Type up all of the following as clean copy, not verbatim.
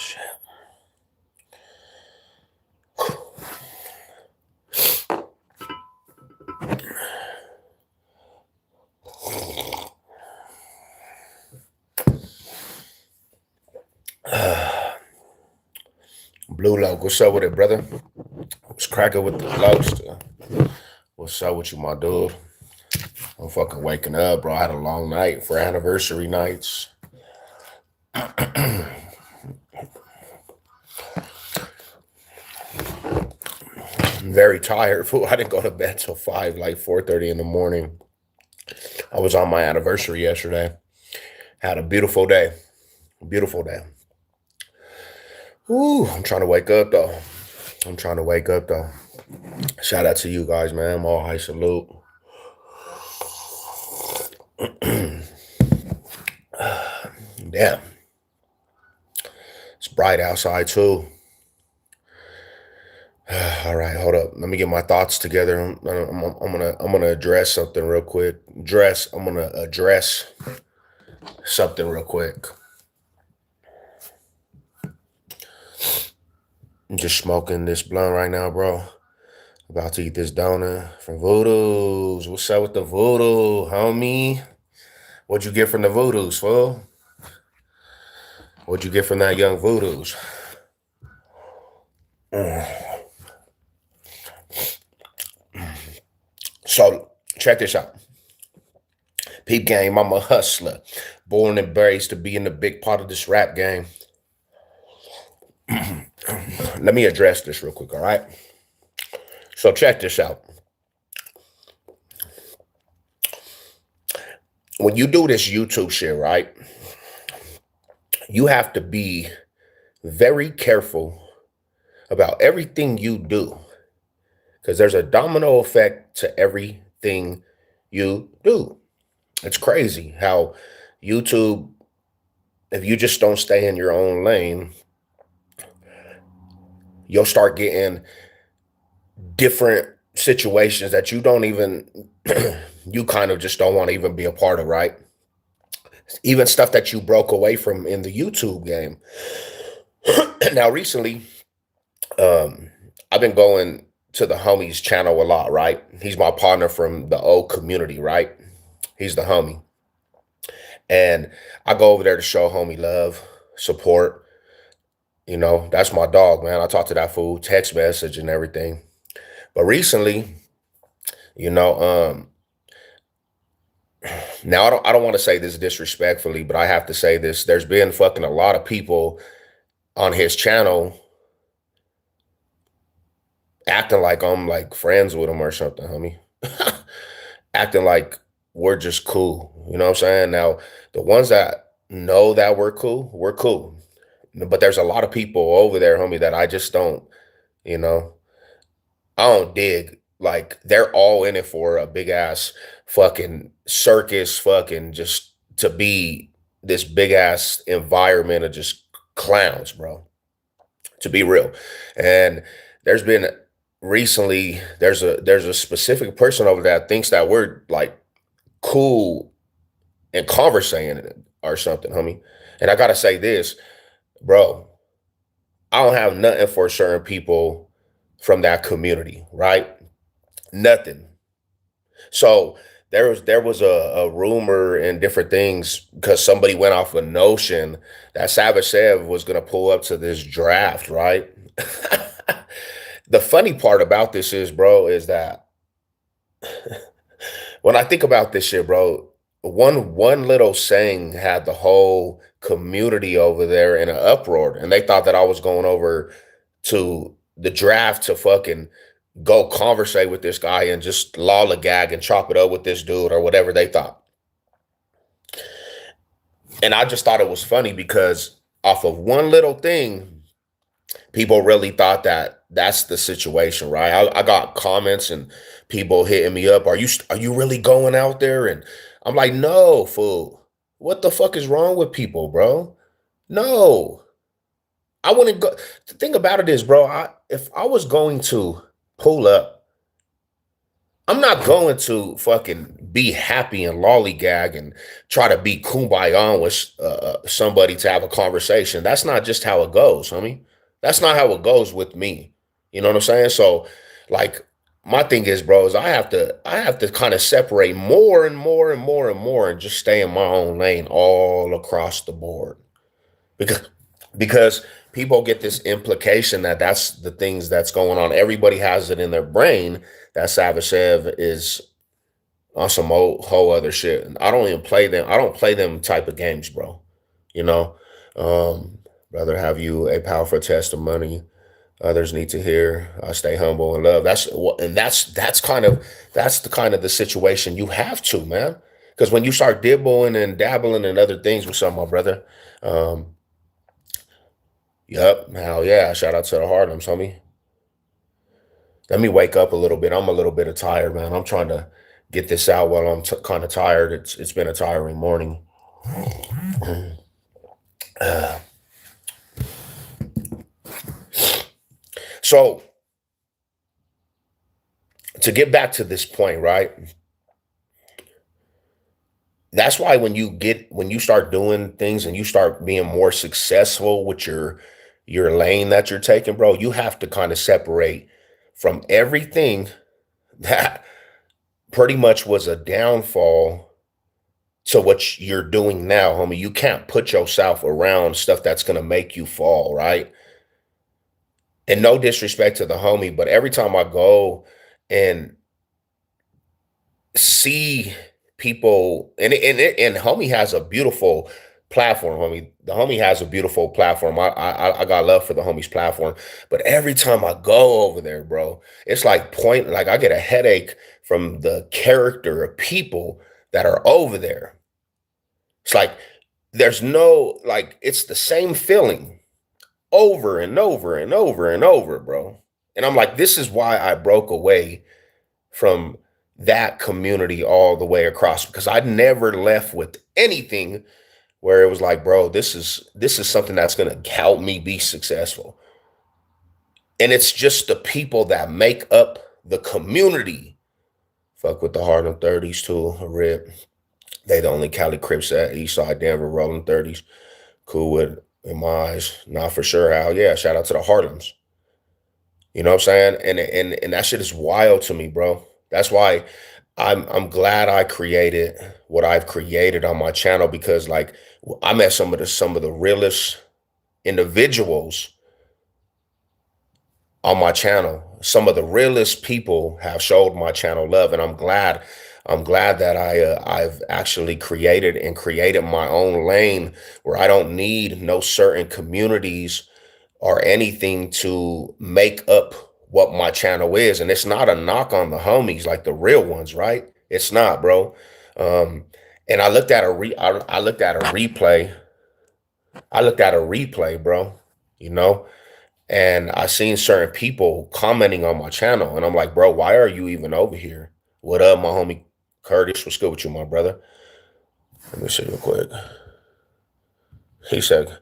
Shit. Blue Loke, what's up with it, brother? What's cracking with the Lokes? What's up with you, my dude? I'm fucking waking up, bro. I had a long night for anniversary nights. I'm very tired, fool. I didn't go to bed till 5, like 4:30 in the morning. I was on my anniversary yesterday. Had a beautiful day. Beautiful day. Ooh, I'm trying to wake up though. I'm trying to wake up though. Shout out to you guys, man. All high salute. Damn, it's bright outside too. All right, hold up. Let me get my thoughts together. I'm gonna address something real quick. I'm gonna address something real quick. I'm just smoking this blunt right now, bro. About to eat this donut from Voodoo's. What's up with the Voodoo, homie? What'd you get from the Voodoo's, fool? What'd you get from that young Voodoo's? So check this out. Peep game, I'm a hustler. Born and raised to be in the big part of this rap game. Let me address this real quick, all right? So check this out. When you do this YouTube shit, right, you have to be very careful about everything you do because there's a domino effect to everything you do. It's crazy how YouTube, if you just don't stay in your own lane, you'll start getting different situations that you don't even, you kind of just don't want to even be a part of, right? Even stuff that you broke away from in the YouTube game. Now, recently, um, I've been going to the homie's channel a lot, right? He's my partner from the old community, right? He's the homie. And I go over there to show homie love, support. You know, that's my dog, man. I talk to that fool, text message and everything. But recently, you know, now I don't want to say this disrespectfully, but I have to say this. There's been fucking a lot of people on his channel acting like I'm like friends with him or something, homie. Acting like we're just cool. You know what I'm saying? Now, the ones that know that we're cool, we're cool. But there's a lot of people over there, homie, that I just don't, you know, I don't dig. Like they're all in it for a big ass fucking circus, fucking just to be this big ass environment of just clowns, bro. To be real. And there's been recently there's a specific person over there that thinks that we're like cool and conversating or something, homie. And I gotta say this, bro. I don't have nothing for certain people from that community, right? Nothing. So there was a rumor and different things because somebody went off a notion that Savage Sev was gonna pull up to this draft, right? The funny part about this is, bro, is that when I think about this shit, bro, one little saying had the whole community over there in an uproar, and they thought that I was going over to the draft to fucking go conversate with this guy and just lollygag and chop it up with this dude or whatever they thought. And I just thought it was funny because off of one little thing, people really thought that that's the situation, right? I got comments and people hitting me up. Are you really going out there? And I'm like, no, fool. What the fuck is wrong with people, bro? No, I wouldn't go. The thing about it is, bro, if I was going to pull up, I'm not going to fucking be happy and lollygag and try to be kumbaya with somebody to have a conversation. That's not just how it goes, homie. That's not how it goes with me. You know what I'm saying? So, like, my thing is, bro, is I have to kind of separate more and more and more and more and just stay in my own lane all across the board because because people get this implication that that's the things that's going on. Everybody has it in their brain that Savage Sev is on some whole other shit. And I don't even play them. I don't play them type of games, bro. You know, um, rather have you a powerful testimony. Others need to hear. I stay humble and love. That's kind of that's the kind of the situation you have to, man. Because when you start dibbling and dabbling in other things with some, my brother, um, yep, hell yeah. Shout out to the Harlems, homie. Let me wake up a little bit. I'm a little bit of tired, man. I'm trying to get this out while I'm kind of tired. It's been a tiring morning. Uh, so to get back to this point, right? That's why when you start doing things and you start being more successful with your lane that you're taking, bro, you have to kind of separate from everything that pretty much was a downfall to what you're doing now, homie. You can't put yourself around stuff that's gonna make you fall, right? And no disrespect to the homie, but every time I go and see people and homie has a beautiful platform, homie. The homie has a beautiful platform. I got love for the homie's platform. But every time I go over there, bro, it's like like I get a headache from the character of people that are over there. It's like there's no like it's the same feeling over and over and over and over, bro. And I'm like, this is why I broke away from that community all the way across because I never left with anything where it was like, bro, this is something that's gonna help me be successful. And it's just the people that make up the community. Fuck with the Harlem 30s too, a rip. They the only Cali Crips at Eastside Denver rolling 30s. Cool with in my eyes. Not for sure how. Yeah, shout out to the Harlems. You know what I'm saying? And that shit is wild to me, bro. That's why I'm glad I created what I've created on my channel because like I met some of the realest individuals on my channel. Some of the realest people have showed my channel love, and I'm glad that I've actually created my own lane where I don't need no certain communities or anything to make up what my channel is. And it's not a knock on the homies like the real ones, right? It's not, bro. Um, and I looked at a replay. I looked at a replay, bro. You know, and I seen certain people commenting on my channel, and I'm like, bro, why are you even over here? What up, my homie Curtis? What's good with you, my brother? Let me see real quick. He said,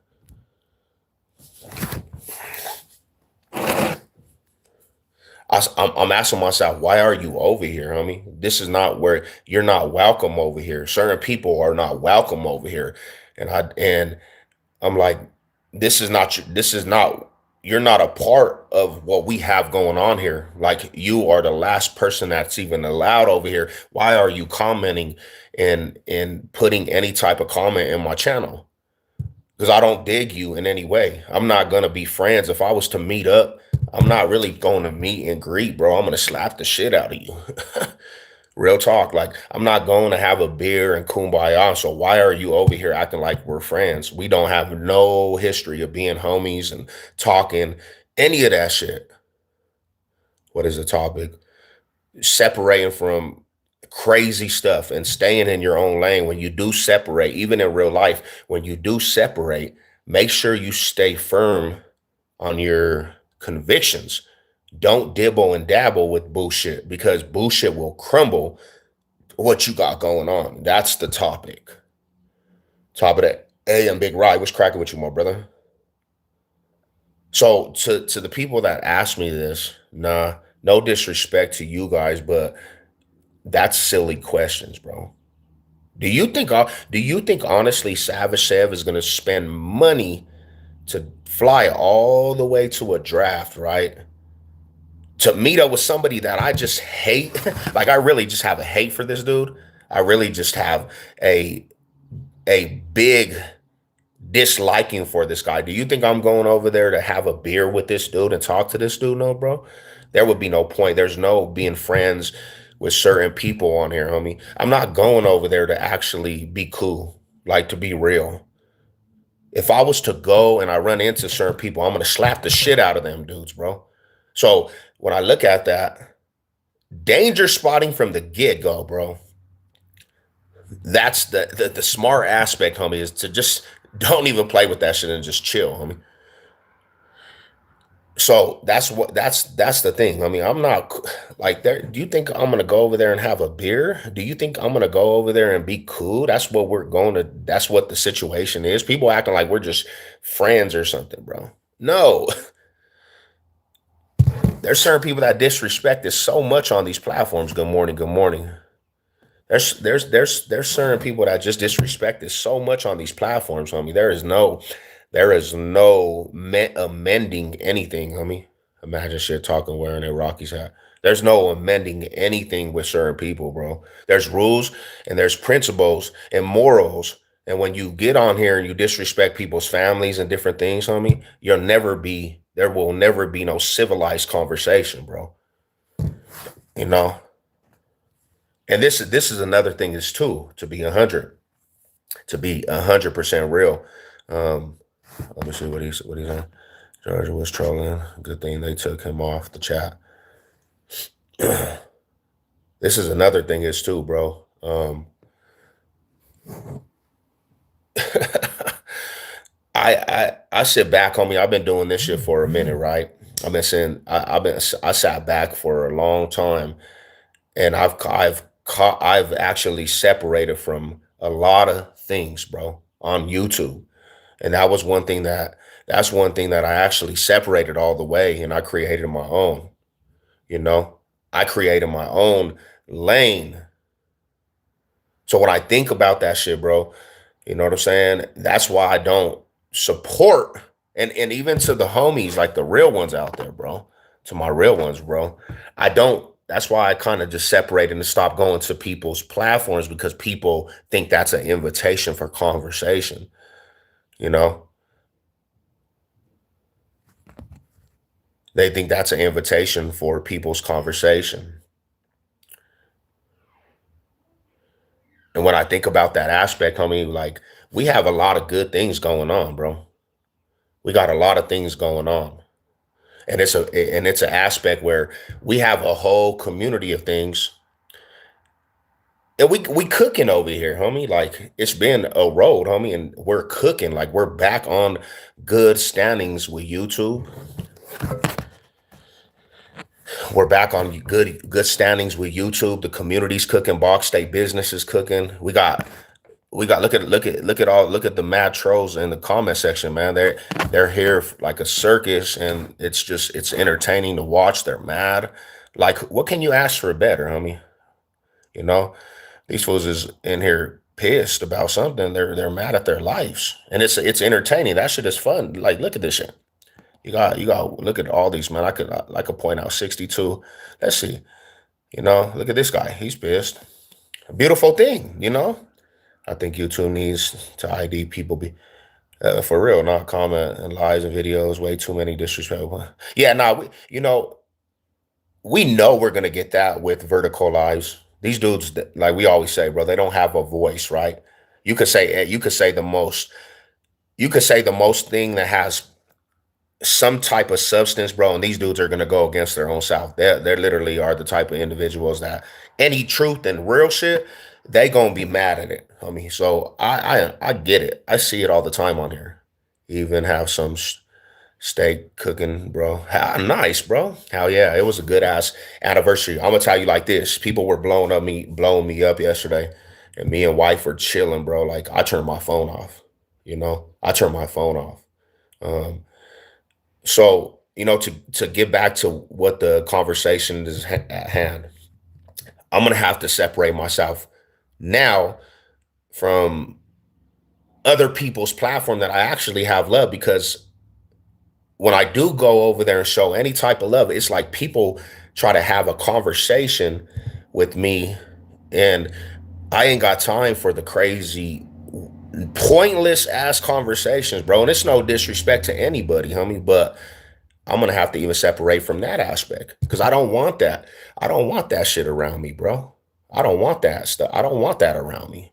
I'm asking myself, why are you over here, homie? This is not where you're not welcome over here. Certain people are not welcome over here. And I'm like, this is not you're not a part of what we have going on here. Like you are the last person that's even allowed over here. Why are you commenting and putting any type of comment in my channel? Because I don't dig you in any way. I'm not gonna be friends. If I was to meet up, I'm not really going to meet and greet, bro. I'm gonna slap the shit out of you. Real talk. Like I'm not going to have a beer and kumbaya. So why are you over here acting like we're friends? We don't have no history of being homies and talking any of that shit. What is the topic? Separating from crazy stuff and staying in your own lane. When you do separate, even in real life, when you do separate, make sure you stay firm on your convictions. Don't dibble and dabble with bullshit because bullshit will crumble what you got going on. That's the topic. Top of that. Hey, I'm Big Rye. What's cracking with you, my brother? So to the people that ask me this, nah, no disrespect to you guys, but That's silly questions, bro. Do you think honestly Savage Sev is gonna spend money to fly all the way to a draft, right? To meet up with somebody that I just hate. Like I really just have a hate for this dude. I really just have a a big disliking for this guy. Do you think I'm going over there to have a beer with this dude and talk to this dude? No, bro. There would be no point. There's no being friends with certain people on here, homie. I'm not going over there to actually be cool, like to be real. If I was to go and I run into certain people, I'm gonna slap the shit out of them dudes, bro. So when I look at that, danger spotting from the get go, bro. That's the smart aspect, homie, is to just don't even play with that shit and just chill, homie. So that's the thing. I mean, I'm not like there. Do you think I'm gonna go over there and have a beer? Do you think I'm gonna go over there and be cool? That's what we're going to. That's what the situation is. People acting like we're just friends or something, bro. No, there's certain people that disrespect us so much on these platforms. Good morning, good morning. There's certain people that just disrespect us so much on these platforms, homie. There is no amending anything, homie. Imagine shit talking wearing a Rockies hat. There's no amending anything with certain people, bro. There's rules and there's principles and morals. And when you get on here and you disrespect people's families and different things, homie, there will never be no civilized conversation, bro. You know? And this is another thing is too, to be 100% real. Um, Let me see what he's on. Georgia was trolling. Good thing they took him off the chat. This is another thing is too, bro. I sit back on me. I've been doing this shit for a minute, right? I've been saying I sat back for a long time, and I've actually separated from a lot of things, bro, on YouTube. And that's one thing that I actually separated all the way and I created my own, you know. I created my own lane. So when I think about that shit, bro, you know what I'm saying? That's why I don't support and even to the homies, like the real ones out there, bro, to my real ones, bro. I don't That's why I kind of just separated and stopped going to people's platforms because people think that's an invitation for conversation, you know? They think that's an invitation for people's conversation. And when I think about that aspect, homie, like we have a lot of good things going on, bro. We got a lot of things going on. And it's an aspect where we have a whole community of things. And we cooking over here, homie. Like it's been a road, homie, and we're cooking. Like we're back on good standings with YouTube. We're back on good standings with YouTube. The community's cooking. Box State business is cooking. We got look at the mad trolls in the comment section, man. They're here like a circus, and it's entertaining to watch. They're mad. Like, what can you ask for better, homie? You know, these fools is in here pissed about something. They're mad at their lives, and it's entertaining. That shit is fun. Like, look at this shit. You got look at all these, man. I could point out 62. Let's see. Look at this guy. He's pissed. A beautiful thing, I think YouTube needs to ID people for real, not comment and lies and videos, way too many disrespectful. Yeah, nah, we know we're gonna get that with vertical lives. These dudes, like we always say, bro, they don't have a voice, right? You could say the most thing that has some type of substance, bro, and these dudes are gonna go against their own self. They literally are the type of individuals that any truth and real shit, they gonna be mad at it. I mean, so I get it. I see it all the time on here. Even have some steak cooking, bro. How nice, bro. Hell yeah, it was a good ass anniversary. I'm gonna tell you like this: people were blowing me up yesterday, and me and wife were chilling, bro. Like I turned my phone off. I turned my phone off. Um, so, to get back to what the conversation is at hand, I'm gonna have to separate myself now from other people's platform that I actually have love, because when I do go over there and show any type of love, it's like people try to have a conversation with me, and I ain't got time for the crazy, pointless ass conversations, bro. And it's no disrespect to anybody, homie, but I'm gonna have to even separate from that aspect because I don't want that. I don't want that shit around me, bro. I don't want that stuff. I don't want that around me.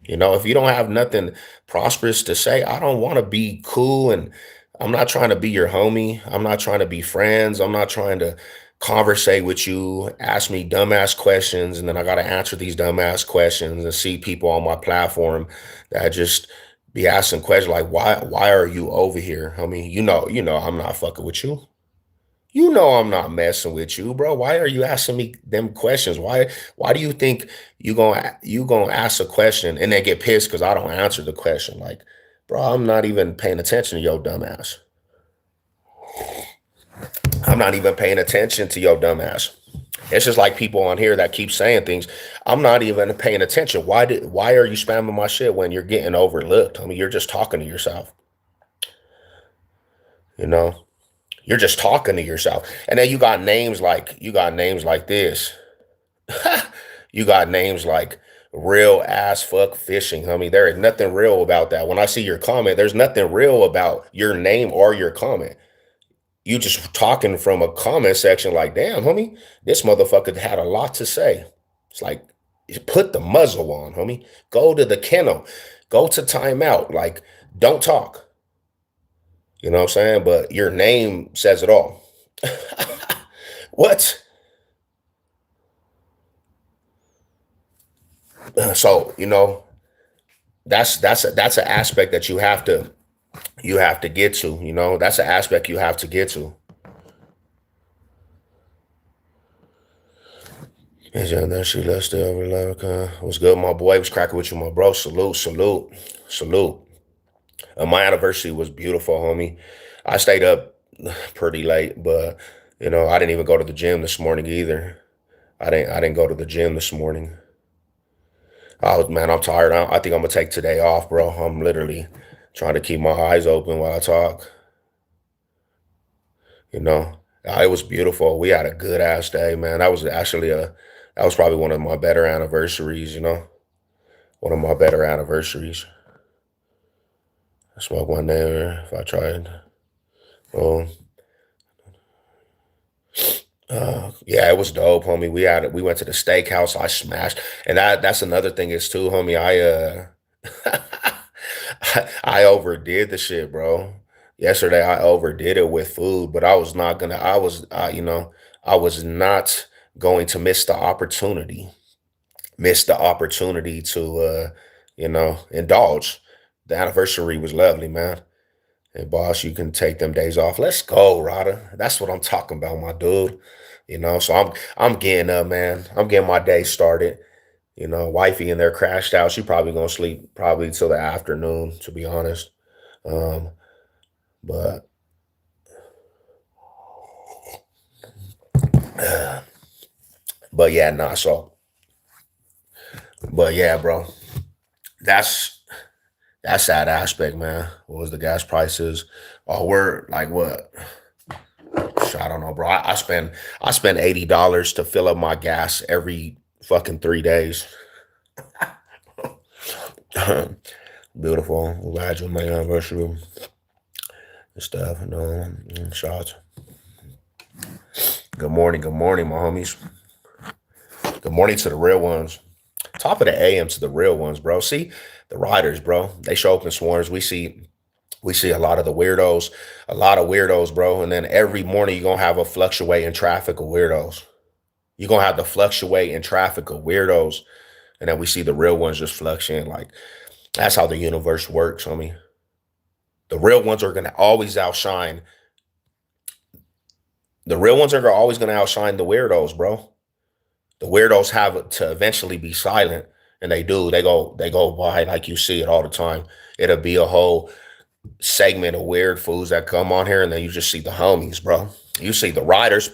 If you don't have nothing prosperous to say, I don't want to be cool. And I'm not trying to be your homie. I'm not trying to be friends. I'm not trying to conversate with you, ask me dumbass questions, and then I got to answer these dumbass questions and see people on my platform that just be asking questions like, why are you over here, homie? I'm not fucking with you. I'm not messing with you, bro. Why are you asking me them questions? Why do you think you gonna ask a question and then get pissed because I don't answer the question? Like, bro, I'm not even paying attention to your dumb ass. I'm not even paying attention to your dumb ass. It's just like people on here that keep saying things. I'm not even paying attention. Why are you spamming my shit when you're getting overlooked? I mean, you're just talking to yourself. You know, you're just talking to yourself. And then you got names like this. You got names like real ass fuck fishing, homie. There is nothing real about that. When I see your comment, there's nothing real about your name or your comment. You just talking from a comment section like, damn, homie, this motherfucker had a lot to say. It's like, put the muzzle on, homie. Go to the kennel. Go to timeout. Like, don't talk. You know what I'm saying? But your name says it all. What? So, that's an aspect that you have to get to. That's an aspect you have to get to. Is that she left still over America? What's good, my boy? Was cracking with you, my bro. Salute, salute, salute. My anniversary was beautiful, homie. I stayed up pretty late, but I didn't even go to the gym this morning either. I didn't go to the gym this morning. Man, I'm tired. I think I'm gonna take today off, bro. I'm literally trying to keep my eyes open while I talk. You know, it was beautiful. We had a good ass day, man. That was probably one of my better anniversaries. One of my better anniversaries. I smoked one there if I tried. Well, yeah, it was dope, homie. We went to the steakhouse. I smashed, and that's another thing is too, homie. I overdid the shit, bro. Yesterday I overdid it with food, but I was not gonna. I was not going to miss the opportunity to indulge. The anniversary was lovely, man. And boss, you can take them days off. Let's go, Rada. That's what I'm talking about, my dude. So I'm getting up, man. I'm getting my day started. Wifey in there crashed out. She probably gonna sleep probably till the afternoon, to be honest. Um, but but yeah, nah. But yeah, bro. That's that's that aspect, man. What was the gas prices? Oh, we're like what? I don't know, bro. I spend $80 to fill up my gas every fucking 3 days. Beautiful. Glad you my anniversary and stuff. Shots. Good morning, my homies. Good morning to the real ones. Top of the AM to the real ones, bro. See the riders, bro. They show up in swarms. We see a lot of weirdos, bro. And then every morning you're gonna have a fluctuating traffic of weirdos. You're gonna have the fluctuating traffic of weirdos, and then we see the real ones just fluctuating. Like that's how the universe works. I mean, the real ones are gonna always outshine. The real ones are always gonna outshine the weirdos, bro. The weirdos have to eventually be silent, and they do. They go by like you see it all the time. It'll be a whole segment of weird fools that come on here, and then you just see the homies, bro. You see the riders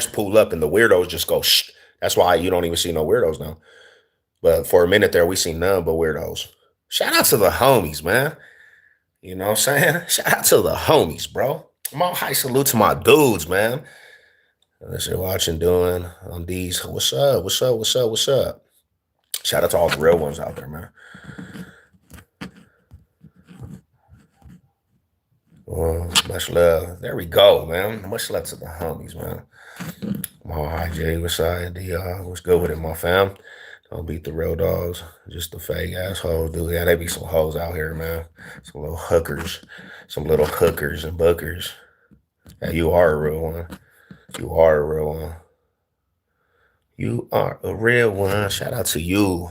pull up, and the weirdos just go shh. That's why you don't even see no weirdos now. But for a minute there, we seen none but weirdos. Shout out to the homies, man. You know what I'm saying? Shout out to the homies, bro. My high salute to my dudes, man. Unless you're watching, doing on these. What's up? What's up? What's up? What's up? Shout out to all the real ones out there, man. Much love. There we go, man. Much love to the homies, man. Hi, Jay. What's up? What's good with it, my fam? Don't beat the real dogs. Just the fake assholes, dude. Yeah, they be some hoes out here, man. Some little hookers. Some little hookers and bookers. Yeah, you are a real one. You are a real one. You are a real one. Shout out to you.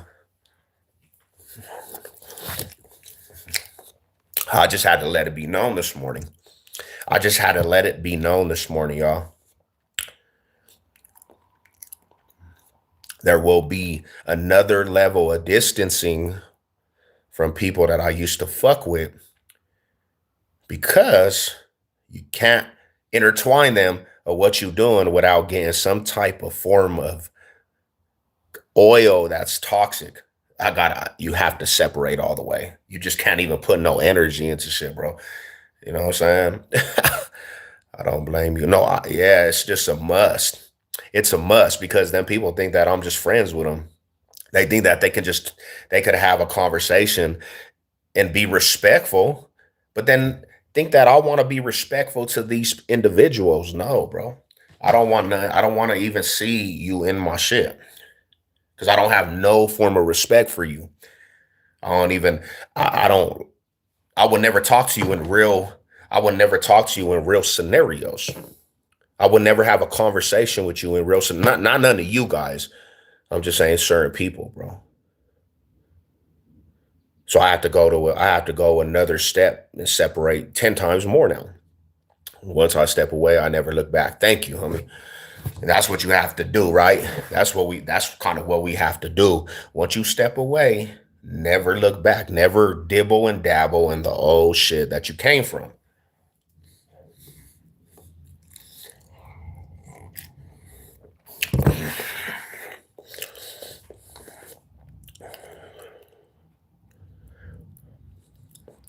I just had to let it be known this morning. I just had to let it be known this morning, y'all. There will be another level of distancing from people that I used to fuck with because you can't intertwine them of what you're doing without getting some type of form of oil that's toxic. You have to separate all the way. You just can't even put no energy into shit, bro. You know what I'm saying? I don't blame you. No, yeah, it's just a must. It's a must because then people think that I'm just friends with them. They think that they could have a conversation and be respectful, but then think that I want to be respectful to these individuals. No, bro. I don't want to even see you in my shit because I don't have no form of respect for you. I don't even I don't I would never talk to you in real I would never talk to you in real scenarios. I would never have a conversation with you in real not none of you guys. I'm just saying certain people, bro. So I have to go another step and separate 10 times more now. Once I step away, I never look back. Thank you, homie. And that's what you have to do, right? That's kind of what we have to do. Once you step away, never look back, never dibble and dabble in the old shit that you came from.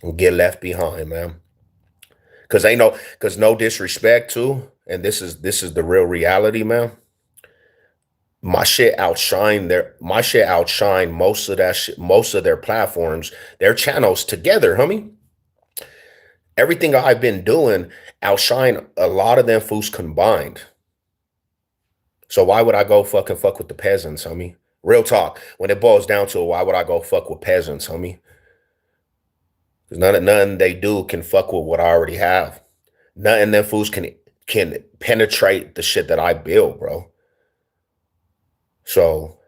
And get left behind, man. Cause no disrespect too, and this is the real reality, man. My shit outshine most of that shit, most of their platforms, their channels together, homie. Everything I've been doing outshine a lot of them fools combined. So why would I go fuck with the peasants, homie? Real talk. When it boils down to it, why would I go fuck with peasants, homie? Because none they do can fuck with what I already have. Nothing them fools can penetrate the shit that I build, bro. So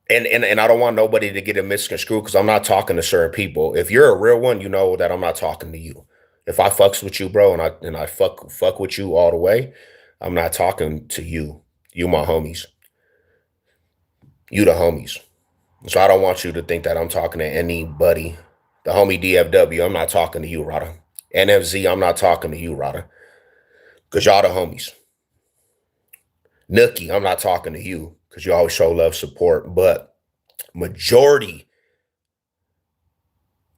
and I don't want nobody to get it misconstrued because I'm not talking to certain people. If you're a real one, you know that I'm not talking to you. If I fucks with you, bro, and I fuck with you all the way, I'm not talking to you. You my homies. You the homies. So I don't want you to think that I'm talking to anybody. The homie DFW, I'm not talking to you, Rada. NFZ, I'm not talking to you, Rada. Because y'all the homies. Nookie, I'm not talking to you because you always show love, support. But majority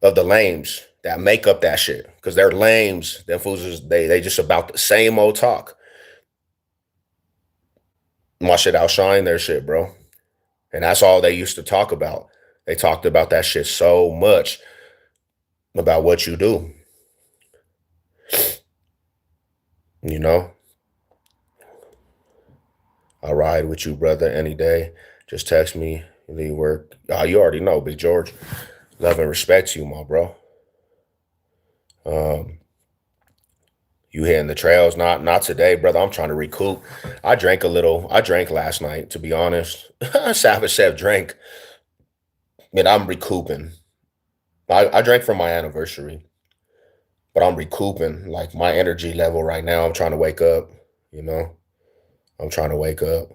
of the lames that make up that shit, because they're lames, them fools they just about the same old talk. My shit outshine their shit, bro. And that's all they used to talk about. They talked about that shit so much about what you do. You know? I'll ride with you, brother, any day. Just text me. You leave work. You already know, Big George. Love and respect you, my bro. Um, you hitting the trails? Not today, brother. I'm trying to recoup. I drank a little. I drank last night, to be honest. Savage Chef drank. Man, I'm recouping. I drank for my anniversary, but I'm recouping. Like my energy level right now, I'm trying to wake up, you know. I'm trying to wake up.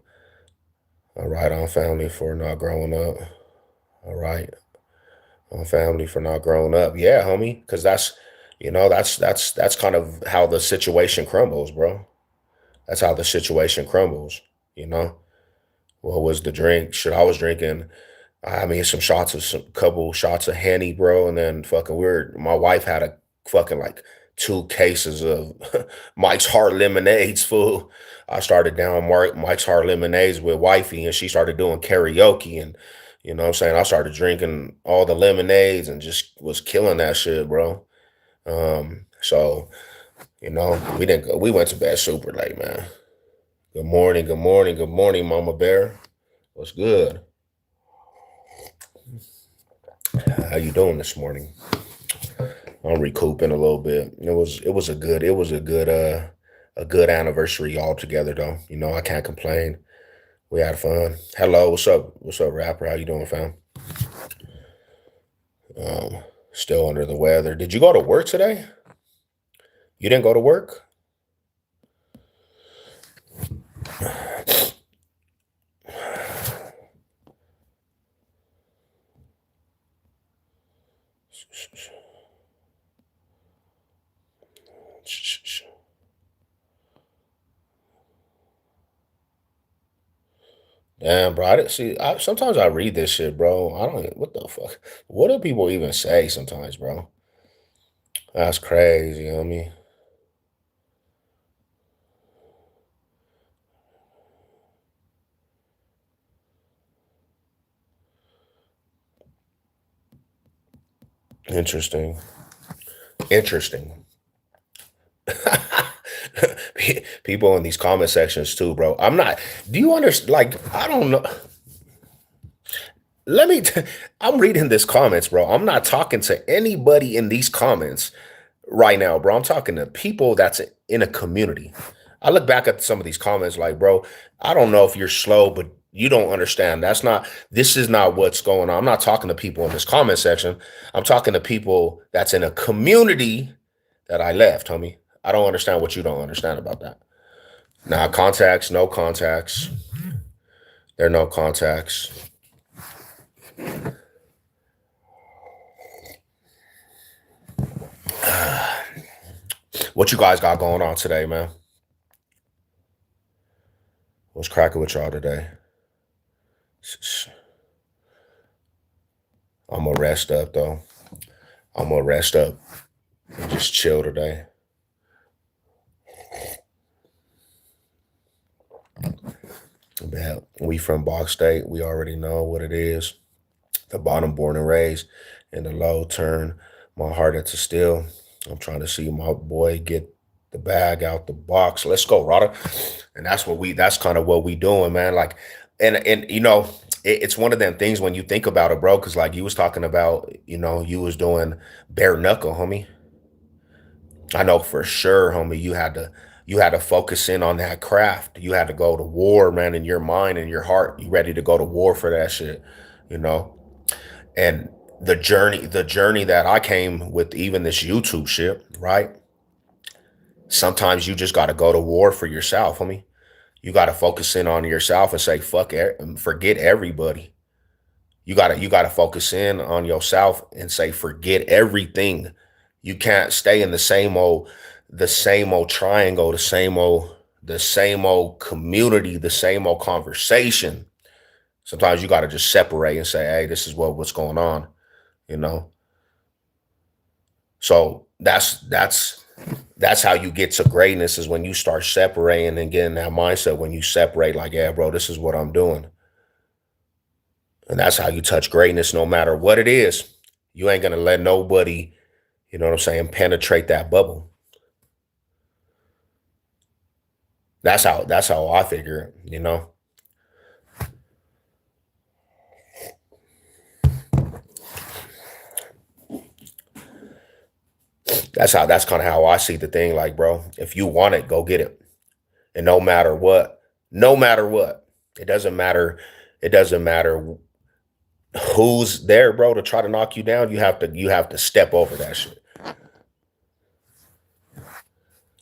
All right, on family for not growing up. All right. On family for not growing up. Yeah, homie. Cause that's kind of how the situation crumbles, bro. That's how the situation crumbles, you know? What was the drink? Shit, I was drinking, I mean, some couple shots of Henny, bro, and then fucking my wife had a fucking like 2 cases of Mike's Hard Lemonades, fool. I started down Mike's Hard Lemonades with wifey, and she started doing karaoke, and you know what I'm saying? I started drinking all the lemonades and just was killing that shit, bro. So, we went to bed super late, man. Good morning, good morning, good morning, Mama Bear. What's good? How you doing this morning? I'm recouping a little bit. It was a good anniversary all together though. I can't complain. We had fun. Hello, what's up? What's up, rapper? How you doing, fam? Um, Still under the weather. Did you go to work today? You didn't go to work? Damn, bro. I didn't see. Sometimes I read this shit, bro. I don't. What the fuck? What do people even say sometimes, bro? That's crazy. You know what I mean? Interesting. Interesting. People in these comment sections too, bro. I'm not. Do you understand? Like, I don't know. Let me. I'm reading this comments, bro. I'm not talking to anybody in these comments right now, bro. I'm talking to people that's in a community. I look back at some of these comments, like, bro, I don't know if you're slow, but you don't understand. This is not what's going on. I'm not talking to people in this comment section. I'm talking to people that's in a community that I left, homie. I don't understand what you don't understand about that. Now, contacts, no contacts. There are no contacts. What you guys got going on today, man? What's cracking with y'all today? I'm gonna rest up though. I'm gonna rest up and just chill today. Yeah, we from Bog State. We already know what it is. The bottom born and raised, and the low turn my heart into steel. I'm trying to see my boy get the bag out the box. Let's go, Rada. And that's kind of what we doing, man. Like, and it's one of them things when you think about it, bro, because like you was talking about, you was doing bare knuckle, homie. I know for sure, homie, you had to focus in on that craft. You had to go to war, man, in your mind and your heart. You ready to go to war for that shit, you know? And the journey that I came with, even this YouTube shit, right? Sometimes you just got to go to war for yourself, homie. You got to focus in on yourself and say forget everybody. You got to focus in on yourself and say forget everything. You can't stay in the same old triangle, the same old community, the same old conversation. Sometimes you got to just separate and say, hey, this is what's going on, you know. So that's how you get to greatness, is when you start separating and getting that mindset. When you separate, like, yeah, bro, this is what I'm doing. And that's how you touch greatness, no matter what it is. You ain't gonna let nobody, you know what I'm saying, penetrate that bubble. That's how I figure it. That's kind of how I see the thing. Like, bro, if you want it, go get it. And no matter what, it doesn't matter. It doesn't matter who's there, bro, to try to knock you down. You have to step over that shit.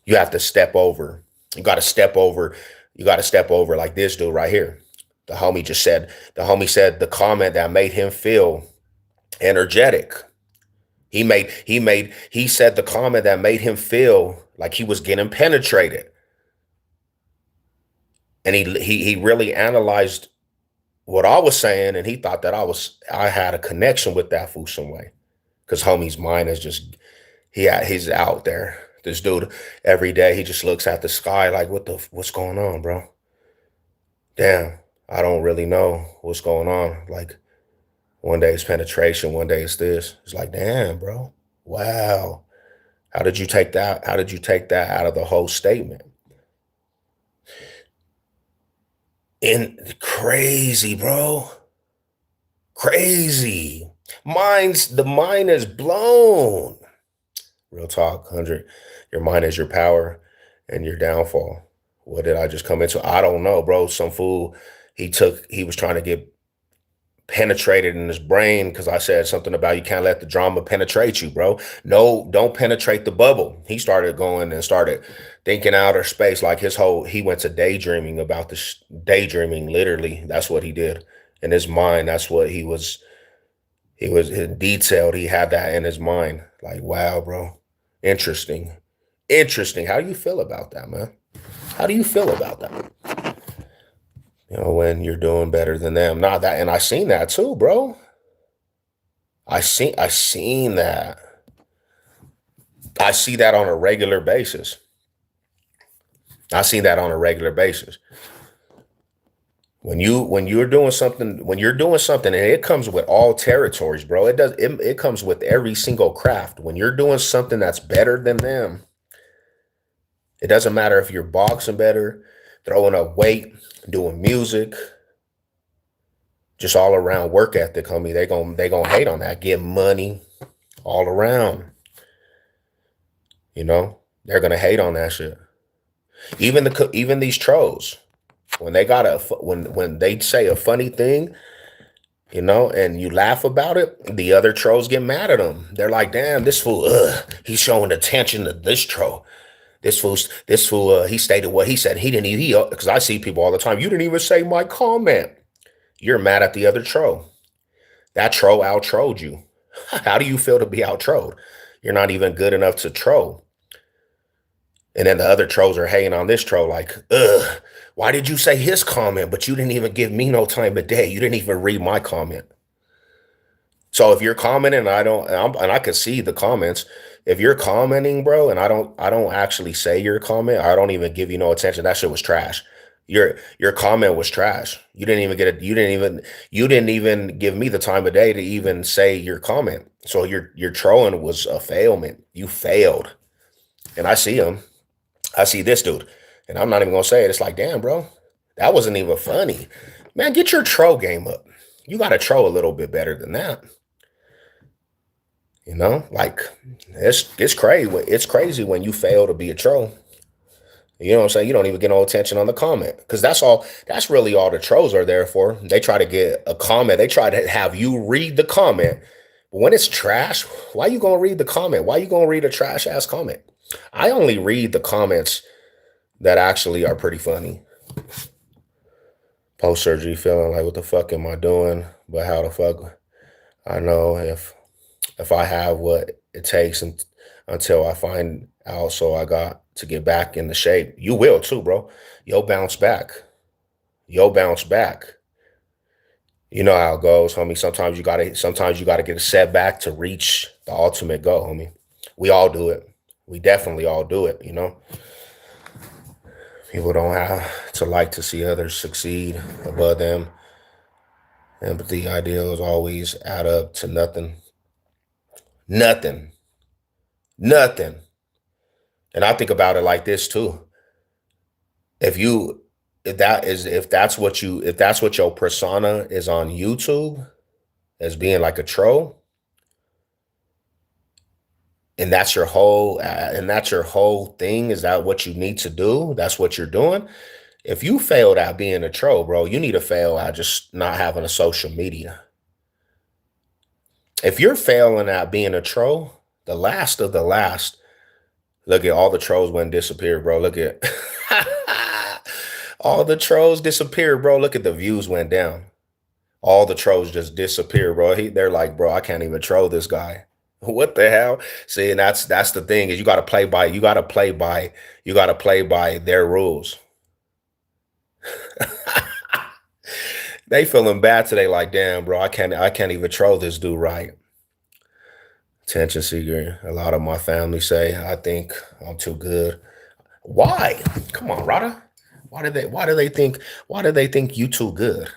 You have to step over. You got to step over. You got to step over like this dude right here. The homie said the comment that made him feel energetic. He said the comment that made him feel like he was getting penetrated. and he really analyzed what I was saying, and he thought that I had a connection with that fool some way. Cause homie's mind is just he's out there. This dude every day he just looks at the sky like what's going on, bro? Damn, I don't really know what's going on. Like one day it's penetration, one day it's this. It's like, damn, bro. Wow. How did you take that? How did you take that out of the whole statement? And crazy, bro. Crazy. The mind is blown. Real talk, 100. Your mind is your power and your downfall. What did I just come into? I don't know, bro. Some fool, he was trying to get penetrated in his brain because I said something about you can't let the drama penetrate you, bro. No, don't penetrate the bubble. He started going and started thinking outer space. Like he went to daydreaming about this, daydreaming, literally. That's what he did in his mind. That's what he was detailed. He had that in his mind. Like, wow, bro. Interesting. Interesting. How do you feel about that, man? How do you feel about that? When you're doing better than them. Not that, and I seen that too, bro. I seen that. I see that on a regular basis. I see that on a regular basis. When you're doing something, and it comes with all territories, bro. It comes with every single craft. When you're doing something that's better than them, it doesn't matter if you're boxing better, throwing a weight, doing music, just all around work ethic, homie. They gonna hate on that. Get money all around. They're gonna hate on that shit. Even these trolls, when they got when they say a funny thing, and you laugh about it, the other trolls get mad at them. They're like, damn, this fool, he's showing attention to this troll. This fool, he stated what he said. He didn't even, because I see people all the time. You didn't even say my comment. You're mad at the other troll. That troll out-trolled you. How do you feel to be out-trolled? You're not even good enough to troll. And then the other trolls are hating on this troll like, why did you say his comment, but you didn't even give me no time of day? You didn't even read my comment. So if you're commenting, and I can see the comments. If you're commenting, bro, and I don't actually say your comment, I don't even give you no attention. That shit was trash. Your comment was trash. You didn't even get it. You didn't even give me the time of day to even say your comment. So your trolling was a failment. You failed. And I see him. I see this dude, and I'm not even gonna say it. It's like, damn, bro, that wasn't even funny. Man, get your troll game up. You got to troll a little bit better than that. Like it's crazy. It's crazy when you fail to be a troll. You know what I'm saying? You don't even get no attention on the comment because that's really all the trolls are there for. They try to get a comment. They try to have you read the comment. But when it's trash, why you gonna read the comment? Why you gonna read a trash ass comment? I only read the comments that actually are pretty funny. Post surgery feeling like, what the fuck am I doing? But how the fuck I know if I have what it takes until I find out. So I got to get back in the shape. You will too, bro. You'll bounce back. You'll bounce back. You know how it goes, homie. Sometimes you gotta get a setback to reach the ultimate goal, homie. We all do it. We definitely all do it, People don't have to like to see others succeed above them. Empathy ideals always add up to nothing. Nothing. Nothing. And I think about it like this too. If that's what your persona is on YouTube as being like a troll, and that's your whole thing, is that what you need to do? That's what you're doing. If you failed at being a troll, bro, you need to fail at just not having a social media. If you're failing at being a troll, the last of the last, look at all the trolls went disappear, bro. Look at all the trolls disappeared, bro. Look at the views went down. All the trolls just disappear, bro. They're like, bro, I can't even troll this guy. What the hell? See, and that's the thing, is you gotta play by their rules. They feeling bad today, like, damn, bro, I can't even troll this dude right. Attention seeker. A lot of my family say I think I'm too good. Why? Come on, Rada. Why do they think you too good?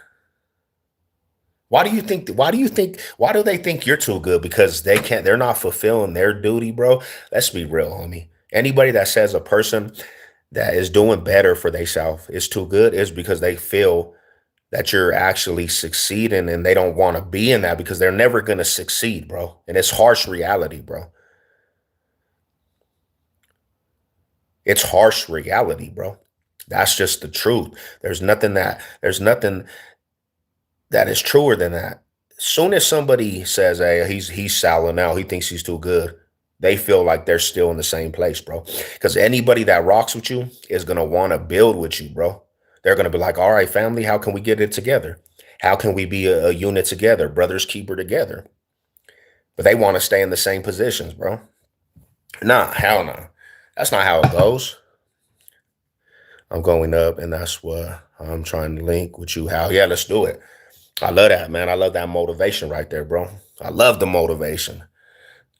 Why do they think you're too good? Because they're not fulfilling their duty, bro. Let's be real, homie. Anybody that says a person that is doing better for themselves is too good is because they feel that you're actually succeeding and they don't want to be in that because they're never going to succeed, bro. And it's harsh reality, bro. It's harsh reality, bro. That's just the truth. There's nothing that is truer than that. Soon as somebody says, "Hey, he's shallow now. He thinks he's too good," they feel like they're still in the same place, bro. Because anybody that rocks with you is gonna want to build with you, bro. They're gonna be like, "All right, family, how can we get it together? How can we be a unit together, brothers keeper together?" But they want to stay in the same positions, bro. Nah, hell no. That's not how it goes. I'm going up, and that's what I'm trying to link with you. How? Yeah, let's do it. I love that, man. I love that motivation right there, bro. I love the motivation.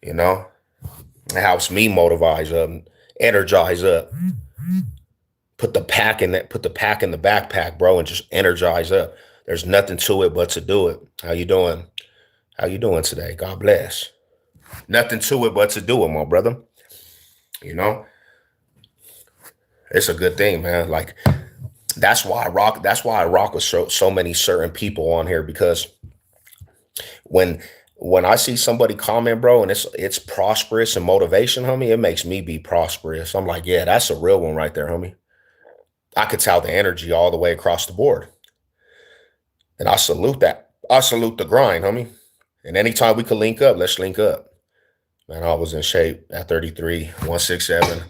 You know, it helps me motivize up, energize up, put the pack in the backpack, bro, and just energize up. There's nothing to it but to do it. How you doing? How you doing today? God bless. Nothing to it but to do it, my brother. You know, it's a good thing, man. Like That's why I rock with so many certain people on here because when when I see somebody comment, bro, and it's prosperous and motivation, homie, it makes me be prosperous. I'm like, yeah, that's a real one right there, homie. I could tell the energy all the way across the board. And I salute that. I salute the grind, homie. And anytime we could link up, let's link up. Man, I was in shape at 33, 167.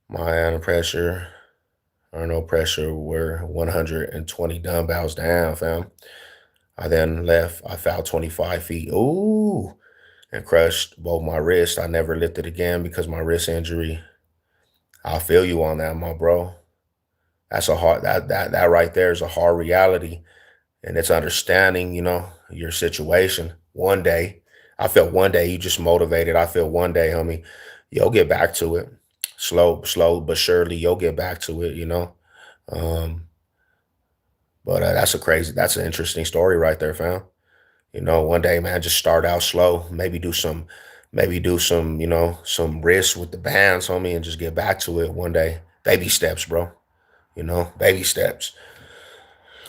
My under pressure or no pressure were 120 dumbbells down, fam. I then left. I fell 25 feet. Ooh, and crushed both my wrists. I never lifted again because my wrist injury. I feel you on that, my bro. That's a hard that right there is a hard reality. And it's understanding, your situation. One day, I feel one day you just motivated. I feel one day, homie, you'll get back to it. Slow but surely you'll get back to it. Um, but that's an interesting story right there, fam. One day, man, just start out slow. Maybe do some, some risks with the bands, homie, and just get back to it one day. Baby steps, bro. Baby steps.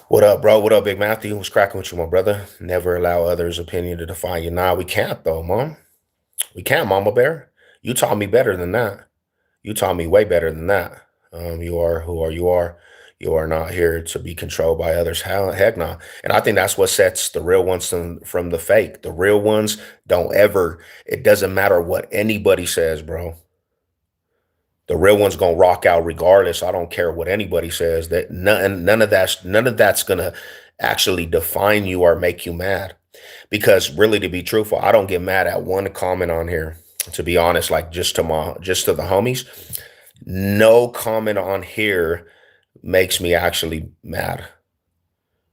What up, bro? What up, Big Matthew? What's cracking with you, my brother? Never allow others' opinion to define you. Nah, we can't though, mom. We can't, Mama Bear. You taught me better than that. You taught me way better than that. You are who are you are. You are not here to be controlled by others. Heck no. And I think that's what sets the real ones from the fake. The real ones don't ever, it doesn't matter what anybody says, bro. The real one's gonna rock out regardless. I don't care what anybody says. That none of that's gonna actually define you or make you mad. Because really, to be truthful, I don't get mad at one comment on here. To be honest, like just to the homies, no comment on here makes me actually mad.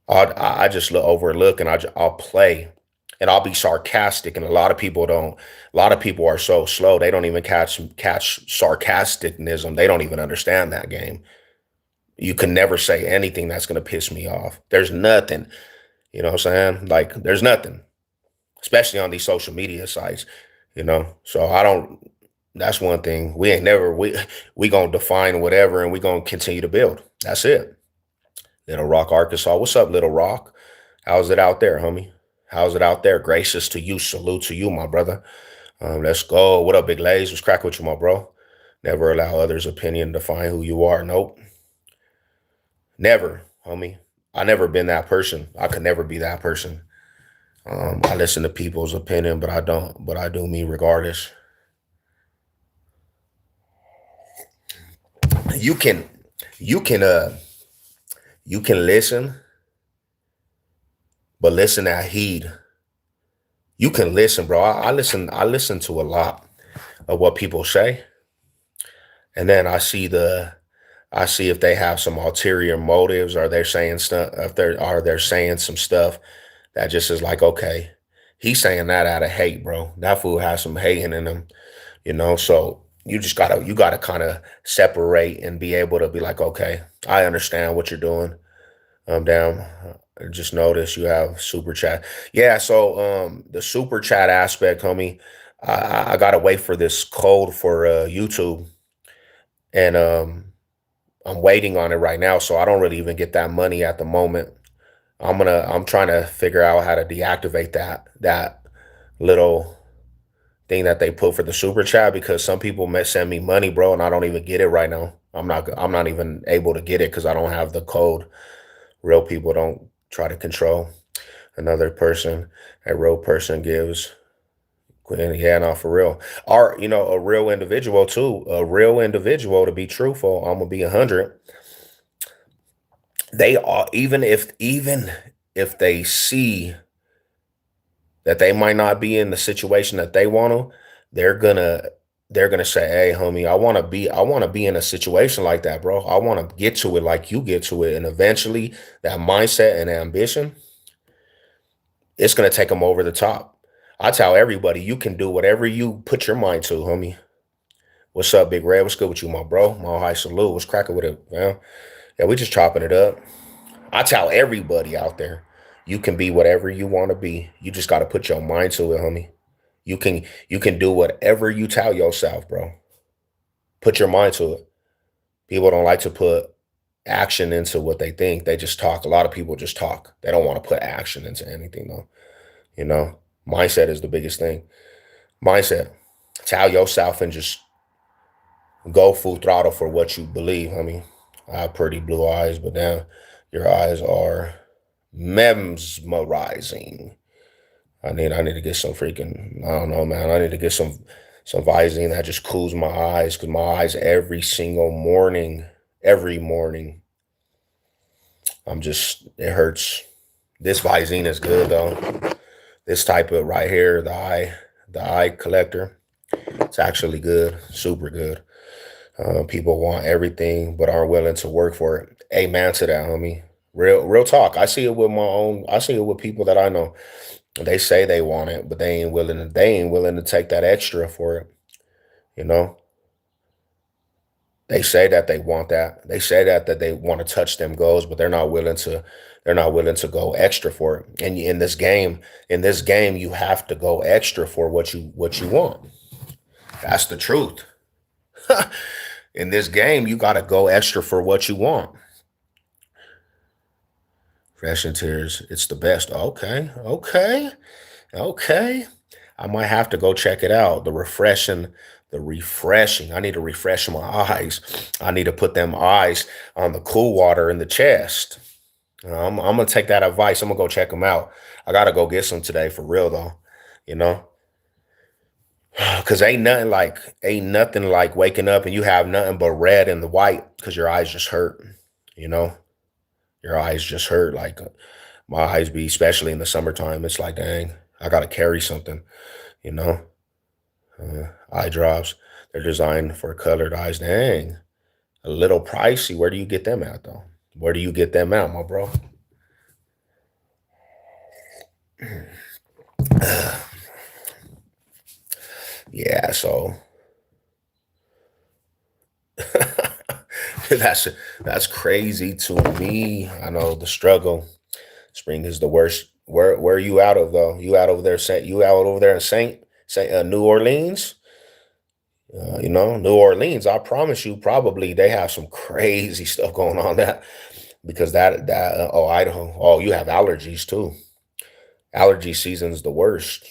I just overlook and I'll play and I'll be sarcastic. And a lot of people don't. A lot of people are so slow they don't even catch sarcasticnism. They don't even understand that game. You can never say anything that's gonna piss me off. There's nothing. You know what I'm saying? Like there's nothing, especially on these social media sites. So I don't. That's one thing. We ain't never we gonna define whatever and we gonna continue to build. That's it. Little Rock, Arkansas. What's up, Little Rock? How's it out there, homie? How's it out there? Gracious to you. Salute to you, my brother. Let's go. What up, Big Lays? What's crack with you, my bro? Never allow others' opinion to define who you are. Nope. Never, homie. I never been that person. I could never be that person. I listen to people's opinion, but I don't. But I do me regardless. You can, you can, you can listen, but listen at heed. You can listen, bro. I listen. I listen to a lot of what people say, and then I see if they have some ulterior motives. Are they saying stuff? If they're saying some stuff that just is like, okay, he's saying that out of hate, bro. That fool has some hating in him, you know. So you gotta kind of separate and be able to be like, okay, I understand what you're doing. Down. Just notice you have super chat. Yeah, so the super chat aspect, homie. I gotta wait for this code for YouTube, and I'm waiting on it right now, so I don't really even get that money at the moment. I'm trying to figure out how to deactivate that little thing that they put for the super chat because some people may send me money, bro, and I don't even get it right now. I'm not even able to get it because I don't have the code. Real people don't try to control another person. A real person gives. Yeah, no, for real. Or, a real individual too. A real individual, to be truthful, I'm gonna be 100. They are, even if they see that they might not be in the situation that they want to, they're gonna they're gonna say, "Hey, homie, I want to be in a situation like that, bro. I want to get to it like you get to it." And eventually, that mindset and ambition, it's gonna take them over the top. I tell everybody, you can do whatever you put your mind to, homie. What's up, Big Red? What's good with you, my bro? My high salute. What's cracking with it, man? Yeah, we just chopping it up. I tell everybody out there, you can be whatever you want to be. You just got to put your mind to it, homie. You can do whatever you tell yourself, bro. Put your mind to it. People don't like to put action into what they think. They just talk. A lot of people just talk. They don't want to put action into anything though. You know, mindset is the biggest thing. Mindset. Tell yourself and just go full throttle for what you believe. I mean, I have pretty blue eyes, but damn, your eyes are mesmerizing. I need to get some freaking, I don't know, man. I need to get some Visine that just cools my eyes because my eyes every single morning, every morning, it hurts. This Visine is good though. This type of right here, the eye collector, it's actually good, super good. People want everything but aren't willing to work for it. Amen to that, homie. Real talk. I see it with my own. I see it with people that I know. They say they want it, but they ain't willing to take that extra for it. You know, they say that they want that. They say that they want to touch them goals, but they're not willing to go extra for it. And in this game, you have to go extra for what you want. That's the truth. In this game, you got to go extra for what you want. Fresh and Tears, it's the best. Okay, okay, okay. I might have to go check it out. The refreshing. I need to refresh my eyes. I need to put them eyes on the cool water in the chest. I'm gonna take that advice. I'm gonna go check them out. I gotta go get some today for real though. You know, because ain't nothing like waking up and you have nothing but red and the white because your eyes just hurt. You know, your eyes just hurt. Like my eyes be, especially in the summertime. It's like, dang, I gotta carry something. You know, eye drops. They're designed for colored eyes. Dang, a little pricey. Where do you get them at though? Where do you get them at, my bro? Yeah, so that's that's crazy to me. I know the struggle. Spring is the worst. Where are you out of though? You out over there in Saint New Orleans? New Orleans. I promise you, probably they have some crazy stuff going on that because oh, Idaho. Oh, you have allergies too. Allergy season's the worst.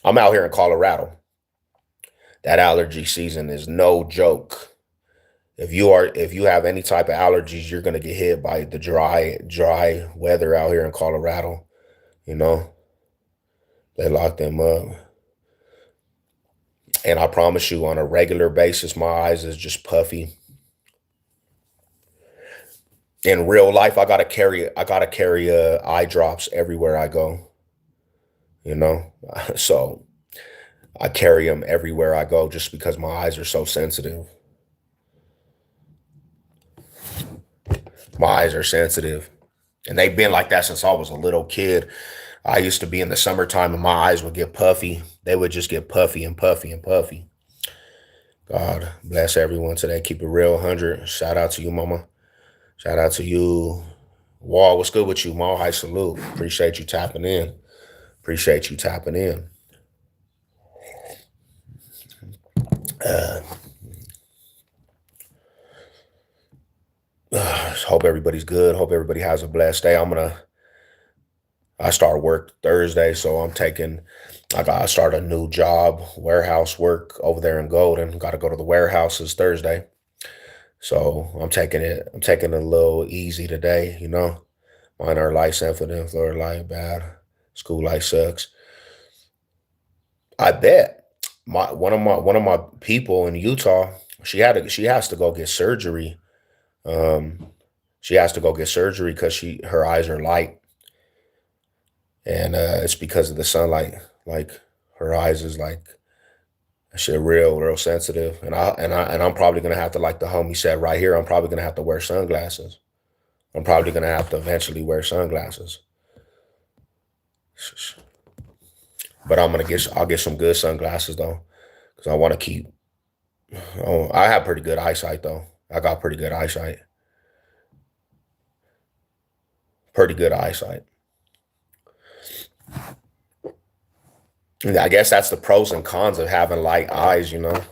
I'm out here in Colorado. That allergy season is no joke. If you have any type of allergies, you're gonna get hit by the dry weather out here in Colorado. You know, they lock them up. And I promise you, on a regular basis, my eyes is just puffy. In real life, I gotta carry eye drops everywhere I go. You know, so I carry them everywhere I go just because my eyes are so sensitive. My eyes are sensitive, and they've been like that since I was a little kid. I used to be in the summertime and my eyes would get puffy. They would just get puffy and puffy and puffy. God bless everyone today. Keep it real, 100. Shout out to you, mama. Shout out to you. Wall, what's good with you, Ma? High salute. Appreciate you tapping in. Appreciate you tapping in. Uh, hope everybody's good. Hope everybody has a blessed day. I start work Thursday, so I gotta start a new job, warehouse work over there in Golden. Gotta go to the warehouses Thursday. So I'm taking it a little easy today, you know. Mine are life sensitive, Florida life bad. School life sucks. I bet one of my people in Utah, she has to go get surgery. Um, she has to go get surgery because she her eyes are light, and it's because of the sunlight. Like her eyes is like shit real sensitive, and I'm probably gonna have to, like the homie said right here, I'm probably gonna have to wear sunglasses. I'm probably gonna have to eventually wear sunglasses, but I'll get some good sunglasses though, because I want to keep. Oh, I have pretty good eyesight though. I got pretty good eyesight. Pretty good eyesight. And I guess that's the pros and cons of having light eyes, you know.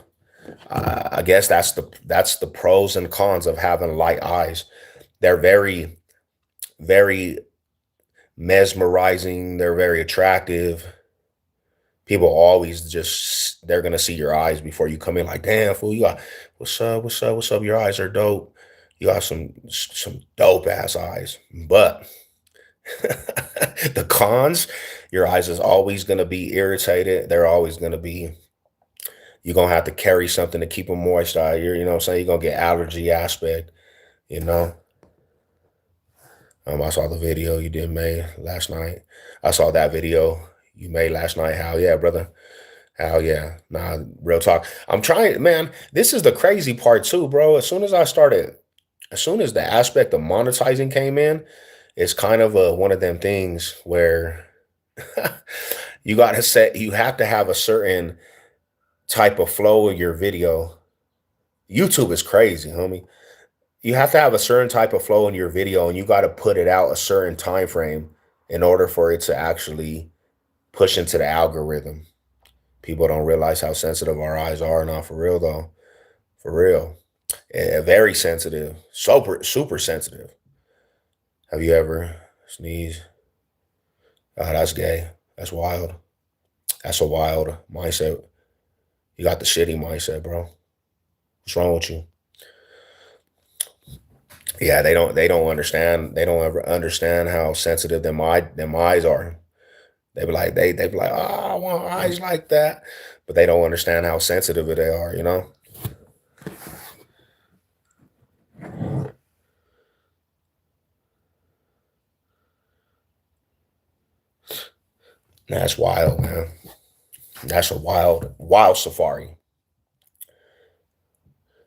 I guess that's the pros and cons of having light eyes. They're very mesmerizing. They're very attractive. People always just they're gonna see your eyes before you come in. Like, damn fool, you got what's up, what's up, what's up? Your eyes are dope. You got some dope ass eyes, but the cons, your eyes is always gonna be irritated. They're always gonna be. You're gonna have to carry something to keep them moist out here. You know what I'm saying? You're gonna get allergy aspect. You know. I saw the video you did made last night. I saw that video you made last night. Hell yeah, brother. Hell yeah. Nah, real talk. I'm trying, man. This is the crazy part too, bro. As soon as the aspect of monetizing came in, it's kind of one of them things where you have to have a certain type of flow in your video. YouTube is crazy, homie. You have to have a certain type of flow in your video and you got to put it out a certain time frame in order for it to actually push into the algorithm. People don't realize how sensitive our eyes are now, for real though. For real. Very sensitive. Super sensitive. Have you ever sneezed? Oh, that's gay. That's wild. That's a wild mindset. You got the shitty mindset, bro. What's wrong with you? Yeah, they don't understand. They don't ever understand how sensitive them eyes are. They be like, oh, I want eyes like that. But they don't understand how sensitive they are, you know? That's wild, man. That's a wild safari.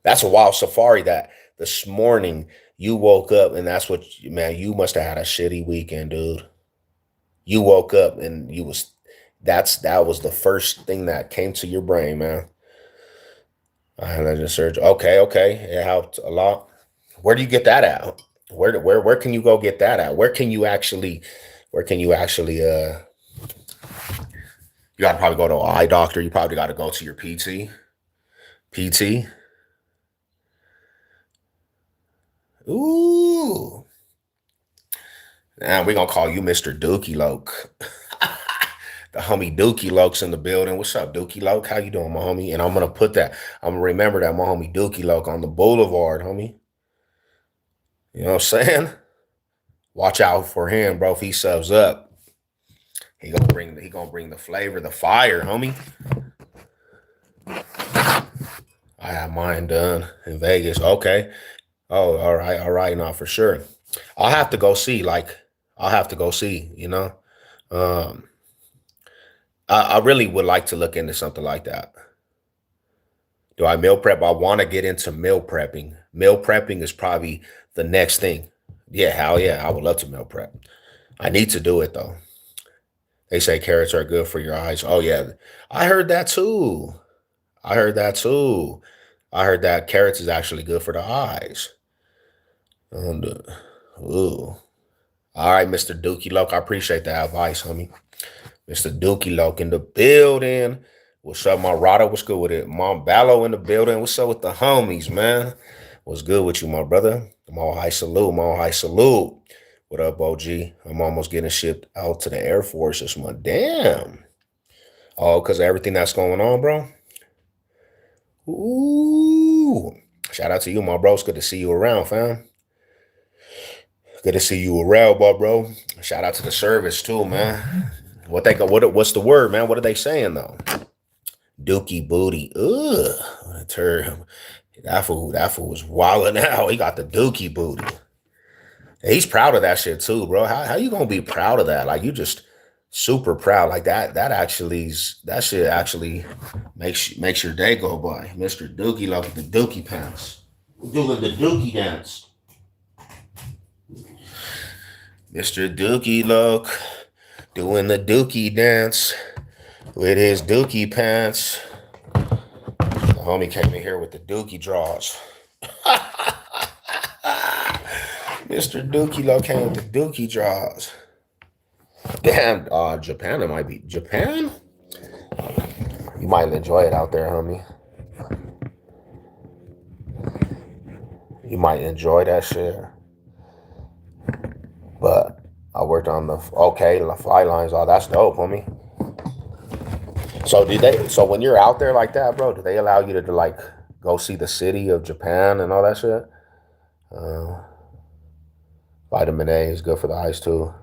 That's a wild safari that this morning you woke up and man, you must have had a shitty weekend, dude. You woke up and that was the first thing that came to your brain, man. I had to search. Okay, okay. It helped a lot. Where do you get that at? Where can you go get that at? Where can you actually you gotta probably go to an eye doctor. You probably gotta go to your PT. PT. Ooh. Now we're gonna call you Mr. Dookie Loke. The homie Dookie Loke's in the building. What's up, Dookie Loke? How you doing, my homie? And I'm gonna remember that my homie Dookie Loke on the boulevard, homie. You know what I'm saying? Watch out for him, bro. If he subs up, he gonna bring the flavor, the fire, homie. I have mine done in Vegas. Okay. Oh, all right, now for sure. I'll have to go see, like, I'll have to go see, you know. Um, I really would like to look into something like that. Do I meal prep? I want to get into meal prepping. Meal prepping is probably the next thing. Yeah, hell yeah. I would love to meal prep. I need to do it though. They say carrots are good for your eyes. Oh yeah. I heard that too. I heard that too. I heard that carrots is actually good for the eyes. And, ooh. All right, Mr. Dookie Loke. I appreciate that advice, homie. Mr. Dookie Loke in the building. What's up, my Rada? What's good with it? Mom Ballo in the building. What's up with the homies, man? What's good with you, my brother? Mall High Salute. Mall High Salute. What up, OG? I'm almost getting shipped out to the Air Force this month. Damn. Oh, because of everything that's going on, bro. Ooh. Shout out to you, my bro. It's good to see you around, fam. Good to see you around, my bro. Shout out to the service too, man. What they go? What's the word, man? What are they saying though? Dookie booty. Ugh. What a term. That fool was wilding out. He got the dookie booty. He's proud of that shit too, bro. How you gonna be proud of that? Like you just super proud. Like that shit actually makes your day go by. Mr. Dookie like the dookie pants. Doing the dookie dance. Mr. Dookie Look doing the dookie dance with his dookie pants. The homie came in here with the dookie draws. Mr. Dookie Low came with the dookie draws. Damn, Japan, it might be. Japan? You might enjoy it out there, homie. You might enjoy that shit. But I worked on the fly lines. Oh, that's dope, homie. So when you're out there like that, bro, do they allow you to like go see the city of Japan and all that shit? Uh, Vitamin A is good for the eyes too.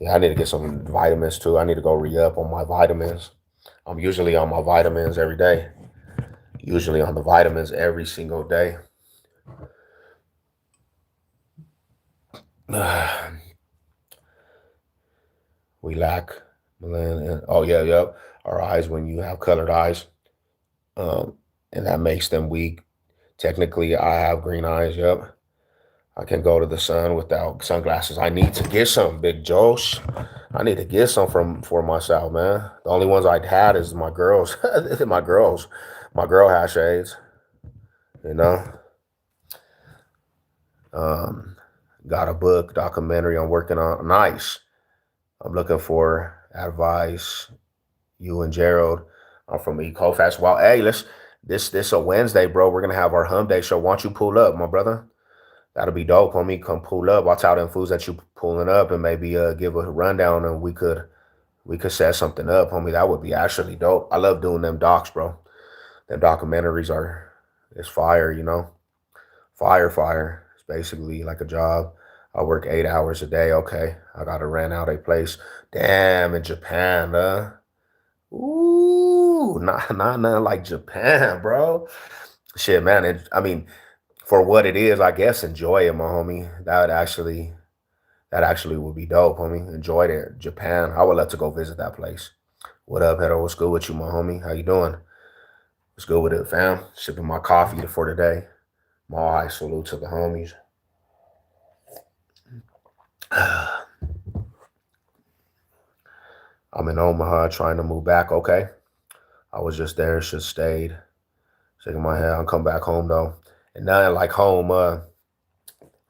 Yeah, I need to get some vitamins too. I need to go re up on my vitamins. I'm usually on my vitamins every day. Usually on the vitamins every single day. We lack melanin. Oh yeah, yep. Our eyes when you have colored eyes, um, and that makes them weak. Technically, I have green eyes. Yep. I can go to the sun without sunglasses. I need to get some, Big Josh. I need to get some for myself, man. The only ones I'd had is my girls. my girls. My girl has shades, you know. Um, got a book, documentary I'm working on. Nice. I'm looking for advice. You and Gerald. I'm from Eco Fast. Well, hey, let's this a Wednesday, bro. We're gonna have our hum day show. Why don't you pull up, my brother? That'll be dope, homie. Come pull up. Watch out them fools that you pulling up and maybe give a rundown and we could set something up, homie. That would be actually dope. I love doing them docs, bro. Them documentaries are it's fire, you know. Fire. It's basically like a job. I work 8 hours a day. Okay. I gotta rent out a place. Damn, in Japan, Ooh, not nothing like Japan, bro. Shit, man. I mean, for what it is, I guess enjoy it, my homie. That actually would be dope, homie. Enjoyed it. Japan. I would love to go visit that place. What up, Hedo? What's good with you, my homie? How you doing? What's good with it, fam? Sipping my coffee for today. My high salute to the homies. I'm in Omaha trying to move back. Okay. I was just there, should stayed. Shaking my head. I'll come back home though. And nothing like home,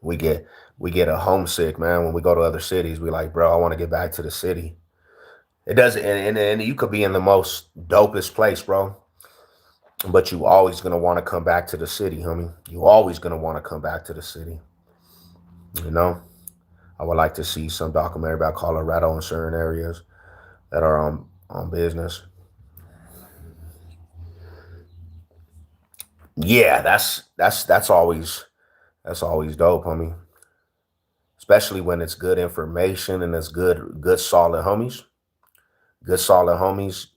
we get we get a homesick, man. When we go to other cities, we like, bro, I want to get back to the city. It doesn't, and you could be in the most dopest place, bro. But you always gonna want to come back to the city, homie. You always gonna want to come back to the city. You know, I would like to see some documentary about Colorado in certain areas that are on business. Yeah, that's always dope, homie. Especially when it's good information and it's good solid homies. Good solid homies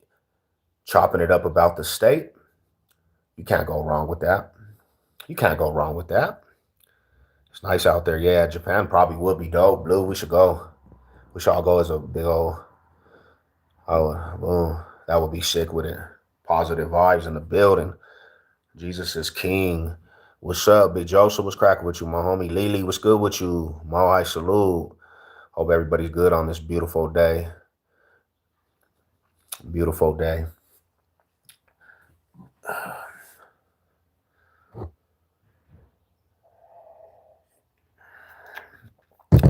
chopping it up about the state. You can't go wrong with that. You can't go wrong with that. It's nice out there. Yeah, Japan probably would be dope. Blue, we should go. We should all go as a big old. That would be sick with it. Positive vibes in the building. Jesus is king. What's up, Big Joseph? What's cracking with you, my homie? Lily, what's good with you? Mohai salute. Hope everybody's good on this beautiful day. Beautiful day.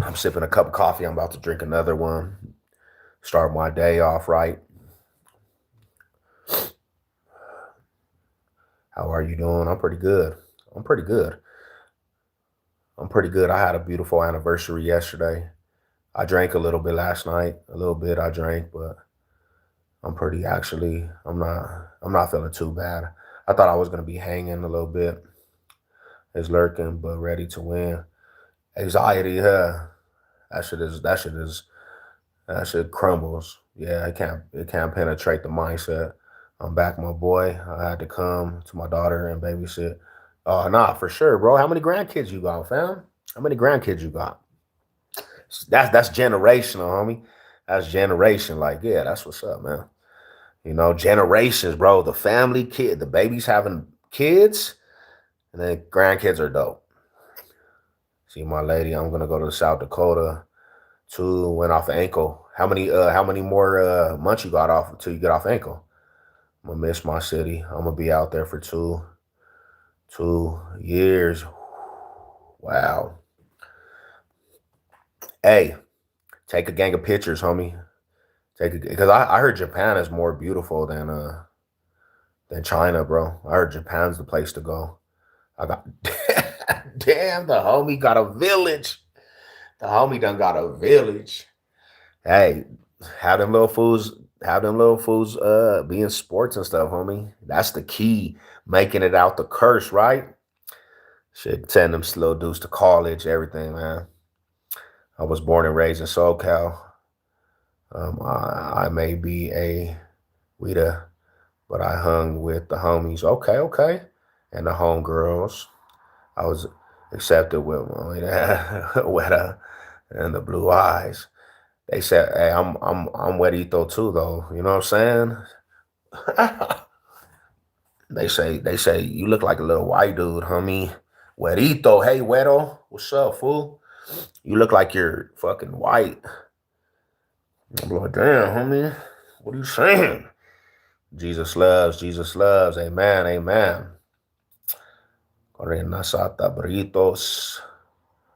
I'm sipping a cup of coffee. I'm about to drink another one. Start my day off right. How are you doing? I'm pretty good. I'm pretty good. I'm pretty good. I had a beautiful anniversary yesterday. I drank a little bit last night. A little bit I drank, but I'm pretty actually. I'm not feeling too bad. I thought I was gonna be hanging a little bit. Is lurking, but ready to win. Anxiety, huh? That shit crumbles. Yeah, it can't penetrate the mindset. I'm back, my boy. I had to come to my daughter and babysit. Nah, for sure, bro. How many grandkids you got, fam? How many grandkids you got? That's generational, homie. That's generation. Like, yeah, that's what's up, man. You know, generations, bro. The family kid, the babies having kids, and then grandkids are dope. See, my lady, I'm gonna go to South Dakota. Two went off ankle. How many more months you got off until you get off ankle? I'm gonna miss my city. I'm gonna be out there for 2 years. Wow. Hey, take a gang of pictures, homie. Because I heard Japan is more beautiful than China, bro. I heard Japan's the place to go. I got damn, the homie got a village. The homie done got a village. Hey, have them little fools, be in sports and stuff, homie. That's the key. Making it out the curse, right? Shit, send them slow dudes to college, everything, man. I was born and raised in SoCal. I may be a Weta, but I hung with the homies. Okay, okay. And the homegirls. I was accepted with Weta and the blue eyes. They said, "Hey, I'm Wetito too, though." You know what I'm saying? They say you look like a little white dude, homie. Wetito, hey Weto, what's up, fool? You look like you're fucking white. I'm like, damn, homie, what are you saying? Jesus loves, amen, amen. Nasata burritos.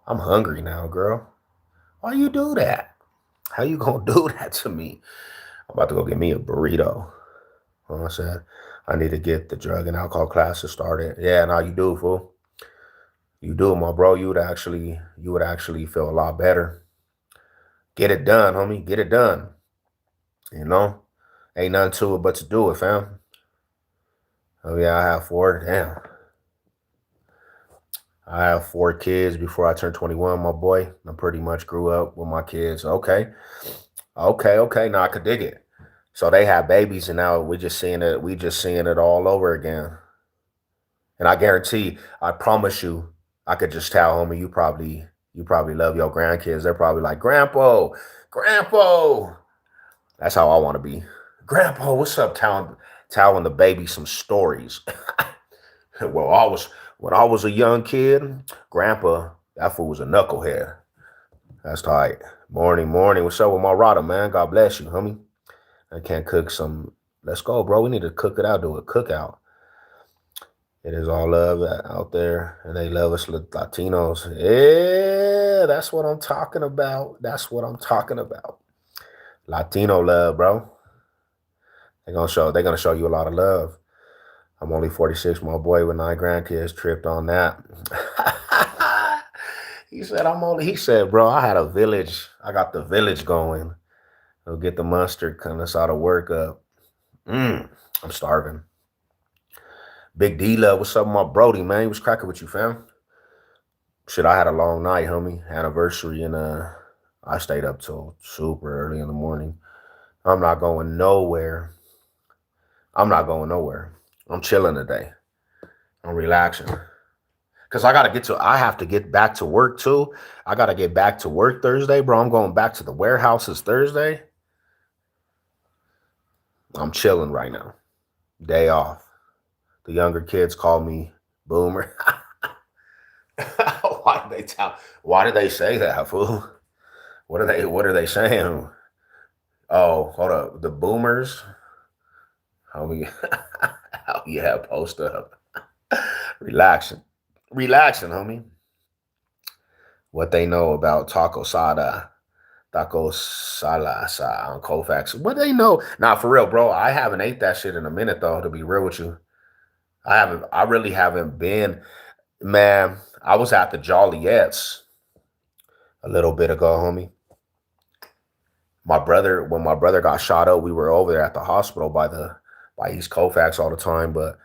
I'm hungry now, girl. Why you do that? How you gonna do that to me? I'm about to go get me a burrito. I said, I need to get the drug and alcohol classes started. Yeah, now you do, fool. You do, my bro. You would actually feel a lot better. Get it done, homie. Get it done. You know? Ain't nothing to it but to do it, fam. Oh yeah, I have four. Damn. I have 4 kids before I turned 21, my boy. I pretty much grew up with my kids. Okay. Okay, okay. Now I could dig it. So they have babies and now we just seeing it all over again. And I guarantee, I promise you, I could just tell, homie, you probably love your grandkids. They're probably like, Grandpa. That's how I want to be. Grandpa, what's up? Telling the baby some stories. well, when I was a young kid, Grandpa, that fool was a knucklehead. That's tight. Morning, morning. What's up with my rada, man? God bless you, homie. I can't cook some. Let's go, bro. We need to cook it out, do a cookout. It is all love out there, and they love us Latinos. Yeah, that's what I'm talking about. That's what I'm talking about. Latino love, bro. They're gonna show you a lot of love. I'm only 46, my boy with 9 grandkids tripped on that. He said, bro, I had a village. I got the village going. Go get the mustard, kind of saw the work up. I'm starving. Big D love, what's up, with my Brody, man? He was cracking with you, fam. Shit, I had a long night, homie. Anniversary, and I stayed up till super early in the morning. I'm not going nowhere. I'm not going nowhere. I'm chilling today. I'm relaxing. Cause I have to get back to work too. I gotta get back to work Thursday, bro. I'm going back to the warehouses Thursday. I'm chilling right now. Day off. The younger kids call me Boomer. Why did they tell? Why did they say that, fool? What are they saying? Oh, hold up. The boomers, homie. Oh yeah, post up. Relaxing. Relaxing, homie. What they know about taco sada on Kofax. What they know? Nah, for real, bro. I haven't ate that shit in a minute though, to be real with you. I really haven't been. Man, I was at the Joliettes a little bit ago, homie. When my brother got shot up, we were over there at the hospital by East Colfax all the time. But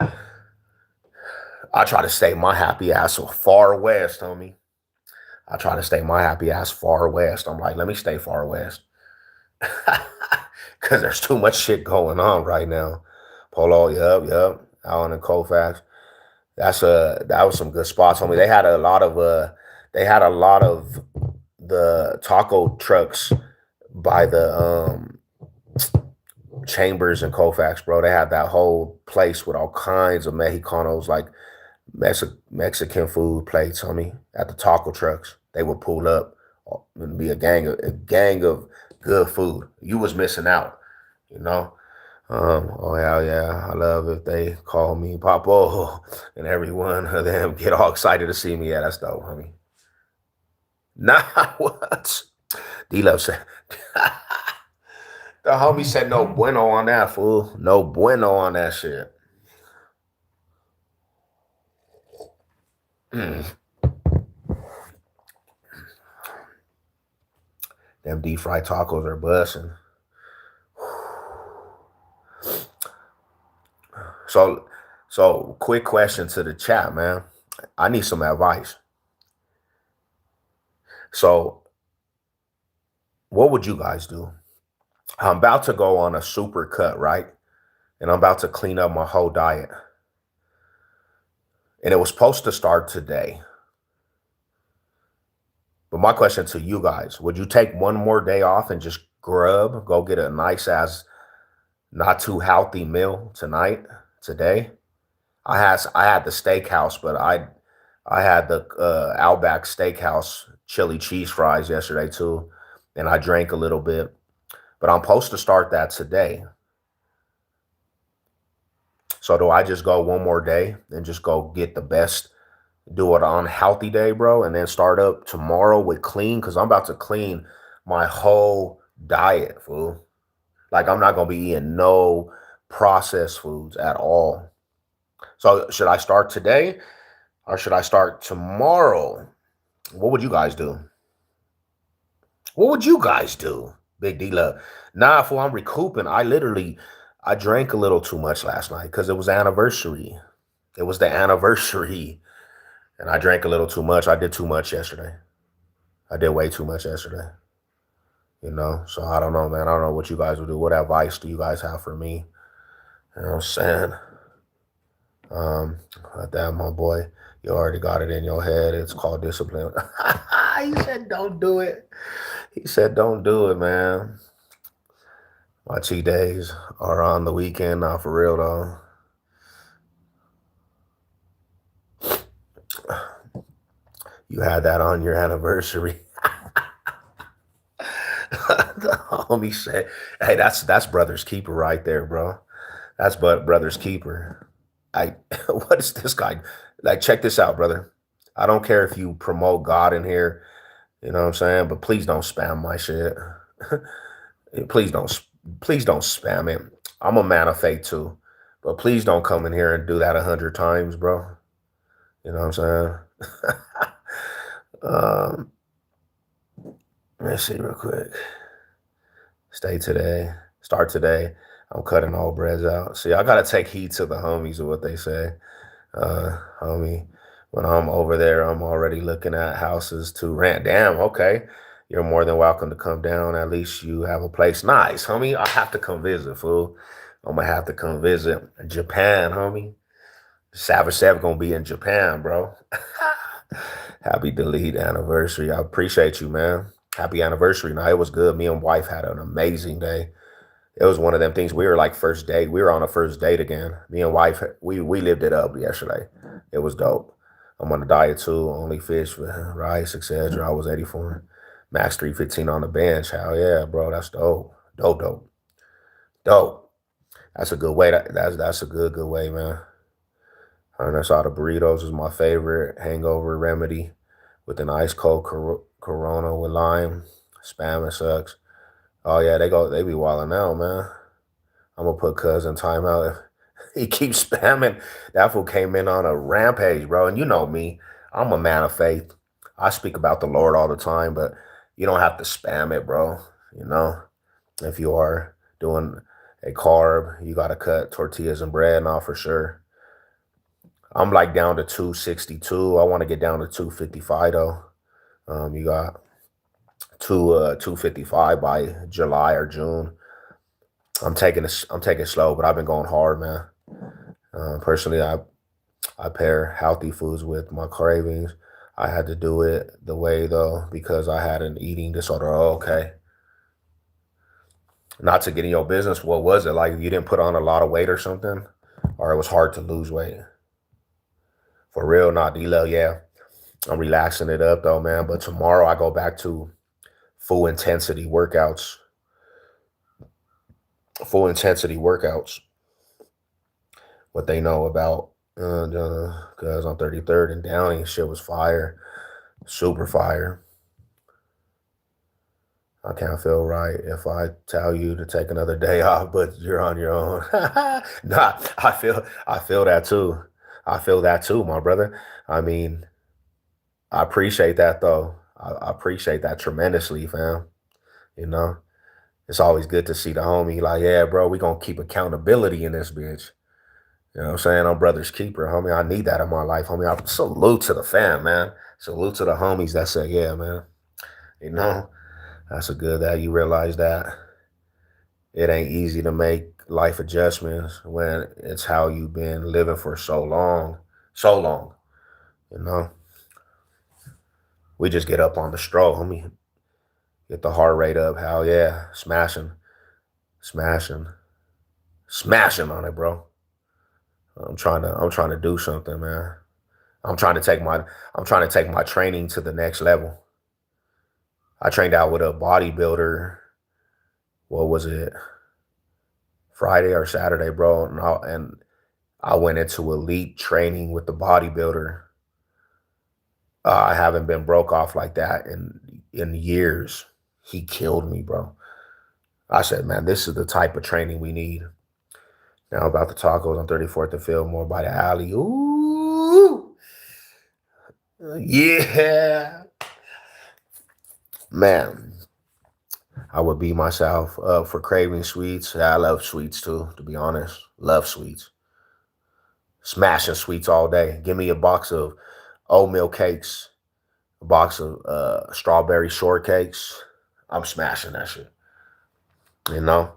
I try to stay my happy ass so far west, homie. I try to stay my happy ass far west. I'm like, let me stay far west. Because there's too much shit going on right now. Polo, yep. Out in the Colfax. That was some good spots, homie. They had a lot of the taco trucks by the Chambers and Colfax, bro. They had that whole place with all kinds of Mexicanos, like Mexican food plates, homie, at the taco trucks. They would pull up and be a gang of good food. You was missing out, you know. Oh hell yeah, I love if they call me Papo, and every one of them get all excited to see me. Yeah, that's dope, homie. Nah, what? D-Love said. The homie said no bueno on that, fool. No bueno on that shit. Mm. Them deep fried tacos are busting. So, so quick question to the chat, man. I need some advice. So, what would you guys do? I'm about to go on a super cut, right? And I'm about to clean up my whole diet. And it was supposed to start today. But my question to you guys, would you take one more day off and just go get a nice ass, not too healthy meal today? I had the steakhouse, but I had the Outback Steakhouse chili cheese fries yesterday too, and I drank a little bit. But I'm supposed to start that today. So do I just go one more day and just go get the best, do it on healthy day, bro, and then start up tomorrow with clean? Because I'm about to clean my whole diet, fool. Like I'm not gonna be eating no processed foods at all. So should I start today or should I start tomorrow? What would you guys do? What would you guys do? Big D Love. Nah, fool, I'm recouping. I drank a little too much last night because it was anniversary. It was the anniversary. And I drank a little too much. I did too much yesterday. I did way too much yesterday. So I don't know, man. I don't know what you guys would do. What advice do you guys have for me? You know what I'm saying? That my boy, you already got it in your head. It's called discipline. He said, "Don't do it." He said, "Don't do it, man." My cheat days are on the weekend, not for real though. You had that on your anniversary. The homie said, "Hey, that's brother's keeper right there, bro. That's but brother's keeper." I what is this guy? Like, check this out, brother. I don't care if you promote God in here, you know what I'm saying, but please don't spam my shit. please don't please don't spam it. I'm a man of faith too, but please don't come in here and do that 100 times, bro. You know what I'm saying? um, let's see real quick. Start today. I'm cutting all breads out. See, I gotta take heed to the homies of what they say. Homie, when I'm over there, I'm already looking at houses to rent. Damn, okay. You're more than welcome to come down. At least you have a place. Nice, homie. I have to come visit, fool. I'm gonna have to come visit Japan, homie. Savage Sev gonna be in Japan, bro. Happy delete anniversary. I appreciate you, man. Happy anniversary. Now it was good. Me and wife had an amazing day. It was one of them things. We were like first date. We were on a first date again. Me and wife, we lived it up yesterday. It was dope. I'm on a diet too, only fish, rice, etc. I was 84. Max 315 on the bench. Hell yeah, bro. That's dope. Dope, dope, dope. That's a good way. That's a good way, man. That's all the burritos is my favorite hangover remedy with an ice cold Corona with lime. Spam and sucks. Oh yeah, they be wilding out, man. I'm gonna put cuz in timeout. He keeps spamming. That fool came in on a rampage, bro. And you know me, I'm a man of faith. I speak about the Lord all the time, but you don't have to spam it, bro. You know, if you are doing a carb, you gotta cut tortillas and bread now for sure. I'm like down to 262. I want to get down to 255 though. You got 255 by July or June. I'm taking it slow, but I've been going hard, man. Personally, I pair healthy foods with my cravings. I had to do it the way though because I had an eating disorder. Oh, okay, not to get in your business. What was it like? You didn't put on a lot of weight or something, or it was hard to lose weight? For real, not D-Lo. Yeah, I'm relaxing it up though, man. But tomorrow I go back to full intensity workouts. Full intensity workouts. What they know about because on 33rd and Downing, shit was fire, super fire. I can't feel right if I tell you to take another day off, but you're on your own. Nah, I feel that too. I feel that too, my brother. I mean, I appreciate that though. I appreciate that tremendously, fam. You know, it's always good to see the homie like, yeah, bro, we gonna keep accountability in this bitch. You know what I'm saying? I'm brother's keeper, homie. I need that in my life, homie. I salute to the fam, man. Salute to the homies that say, yeah, man. You know, that's a good that you realize that it ain't easy to make life adjustments when it's how you've been living for so long. So long. You know, we just get up on the stroll, homie. Get the heart rate up. Hell yeah. Smashing, smashing, smashing on it, bro. I'm trying to do something, man. I'm trying to take my I'm trying to take my training to the next level. I trained out with a bodybuilder. What was it? Friday or Saturday, bro. And I went into elite training with the bodybuilder. I haven't been broke off like that in years. He killed me, bro. I said, man, this is the type of training we need. Now about the tacos on 34th and Fillmore by the alley. Ooh, yeah, man. I would beat myself up for craving sweets. Yeah, I love sweets too, to be honest. Love sweets. Smashing sweets all day. Give me a box of oatmeal cakes, a box of strawberry shortcakes. I'm smashing that shit. You know?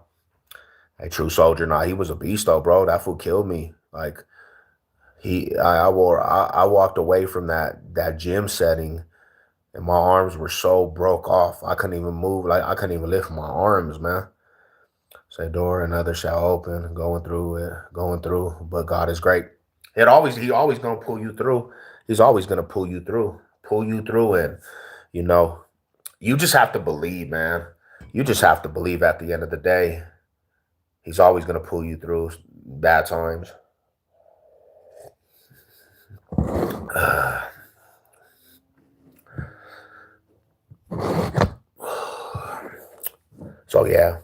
A true soldier. Nah, he was a beast though, bro. That fool killed me. Like I walked away from that gym setting and my arms were so broke off. I couldn't even move. Like I couldn't even lift my arms, man. Say door, another shall open, going through it, going through. But God is great. He always gonna pull you through. He's always gonna pull you through, and you know, you just have to believe, man. You just have to believe at the end of the day, he's always gonna pull you through bad times. So yeah,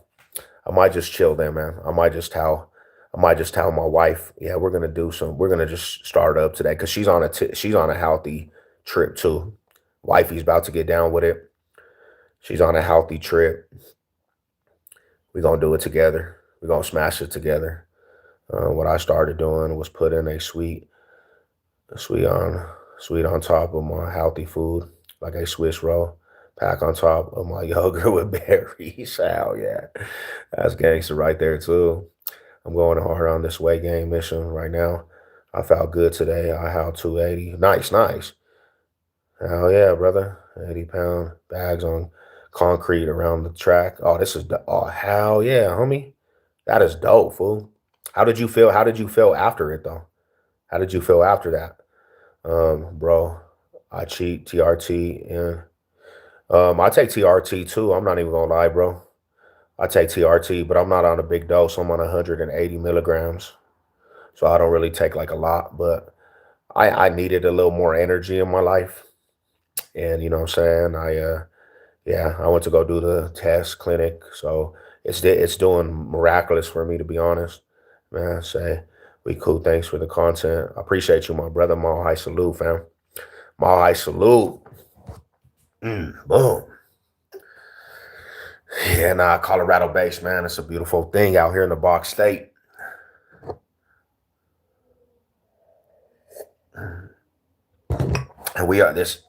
I might just chill there, man. I might just tell my wife, yeah, we're gonna just start up today because she's on a healthy trip too. Wifey's about to get down with it. She's on a healthy trip. We're gonna do it together. We're gonna smash it together. What I started doing was put in a sweet on top of my healthy food, like a Swiss roll. Pack on top of my yogurt with berries. Hell yeah, that's gangster right there too. I'm going hard on this weight gain mission right now. I felt good today. I held 280. Nice, nice. Hell yeah, brother. 80-pound bags on concrete around the track. Oh, oh hell yeah, homie. That is dope, fool. How did you feel? How did you feel after it though? How did you feel after that? Bro, I cheat TRT and I take TRT too. I'm not even gonna lie, bro. I take TRT, but I'm not on a big dose. I'm on 180 milligrams. So I don't really take like a lot, but I needed a little more energy in my life. And you know what I'm saying? Yeah, I went to go do the test clinic. So it's doing miraculous for me to be honest. Man, say we cool. Thanks for the content. I appreciate you, my brother. Mile high salute, fam. Mile high salute. Boom. Yeah, nah, Colorado based, man. It's a beautiful thing out here in the Box State. And we are this,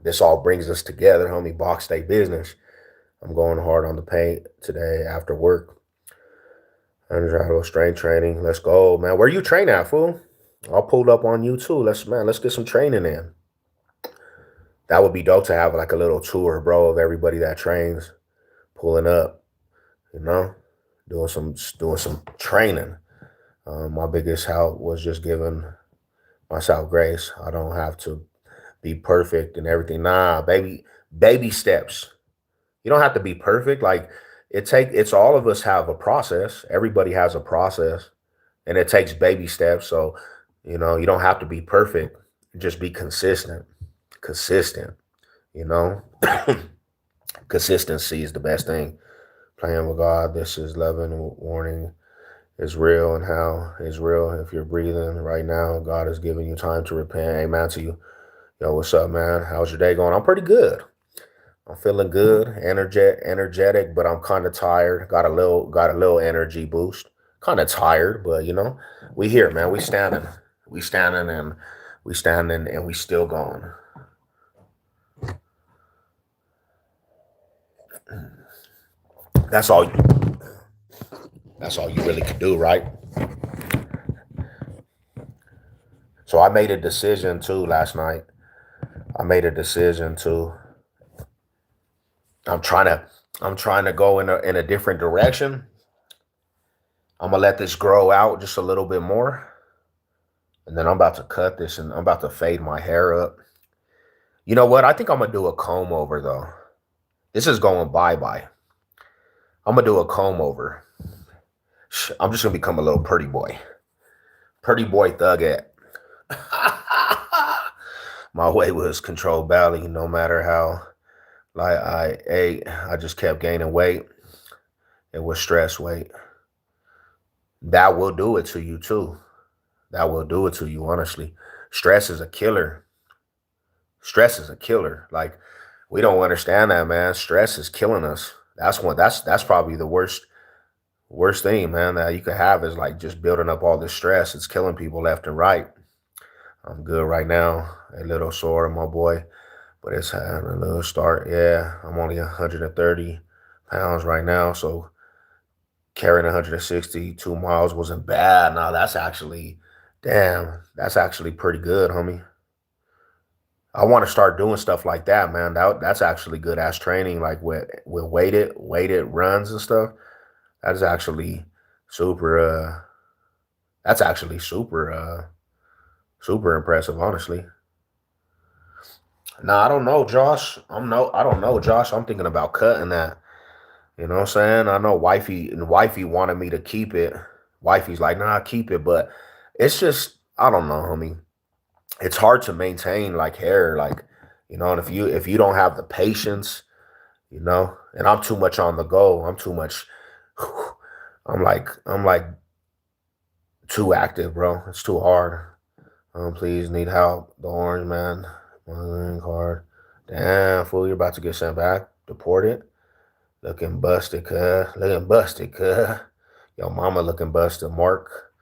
this all brings us together, homie. Box State business. I'm going hard on the paint today after work. Underdrago strength training. Let's go, man. Where you train at, fool? I'll pull up on you too. Let's get some training in. That would be dope to have like a little tour, bro, of everybody that trains, pulling up, you know, doing some training. My biggest help was just giving myself grace. I don't have to be perfect and everything. Nah, baby steps. You don't have to be perfect. Like it's all of us have a process. Everybody has a process and it takes baby steps. So, you don't have to be perfect. Just be consistent. Consistent, you know. Consistency is the best thing. Playing with God, this is loving warning is real and how is real. If you're breathing right now, God is giving you time to repent. Amen to you. Yo, what's up, man? How's your day going? I'm pretty good. I'm feeling good, energetic, but I'm kind of tired. Got a little energy boost. Kind of tired, but we here, man. We standing and we still going. That's all. That's all you really can do, right? So I made a decision too last night. I made a decision to. I'm trying to. I'm trying to go in a different direction. I'm gonna let this grow out just a little bit more, and then I'm about to cut this and I'm about to fade my hair up. You know what? I think I'm gonna do a comb over though. This is going bye bye. I'm gonna do a comb over. I'm just gonna become a little pretty boy thugette. My weight was controlled badly, no matter how like I ate. I just kept gaining weight. It was stress weight. That will do it to you too. That will do it to you, honestly. Stress is a killer. Stress is a killer. Like we don't understand that, man. Stress is killing us. That's probably the worst thing, man, that you could have is like just building up all this stress. It's killing people left and right. I'm good right now. A little sore, my boy, but it's having a little start. Yeah, I'm only 130 pounds right now, so carrying 162 miles wasn't bad. Now that's actually pretty good, homie. I want to start doing stuff like that, man. That's actually good ass training, like with weighted runs and stuff. That's actually super. That's actually super impressive, honestly. Nah, I don't know, Josh. I don't know, Josh. I'm thinking about cutting that. You know what I'm saying? I know wifey wanted me to keep it. Wifey's like, nah, keep it, but it's just I don't know, homie. It's hard to maintain like hair, like and if you don't have the patience, and I'm too much on the go. I'm too much. I'm like too active, bro. It's too hard. Please need help. The orange man, my green card. Damn, fool, you're about to get sent back, deported. Looking busted, cuz. Looking busted, cuz. Yo, mama looking busted. Mark,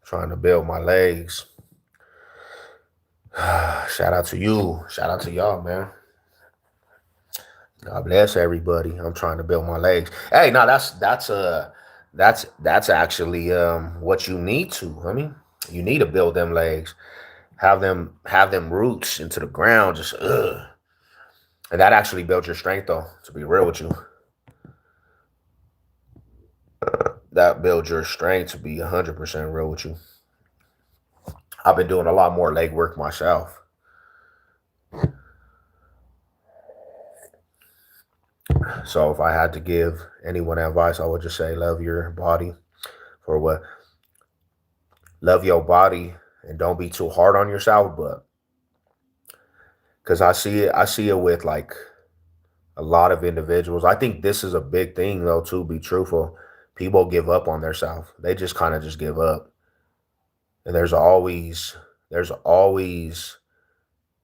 trying to build my legs. Shout out to you. Shout out to y'all, man. God bless everybody. I'm trying to build my legs. Hey, no, that's actually what you need to. I mean, you need to build them legs. Have them roots into the ground. Just and that actually builds your strength, though. To be real with you, that builds your strength. To be 100% real with you, I've been doing a lot more leg work myself. So if I had to give anyone advice, I would just say love your body for what love your body and don't be too hard on yourself. But because I see it with like a lot of individuals. I think this is a big thing though, to be truthful. People give up on themselves. They just kind of just give up. And there's always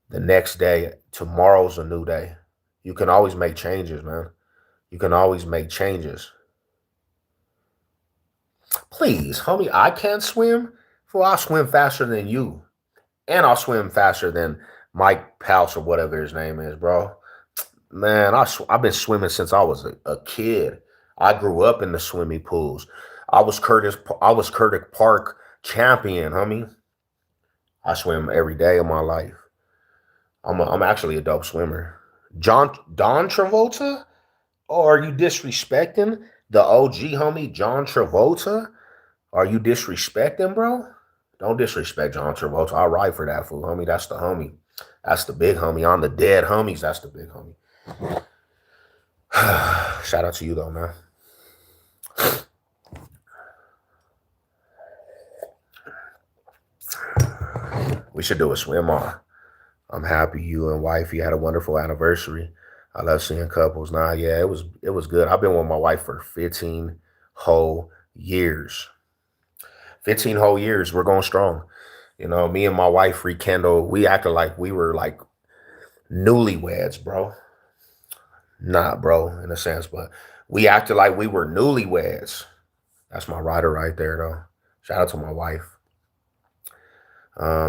the next day. Tomorrow's a new day. You can always make changes, man. You can always make changes. Please, homie, I can't swim. Well, I'll swim faster than you. And I'll swim faster than Mike Pouch or whatever his name is, bro. Man, I've been swimming since I was a kid. I grew up in the swimming pools. I was Curtis Park champion, homie. I swim every day of my life. I'm actually a dope swimmer. Don Travolta? Or are you disrespecting the OG homie John Travolta? Are you disrespecting, bro? Don't disrespect John Travolta. I'll ride for that fool, homie. That's the homie. That's the big homie. On the dead homies, that's the big homie. Shout out to you though, man. We should do a swim on. I'm happy you and wifey had a wonderful anniversary. I love seeing couples. Nah, yeah, it was good. I've been with my wife for 15 whole years. 15 whole years. We're going strong. You know, me and my wife rekindled. We acted like we were like newlyweds, bro. Not, bro, in a sense, but we acted like we were newlyweds. That's my rider right there, though. Shout out to my wife.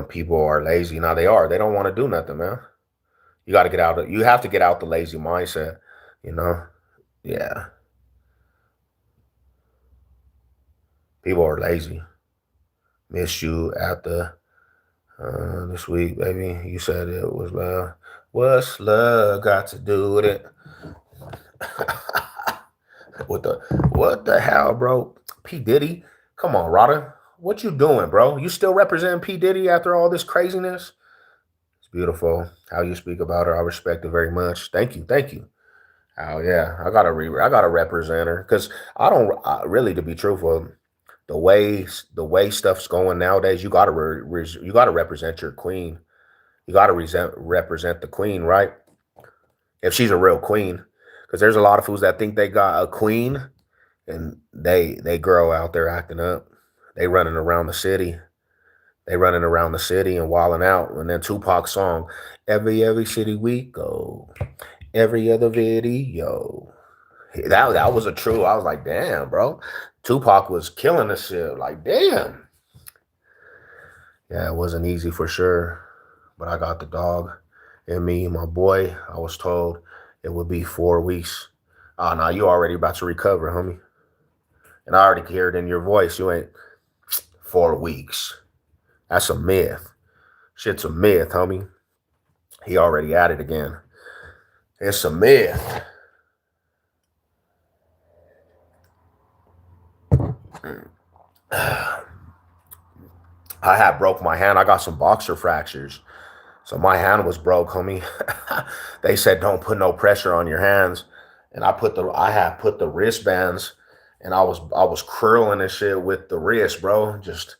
People are lazy. Now they are. They don't want to do nothing, man. You got to get out. You have to get out the lazy mindset. You know. Yeah. People are lazy. Missed you after this week, baby. You said it was love. What's love got to do with it? What the hell, bro? P Diddy, come on, Rada. What you doing, bro? You still representing P Diddy after all this craziness? It's beautiful how you speak about her. I respect it very much. Thank you, thank you. Oh yeah, I gotta represent her because really, to be truthful, the way stuff's going nowadays, you gotta represent your queen. You gotta represent the queen, right? If she's a real queen, because there's a lot of fools that think they got a queen and they girl out there acting up. They running around the city. They running around the city and wilding out. And then Tupac's song, every city we go, every other video. That was a true. I was like, damn, bro. Tupac was killing this shit. Like, damn. Yeah, it wasn't easy for sure. But I got the dog and me, my boy. I was told it would be 4 weeks. Oh, no, you already about to recover, homie. And I already heard it in your voice. You ain't 4 weeks. That's a myth. Shit's a myth, homie. He already at it again. It's a myth. I had broke my hand. I got some boxer fractures. So my hand was broke, homie. They said don't put no pressure on your hands. And I had put the wristbands and I was curling and shit with the wrist, bro. Just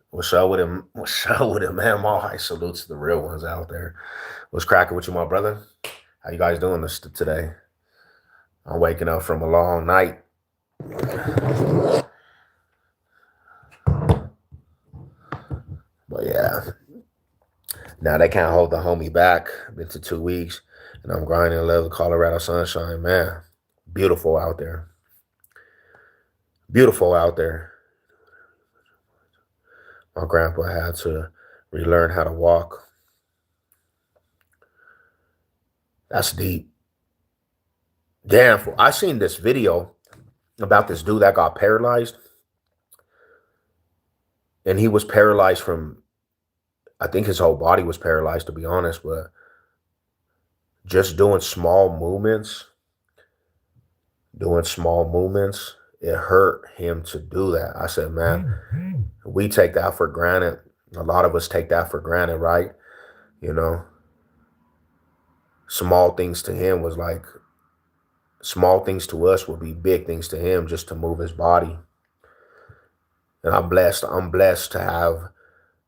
what's up with him? What's up with him, man? My high salutes to the real ones out there. What's cracking with you, my brother? How you guys doing this today? I'm waking up from a long night. But yeah. Now they can't hold the homie back. Been to 2 weeks and I'm grinding. Love the Colorado sunshine, man. Beautiful out there. Beautiful out there. My grandpa had to relearn how to walk. That's deep. Damn, I seen this video about this dude that got paralyzed. And he was paralyzed from, I think his whole body was paralyzed, to be honest, but just doing small movements, it hurt him to do that. I said, man, we take that for granted. A lot of us take that for granted, right? You know? Small things to him was like small things to us would be big things to him just to move his body. And I'm blessed. I'm blessed to have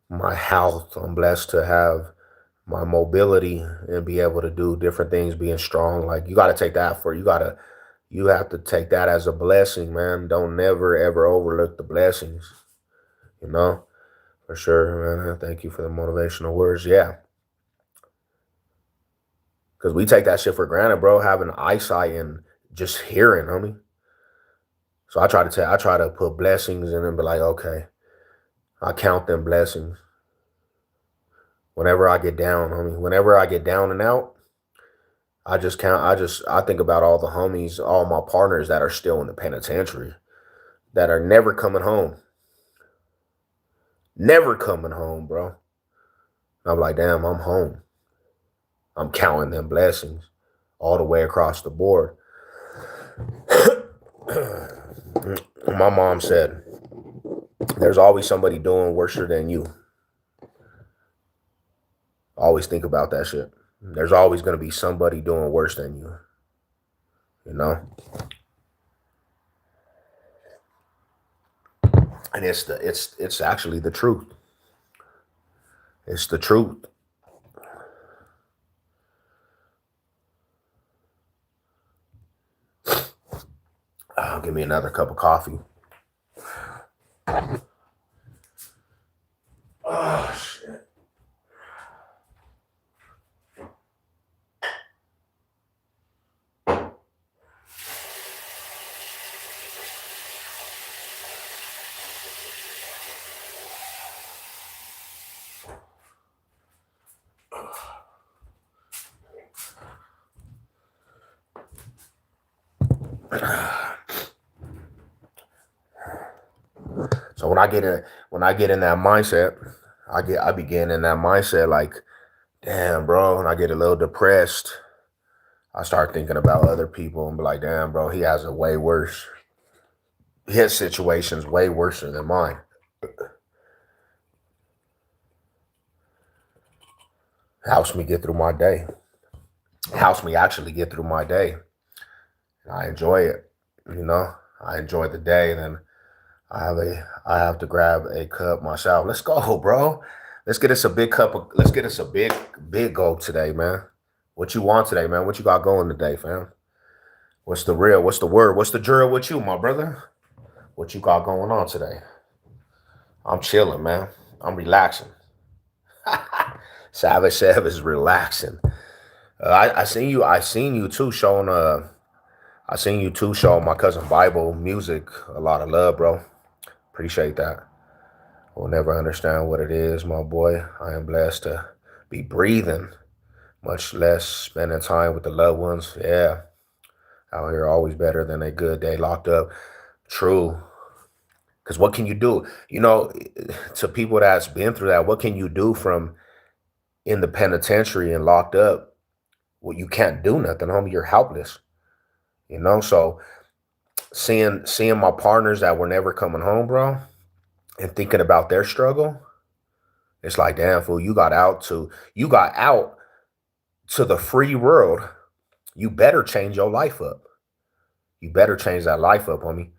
my health. I'm blessed to have my mobility and be able to do different things, being strong. Like you got to take that for you have to take that as a blessing, man. Don't never ever overlook the blessings, you know, for sure, man. Thank you for the motivational words. Yeah, because we take that shit for granted, bro. Having eyesight and just hearing, homie. So I try to put blessings in and be like, okay, I count them blessings whenever I get down, homie. Whenever I get down and out, I think about all the homies, all my partners that are still in the penitentiary, that are never coming home. Never coming home, bro. I'm like, damn, I'm home. I'm counting them blessings all the way across the board. My mom said, there's always somebody doing worse than you. Always think about that shit. There's always going to be somebody doing worse than you, you know? And it's actually the truth. It's the truth. Give me another cup of coffee. Oh shit. So when I get in that mindset, I begin in that mindset like, damn, bro, and I get a little depressed. I start thinking about other people and be like, damn, bro, he has a way worse. His situation's way worse than mine. Helps me get through my day. Helps me actually get through my day. I enjoy it. You know, I enjoy the day. And then I have to grab a cup myself. Let's go, bro. Let's get us a big goal today, man. What you want today, man? What you got going today, fam? What's the real? What's the word? What's the drill with you, my brother? What you got going on today? I'm chilling, man. I'm relaxing. Savage is relaxing. I seen you. I seen you too showing. I seen you too showing my cousin Bible music a lot of love, bro. Appreciate that. Will never understand what it is, my boy. I am blessed to be breathing, much less spending time with the loved ones. Yeah, out here always better than a good day locked up. True. Because what can you do? You know, to people that's been through that, what can you do from in the penitentiary and locked up? Well, you can't do nothing, homie. You're helpless. You know, so seeing my partners that were never coming home, bro, and thinking about their struggle, it's like, damn, fool, you got out to the free world. You better change your life up. You better change that life up, homie.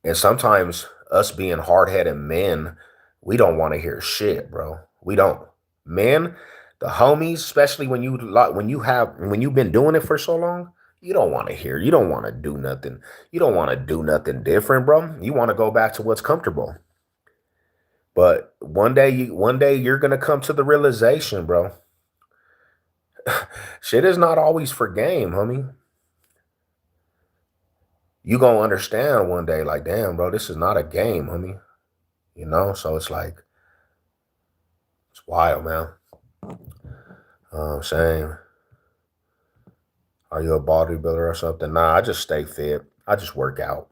And sometimes us being hard-headed men, we don't want to hear shit, bro. We don't. Men, the homies, especially when you've been doing it for so long, you don't want to hear. You don't want to do nothing. You don't want to do nothing different, bro. You want to go back to what's comfortable. But one day you're gonna come to the realization, bro. Shit is not always for game, homie. You gonna understand one day, like, damn, bro, this is not a game, homie. You know, so it's like it's wild, man. Saying, are you a bodybuilder or something? Nah, I just stay fit. I just work out.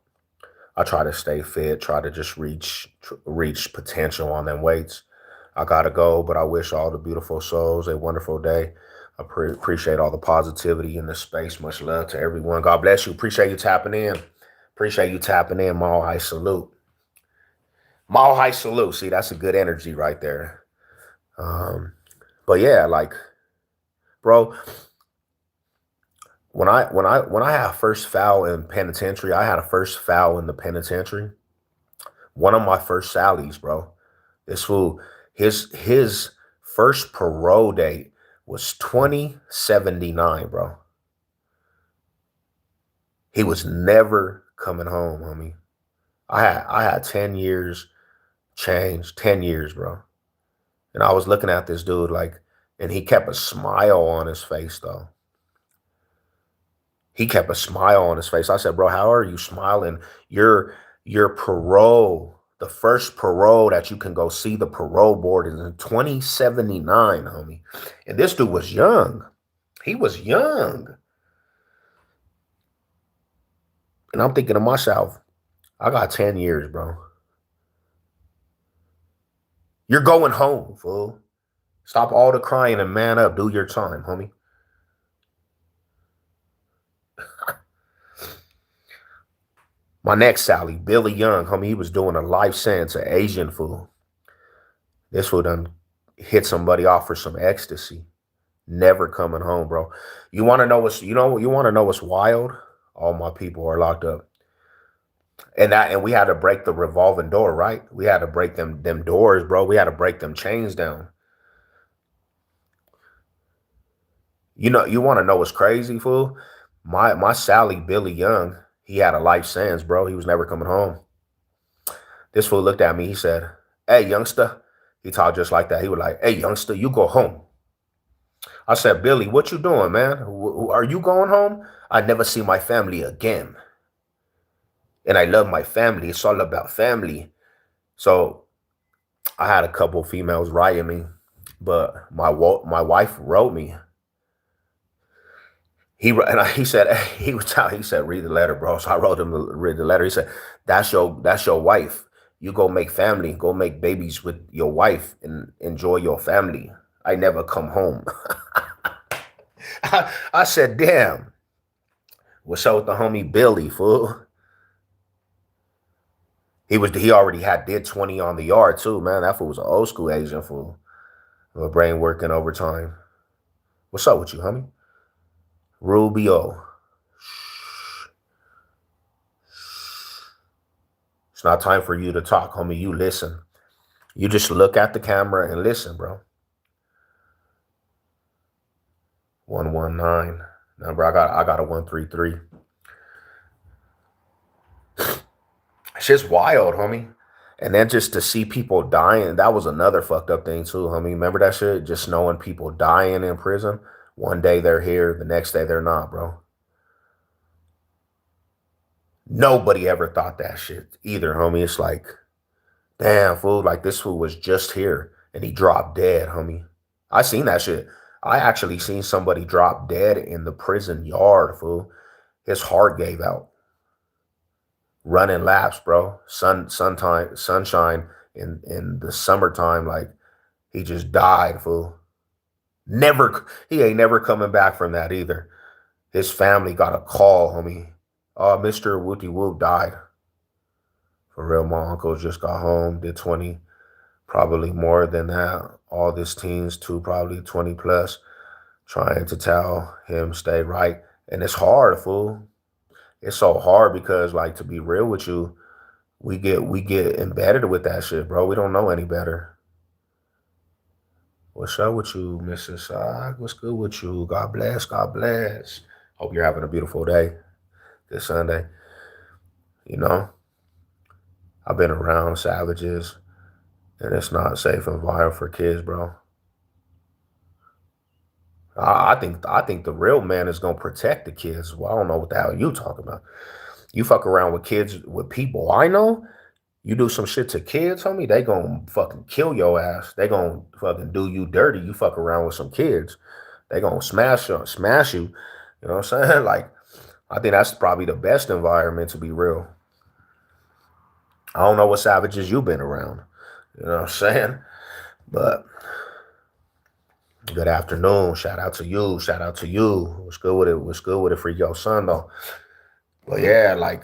I try to stay fit, try to just reach potential on them weights. I gotta go, but I wish all the beautiful souls a wonderful day. I appreciate all the positivity in this space. Much love to everyone. God bless you. Appreciate you tapping in. Appreciate you tapping in. Mile High Salute. Mile High Salute. See, that's a good energy right there. But yeah, like, bro, When I had first foul in penitentiary, I had a first foul in the penitentiary. One of my first Sallies, bro. This fool, his first parole date was 2079, bro. He was never coming home, homie. I had 10 years change, 10 years, bro. And I was looking at this dude like, and he kept a smile on his face though. He kept a smile on his face. I said, bro, how are you smiling? Your parole, the first parole that you can go see the parole board is in 2079, homie. And this dude was young. He was young. And I'm thinking to myself, I got 10 years, bro. You're going home, fool. Stop all the crying and man up. Do your time, homie. My next Sally, Billy Young, homie, he was doing a life sentence, an Asian fool. This fool done hit somebody off for some ecstasy. Never coming home, bro. You want to know what's you want to know what's wild? All my people are locked up. And we had to break the revolving door, right? We had to break them doors, bro. We had to break them chains down. You want to know what's crazy, fool? My Sally, Billy Young, he had a life sentence, bro. He was never coming home. This fool looked at me. He said, "Hey, youngster." He talked just like that. He was like, "Hey, youngster, you go home." I said, "Billy, what you doing, man? Are you going home? I never see my family again. And I love my family. It's all about family." So I had a couple females writing me, but my wife wrote me. He said he said read the letter, bro. So I wrote him to read the letter. He said that's your wife. You go make family, go make babies with your wife, and enjoy your family. I never come home. I said, damn. What's up with the homie Billy, fool? He already had did 20 on the yard too, man. That fool was an old school Asian fool. My brain working overtime. What's up with you, homie? Rubio. It's not time for you to talk, homie. You listen. You just look at the camera and listen, bro. 119. Number I got a 133. It's just wild, homie. And then just to see people dying, that was another fucked up thing too, homie. Remember that shit? Just knowing people dying in prison. One day they're here, the next day they're not, bro. Nobody ever thought that shit either, homie. It's like, damn, fool, like this fool was just here and he dropped dead, homie. I seen that shit. I actually seen somebody drop dead in the prison yard, fool. His heart gave out. Running laps, bro. Sunshine in the summertime, like he just died, fool. He ain't never coming back from that either. His family got a call, homie. Mr. Wooty Whoop died. For real, my uncle just got home, did 20, probably more than that. All this teens to probably 20 plus, trying to tell him stay right. And it's hard, fool. It's so hard because, like, to be real with you, we get embedded with that shit, bro. We don't know any better. What's up with you, Mrs. Sog? What's good with you? God bless, God bless. Hope you're having a beautiful day this Sunday. You know, I've been around savages, and it's not safe environment for kids, bro. I think the real man is gonna protect the kids. Well, I don't know what the hell you talking about. You fuck around with kids with people I know. You do some shit to kids, homie, they gonna fucking kill your ass. They gonna fucking do you dirty. You fuck around with some kids, they gonna smash you. You know what I'm saying? Like, I think that's probably the best environment to be real. I don't know what savages you've been around. You know what I'm saying? But good afternoon. Shout out to you. Shout out to you. What's good with it? What's good with it for your son though? But yeah, like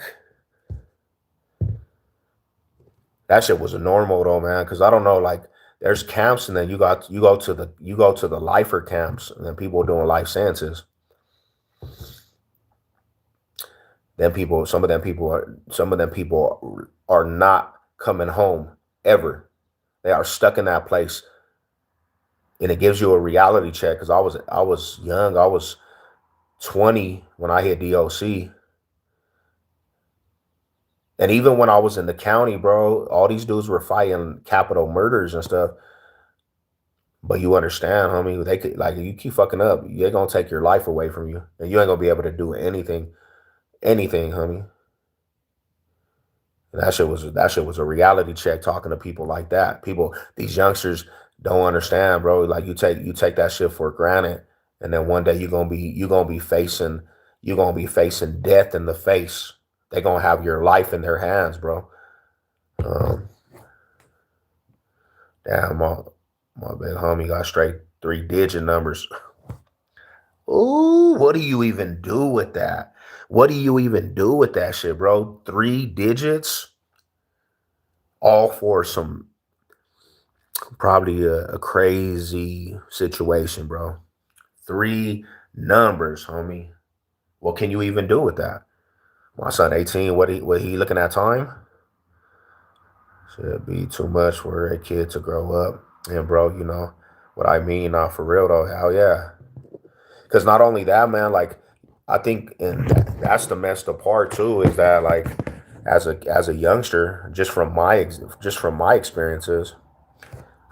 that shit was a normal though, man. Cause I don't know, like there's camps and then you go to the lifer camps and then people doing life sentences. some of them people are not coming home ever. They are stuck in that place, and it gives you a reality check. Because I was young. I was 20 when I hit DOC, and even when I was in the county, bro, all these dudes were fighting capital murders and stuff. But you understand, homie, they could like you keep fucking up, they're gonna take your life away from you, and you ain't gonna be able to do anything, homie. And that shit was a reality check talking to people like that. People, these youngsters don't understand, bro. Like you take that shit for granted, and then one day you're gonna be facing death in the face. They're gonna have your life in their hands, bro. Um, damn, my big homie got straight 3-digit numbers. Ooh, what do you even do with that? What do you even do with that shit, bro? 3 digits, all for some probably a crazy situation, bro. 3 numbers, homie. What can you even do with that? My son 18, what he looking at time? Should be too much for a kid to grow up. And bro, you know what I mean? Not for real though. Hell yeah. Because not only that, man, like I think, and that's the messed up part too, is that like as a youngster, just from my experiences,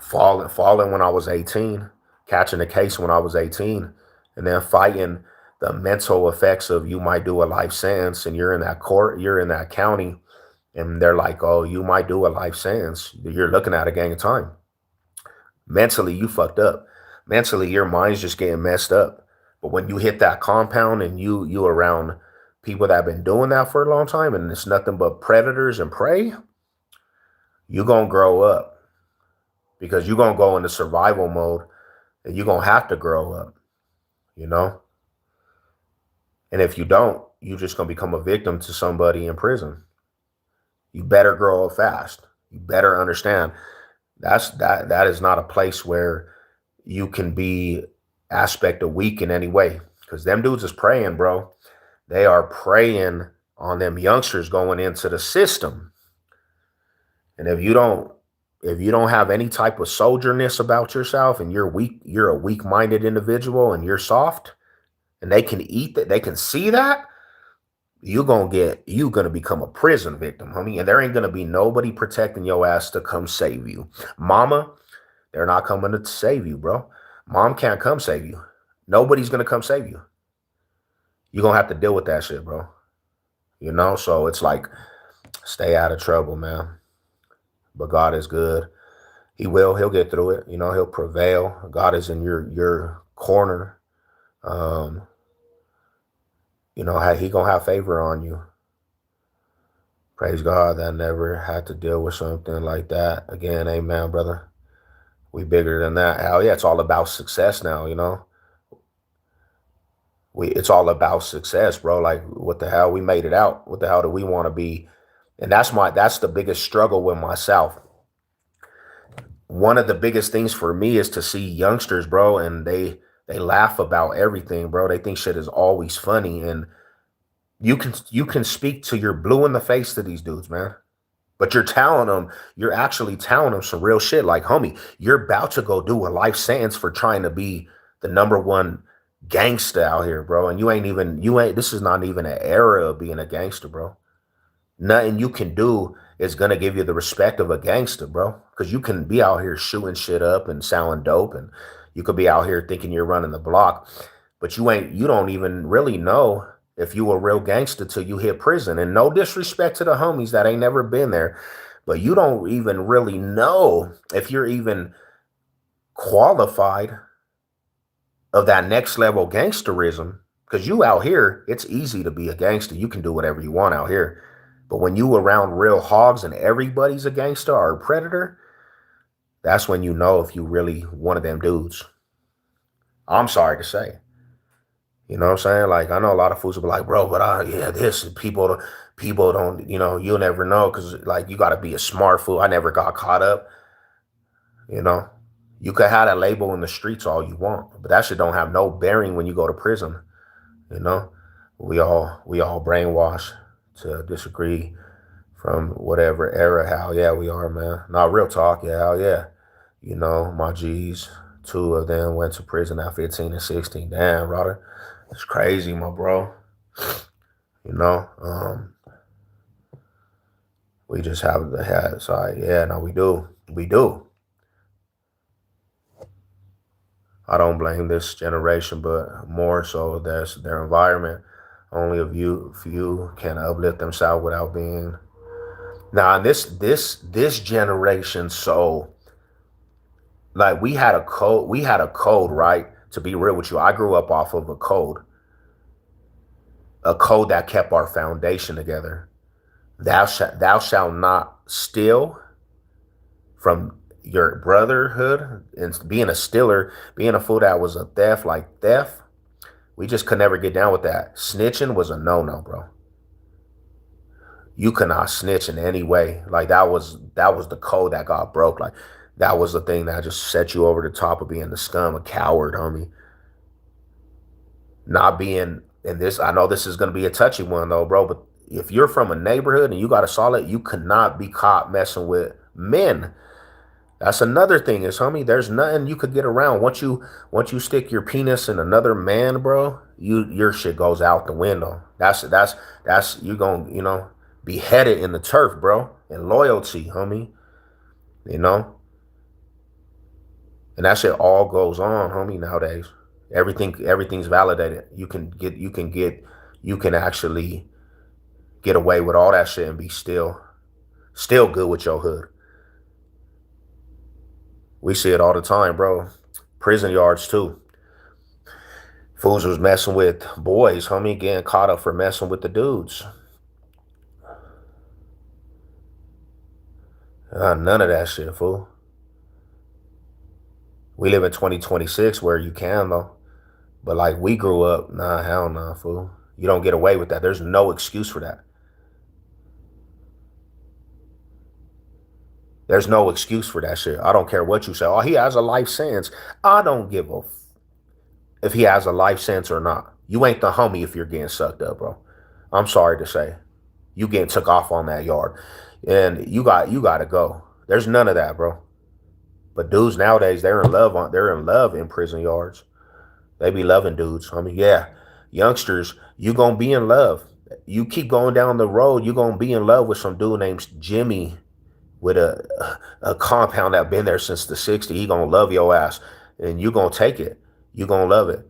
falling when I was 18, catching a case when I was 18, and then fighting the mental effects of you might do a life sentence, and you're in that court, you're in that county, and they're like, oh, you might do a life sentence. You're looking at a gang of time. Mentally, you fucked up. Mentally, your mind's just getting messed up. But when you hit that compound and you around people that have been doing that for a long time, and it's nothing but predators and prey, you're gonna grow up because you're gonna go into survival mode, and you're gonna have to grow up, you know? And if you don't, you're just gonna become a victim to somebody in prison. You better grow up fast. You better understand that is not a place where you can be aspect of weak in any way. Because them dudes is praying, bro. They are preying on them youngsters going into the system. And if you don't have any type of soldierness about yourself, and you're weak, you're a weak-minded individual, and you're soft, and they can eat that, they can see that, you gonna become a prison victim, homie. And there ain't gonna be nobody protecting your ass to come save you. Mama, they're not coming to save you, bro. Mom can't come save you. Nobody's gonna come save you. You're gonna have to deal with that shit, bro. You know, so it's like stay out of trouble, man. But God is good. He'll get through it. You know, he'll prevail. God is in your corner. Um, he gonna have favor on you. Praise God that I never had to deal with something like that again. Amen, brother. We bigger than that. Hell yeah, it's all about success now, you know. It's all about success, bro. Like what the hell? We made it out. What the hell do we want to be? And that's the biggest struggle with myself. One of the biggest things for me is to see youngsters, bro, and they laugh about everything, bro. They think shit is always funny. And you can speak to you're blue in the face to these dudes, man. But you're actually telling them some real shit. Like, homie, you're about to go do a life sentence for trying to be the number one gangster out here, bro. And this is not even an era of being a gangster, bro. Nothing you can do is gonna give you the respect of a gangster, bro. Because you can be out here shooting shit up and selling dope, and you could be out here thinking you're running the block, but you don't even really know if you a real gangster till you hit prison. And no disrespect to the homies that ain't never been there, but you don't even really know if you're even qualified of that next level gangsterism. Because you out here, it's easy to be a gangster. You can do whatever you want out here. But when you around real hogs and everybody's a gangster or a predator, that's when you know if you really one of them dudes. I'm sorry to say. You know what I'm saying? Like I know a lot of fools will be like, bro, but yeah, this people don't, you'll never know because like you gotta be a smart fool. I never got caught up, you know. You could have that label in the streets all you want, but that shit don't have no bearing when you go to prison, you know. We all brainwashed to disagree from whatever era. Hell yeah, we are, man. Not real talk. Yeah, hell yeah. You know, my G's, two of them went to prison at 15 and 16. Damn, brother. It's crazy, my bro. You know, we just have the head side. Yeah, no, we do. We do. I don't blame this generation, but more so that's their environment. Only a few can uplift themselves without being. Now, this generation, so like we had a code, right? To be real with you, I grew up off of a code that kept our foundation together. Thou shalt not steal from your brotherhood, and being a stealer, being a fool that was a theft, like theft. We just could never get down with that. Snitching was a no-no, bro. You could not snitch in any way. Like that was the code that got broke. Like that was the thing that just set you over the top of being the scum, a coward, homie. Not being and this. I know this is gonna be a touchy one though, bro. But if you're from a neighborhood and you got a solid, you could not be caught messing with men. That's another thing is, homie, there's nothing you could get around. Once you stick your penis in another man, bro, your shit goes out the window. That's you gonna, be headed in the turf, bro. And loyalty, homie. You know? And that shit all goes on, homie, nowadays. Everything's validated. You can actually get away with all that shit and be still good with your hood. We see it all the time, bro. Prison yards too. Fools was messing with boys, homie, getting caught up for messing with the dudes. None of that shit, fool. We live in 2026 where you can though. But like we grew up, nah, hell nah, fool. You don't get away with that. There's no excuse for that. There's no excuse for that shit. I don't care what you say. Oh, he has a life sentence. I don't give a if he has a life sentence or not. You ain't the homie if you're getting sucked up, bro. I'm sorry to say. You getting took off on that yard. And you gotta go. There's none of that, bro. But dudes nowadays, they're in love in prison yards. They be loving dudes. I mean, yeah. Youngsters, you gonna be in love. You keep going down the road, you gonna be in love with some dude named Jimmy with a compound that been there since the 60s. He gonna love your ass. And you gonna take it. You gonna love it.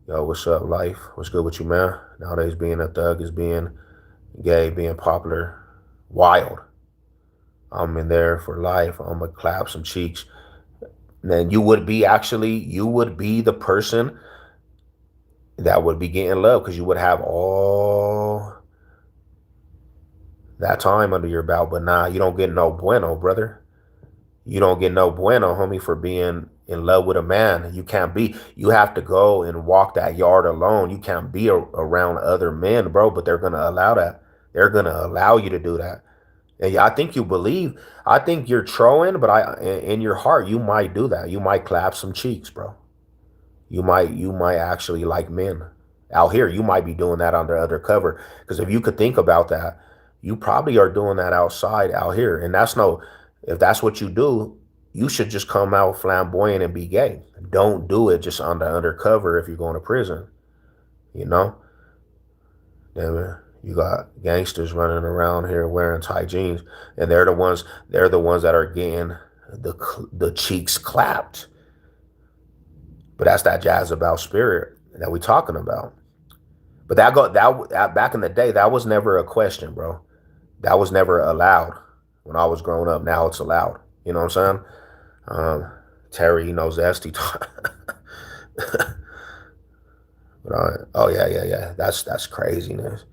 Yo, what's up, life? What's good with you, man? Nowadays being a thug is being gay, being popular, wild. I'm in there for life. I'm gonna clap some cheeks. Then you would be the person that would be getting love because you would have all that time under your belt. But nah, you don't get no bueno, brother. You don't get no bueno, homie, for being in love with a man. You have to go and walk that yard alone. You can't be around other men, bro, but they're going to allow that. They're going to allow you to do that. And yeah, I think you're trolling, but in your heart, you might do that. You might clap some cheeks, bro. You might actually like men out here. You might be doing that under undercover. Because if you could think about that, you probably are doing that outside out here. And if that's what you do, you should just come out flamboyant and be gay. Don't do it just under undercover if you're going to prison. You know? Damn it. You got gangsters running around here wearing tight jeans, and they're the ones that are getting the cheeks clapped. But that's that jazz about spirit that we talking about. But that back in the day, that was never a question, bro. That was never allowed when I was growing up. Now it's allowed. You know what I'm saying? Um, Terry, zesty. But oh yeah, yeah, yeah. That's craziness.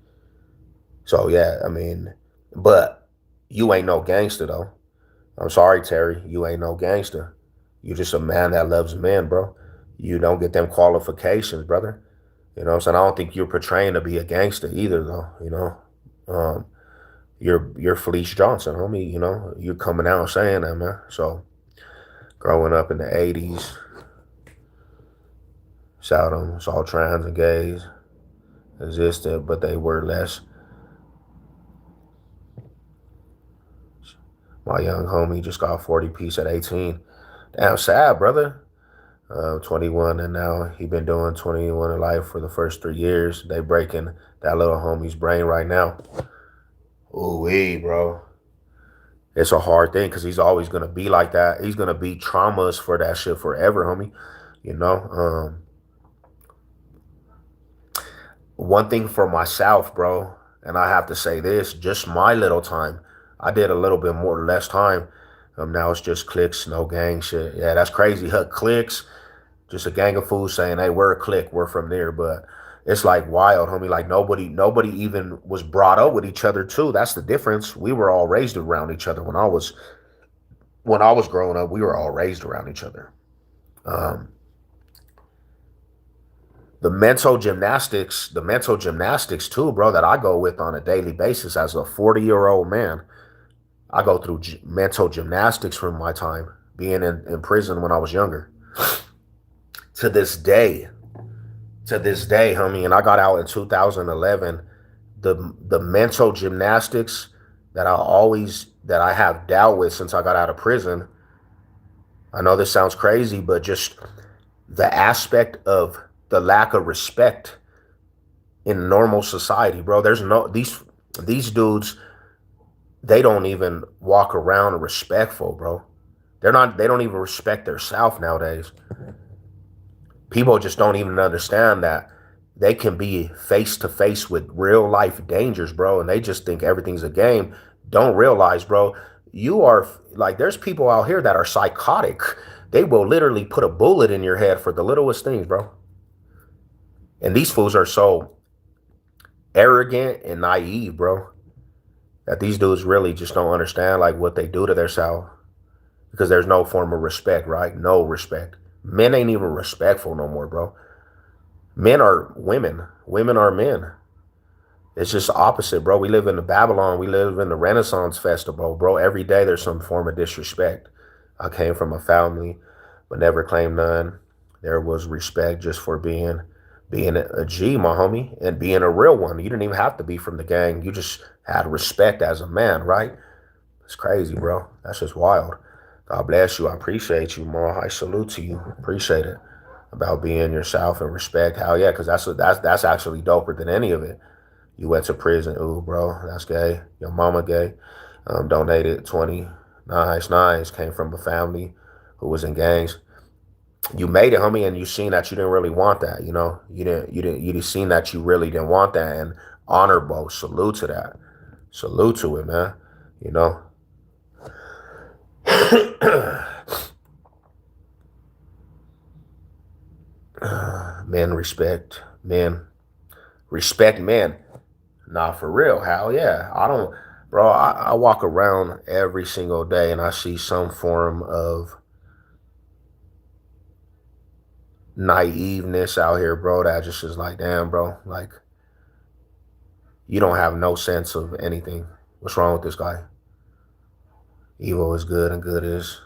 So yeah, I mean, but you ain't no gangster though. I'm sorry, Terry. You ain't no gangster. You just a man that loves men, bro. You don't get them qualifications, brother. You know what I'm saying? I don't think you're portraying to be a gangster either, though. Um, you're Felice Johnson, homie. You're coming out and saying that, man. So growing up in the '80s, saw trans and gays, existed, but they were less. My young homie just got 40 piece at 18. Damn sad, brother. 21, and now he been doing 21 in life for the first 3 years. They breaking that little homie's brain right now. Ooh wee, bro. It's a hard thing because he's always gonna be like that. He's gonna be traumas for that shit forever, homie. You know. One thing for myself, bro, and I have to say this, just my little time. I did a little bit more less time. Now it's just clicks, no gang shit. Yeah, that's crazy. Huh, clicks, just a gang of fools saying, "Hey, we're a clique, we're from there." But it's like wild, homie. Like nobody even was brought up with each other too. That's the difference. We were all raised around each other. When I was growing up, we were all raised around each other. Um, the mental gymnastics too, bro, that I go with on a daily basis as a 40-year-old man. I go through mental gymnastics from my time being in prison when I was younger. To this day, homie, and I got out in 2011. The mental gymnastics that I have dealt with since I got out of prison. I know this sounds crazy, but just the aspect of the lack of respect in normal society, bro. There's no these dudes, they don't even walk around respectful, bro. They don't even respect their self nowadays. People just don't even understand that they can be face to face with real life dangers, bro, and they just think everything's a game. Don't realize, bro, you are like, there's people out here that are psychotic. They will literally put a bullet in your head for the littlest things, bro. And these fools are so arrogant and naive, bro, that these dudes really just don't understand like what they do to themselves because there's no form of respect, right? No respect. Men ain't even respectful no more, bro. Men are women. Women are men. It's just opposite, bro. We live in the Babylon. We live in the Renaissance festival, bro. Every day there's some form of disrespect. I came from a family, but never claimed none. There was respect just for being a G, my homie, and being a real one. You didn't even have to be from the gang. You just had respect as a man, right? It's crazy, bro. That's just wild. God bless you. I appreciate you, Ma. I salute to you. Appreciate it. About being yourself and respect. Hell yeah, because that's actually doper than any of it. You went to prison. Ooh, bro, that's gay. Your mama gay. Donated 20. Nice, nice. Came from a family who was in gangs. You made it, homie, and you seen that you didn't really want that. You know, you just seen that you really didn't want that, and honorable. Salute to that. Salute to it, man. You know. Men respect men. Respect men. Nah, for real. Hell yeah. I don't, bro. I walk around every single day and I see some form of naiveness out here, bro. That just is like, damn, bro. Like, you don't have no sense of anything. What's wrong with this guy? Evil is good and good is,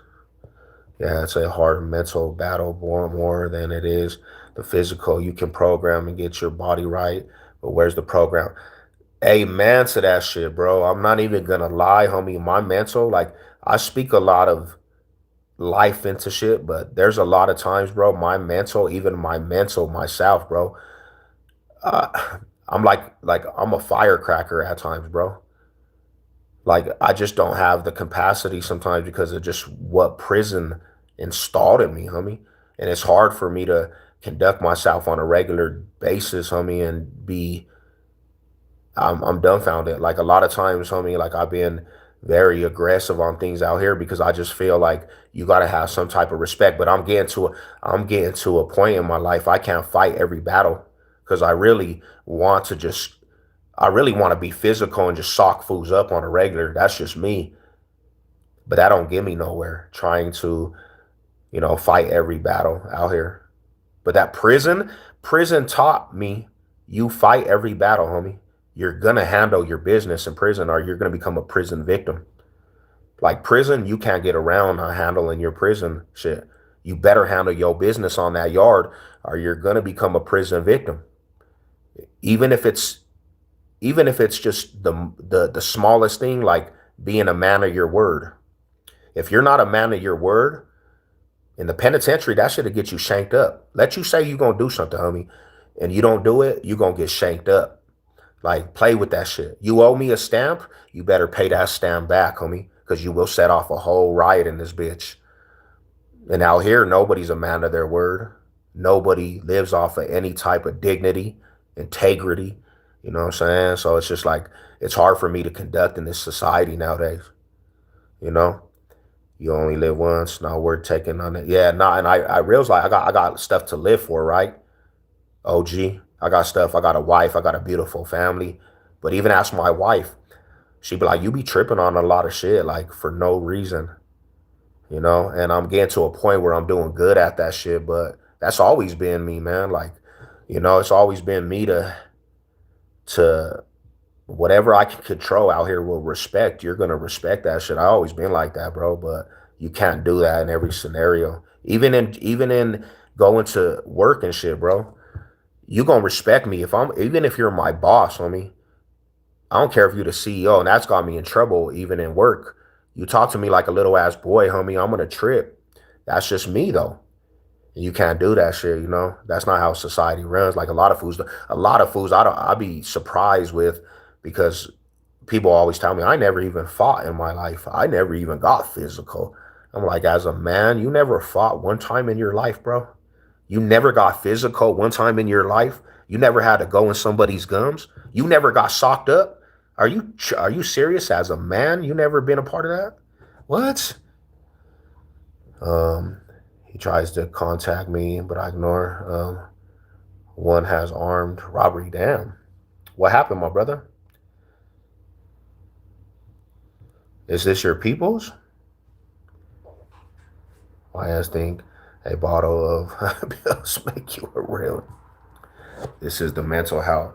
yeah, it's a hard mental battle more than it is the physical. You can program and get your body right, but where's the program? Amen to that shit, bro. I'm not even gonna lie, homie. My mental, like, I speak a lot of life into shit, but there's a lot of times, bro, my mental, even my mental myself, bro. I'm like I'm a firecracker at times, bro. Like, I just don't have the capacity sometimes because of just what prison installed in me, homie. And it's hard for me to conduct myself on a regular basis, homie, and I'm dumbfounded. Like, a lot of times, homie, like, I've been very aggressive on things out here because I just feel like you gotta have some type of respect. But I'm getting to a point in my life I can't fight every battle because I really want to be physical and just sock fools up on a regular. That's just me. But that don't get me nowhere trying to, fight every battle out here. But that prison taught me, you fight every battle, homie. You're gonna handle your business in prison or you're gonna become a prison victim. Like, prison, you can't get around handling your prison shit. You better handle your business on that yard or you're gonna become a prison victim. even if it's even if it's just the smallest thing, like being a man of your word. If you're not a man of your word in the penitentiary, that should get you shanked up. Let you say you're gonna do something, homie, and you don't do it, you're gonna get shanked up. Like, play with that shit. You owe me a stamp, you better pay that stamp back, homie, because you will set off a whole riot in this bitch. And out here, nobody's a man of their word. Nobody lives off of any type of dignity, integrity. You know what I'm saying? So it's just like, it's hard for me to conduct in this society nowadays. You know, you only live once. Not worth taking on it. Yeah, nah. And I realize like I got stuff to live for, right? OG. I got stuff. I got a wife. I got a beautiful family. But even ask my wife, she be like, "You be tripping on a lot of shit, like for no reason." You know, and I'm getting to a point where I'm doing good at that shit, but that's always been me, man. Like, it's always been me to whatever I can control out here will respect. You're gonna respect that shit. I always been like that, bro, but you can't do that in every scenario. Even in going to work and shit, bro. You gonna respect me if I'm even if you're my boss, homie. I don't care if you're the CEO, and that's got me in trouble even in work. You talk to me like a little ass boy, homie, I'm gonna trip. That's just me though. And you can't do that shit, you know? That's not how society runs. Like a lot of foods I be surprised with because people always tell me I never even fought in my life. I never even got physical. I'm like, as a man, you never fought one time in your life, bro. You never got physical one time in your life. You never had to go in somebody's gums. You never got socked up. Are you serious? As a man, you never been a part of that? What? Um, he tries to contact me, but I ignore. One has armed robbery. Damn. What happened, my brother? Is this your people's? My ass think a bottle of pills make you a real. This is the mental health.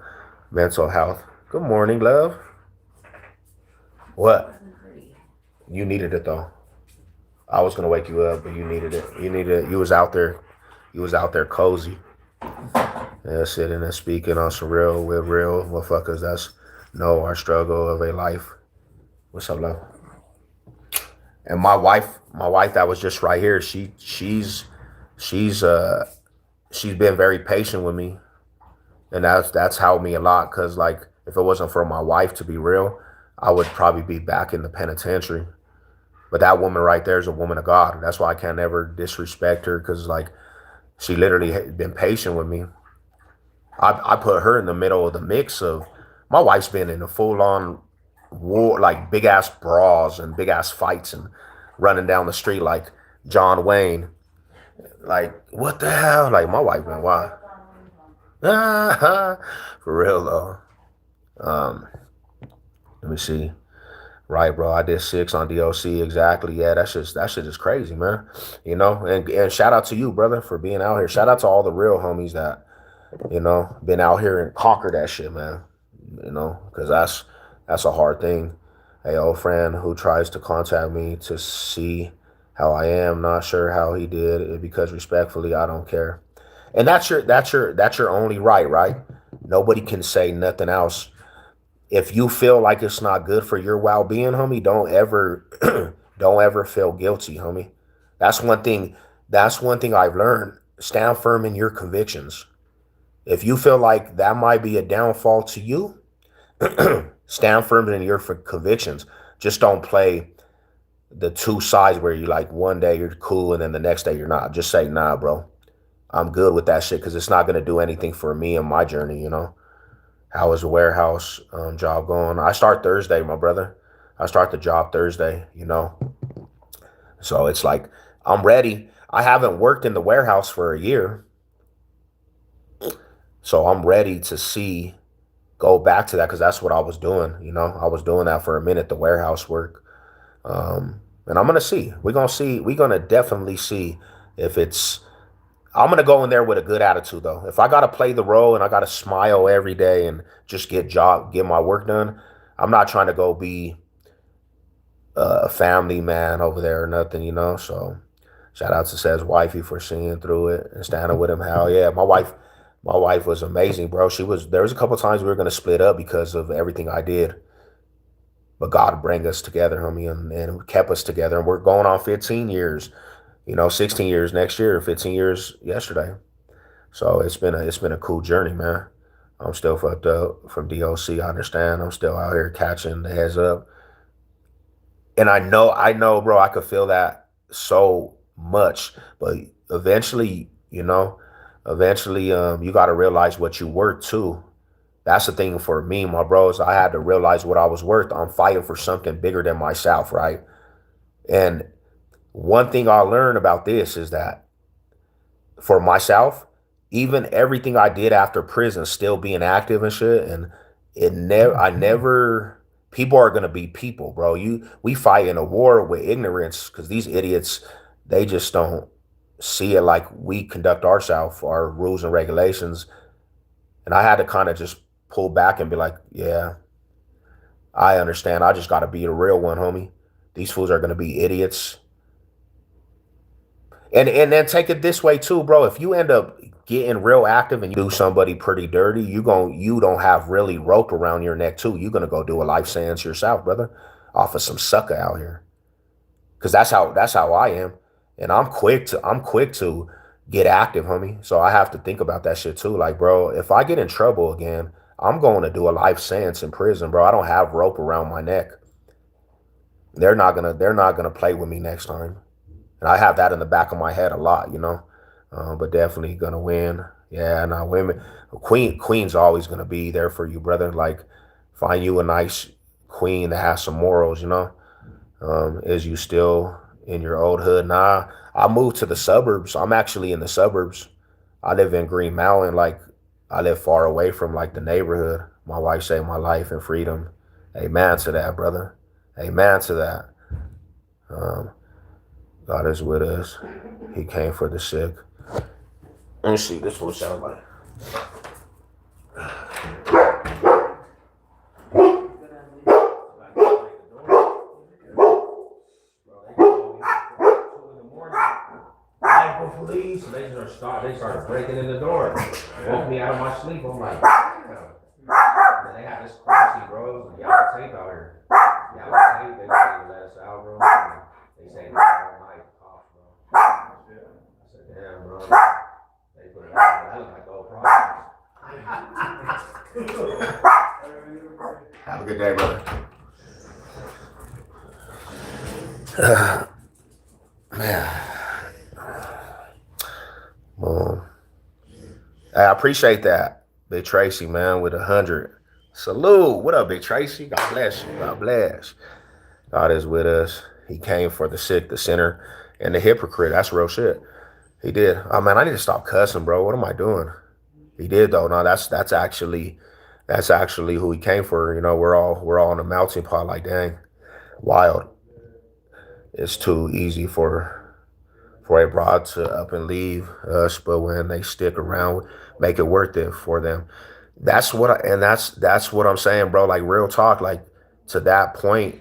Mental health. Good morning, love. What? You needed it though. I was gonna wake you up, but you needed it. You needed it. You was out there. You was out there cozy. Yeah, sitting and speaking on some real with real motherfuckers that's know our struggle of a life. What's up, love? And my wife that was just right here, she's she's been very patient with me. And that's helped me a lot because like if it wasn't for my wife to be real, I would probably be back in the penitentiary. But that woman right there is a woman of God. That's why I can't ever disrespect her because like she literally had been patient with me. I put her in the middle of the mix of my wife's been in a full on war, like big ass brawls and big ass fights and running down the street like John Wayne. Like, what the hell? Like, my wife been wild. For real, though. Um, Let me see. Right, bro. I did 6 on DOC. Exactly. Yeah, that shit is crazy, man. And shout out to you, brother, for being out here. Shout out to all the real homies that been out here and conquer that shit, man. Because that's a hard thing. A old friend who tries to contact me to see how I am, not sure how he did it because respectfully, I don't care. And that's your only right, right? Nobody can say nothing else. If you feel like it's not good for your well-being, homie, don't ever don't ever feel guilty, homie. That's one thing. That's one thing I've learned. Stand firm in your convictions. If you feel like that might be a downfall to you, stand firm in your convictions. Just don't play the two sides where you like one day you're cool and then the next day you're not. Just say, nah, bro. I'm good with that shit because it's not gonna do anything for me and my journey. How is the warehouse job going? I start Thursday, my brother. I start the job Thursday. So it's like I'm ready. I haven't worked in the warehouse for a year. So I'm ready to go back to that because that's what I was doing. I was doing that for a minute, the warehouse work. And I'm gonna see. We're gonna see. We're gonna definitely see if it's. I'm gonna go in there with a good attitude though. If I gotta play the role and I gotta smile every day and just get my work done, I'm not trying to go be a family man over there or nothing. So shout out to says wifey for seeing through it and standing with him. Hell yeah, My wife was amazing, bro. There was a couple times we were gonna split up because of everything I did, but God bring us together, homie, and kept us together. And we're going on 15 years, 16 years next year, 15 years yesterday. So it's been a cool journey, man. I'm still fucked up from DOC. I understand. I'm still out here catching the heads up. And I know, bro, I could feel that so much. But eventually, you gotta realize what you worth too. That's the thing for me, my bros. I had to realize what I was worth. I'm fighting for something bigger than myself, right? And one thing I learned about this is that for myself, even everything I did after prison, still being active and shit, and I never. People are gonna be people, bro. We fight in a war with ignorance because these idiots, they just don't see it like we conduct ourselves, our rules and regulations. And I had to kind of just pull back and be like, yeah, I understand. I just gotta be a real one, homie. These fools are gonna be idiots. And then take it this way too, bro. If you end up getting real active and you do somebody pretty dirty, you don't have really rope around your neck too. You're gonna go do a life sentence yourself, brother, off of some sucker out here. Cause that's how I am. And I'm quick to get active, homie. So I have to think about that shit too. Like, bro, if I get in trouble again, I'm going to do a life sentence in prison, bro. I don't have rope around my neck. They're not gonna play with me next time. And I have that in the back of my head a lot. But definitely gonna win. Yeah, now women, queen's always gonna be there for you, brother. Like, find you a nice queen that has some morals. Is you still in your old hood? Nah, I moved to the suburbs. I'm actually in the suburbs. I live in Green Mountain. Like, I live far away from like the neighborhood. My wife saved my life and freedom. Amen to that, brother. Amen to that. Um, God is with us. He came for the sick. Let me see. This will sound like. Police, and they started breaking in the door. Woke me out of my sleep. I'm like, damn. They had this crime scene, bro. Y'all tape out here. Y'all tape. They didn't let us out, bro. They say all night off, bro. I said, damn, bro. They put it out. That was like the whole process. Have a good day, brother. Man. I appreciate that, Big Tracy, man, with 100. Salute. What up, Big Tracy? God bless you. God bless. God is with us. He came for the sick, the sinner, and the hypocrite. That's real shit. He did. Oh man, I need to stop cussing, bro. What am I doing? He did though. No, that's actually who he came for. We're all in a melting pot. Like, dang, wild. It's too easy for a broad to up and leave us, but when they stick around, make it worth it for them. That's what I'm saying, bro. Like, real talk. Like, to that point,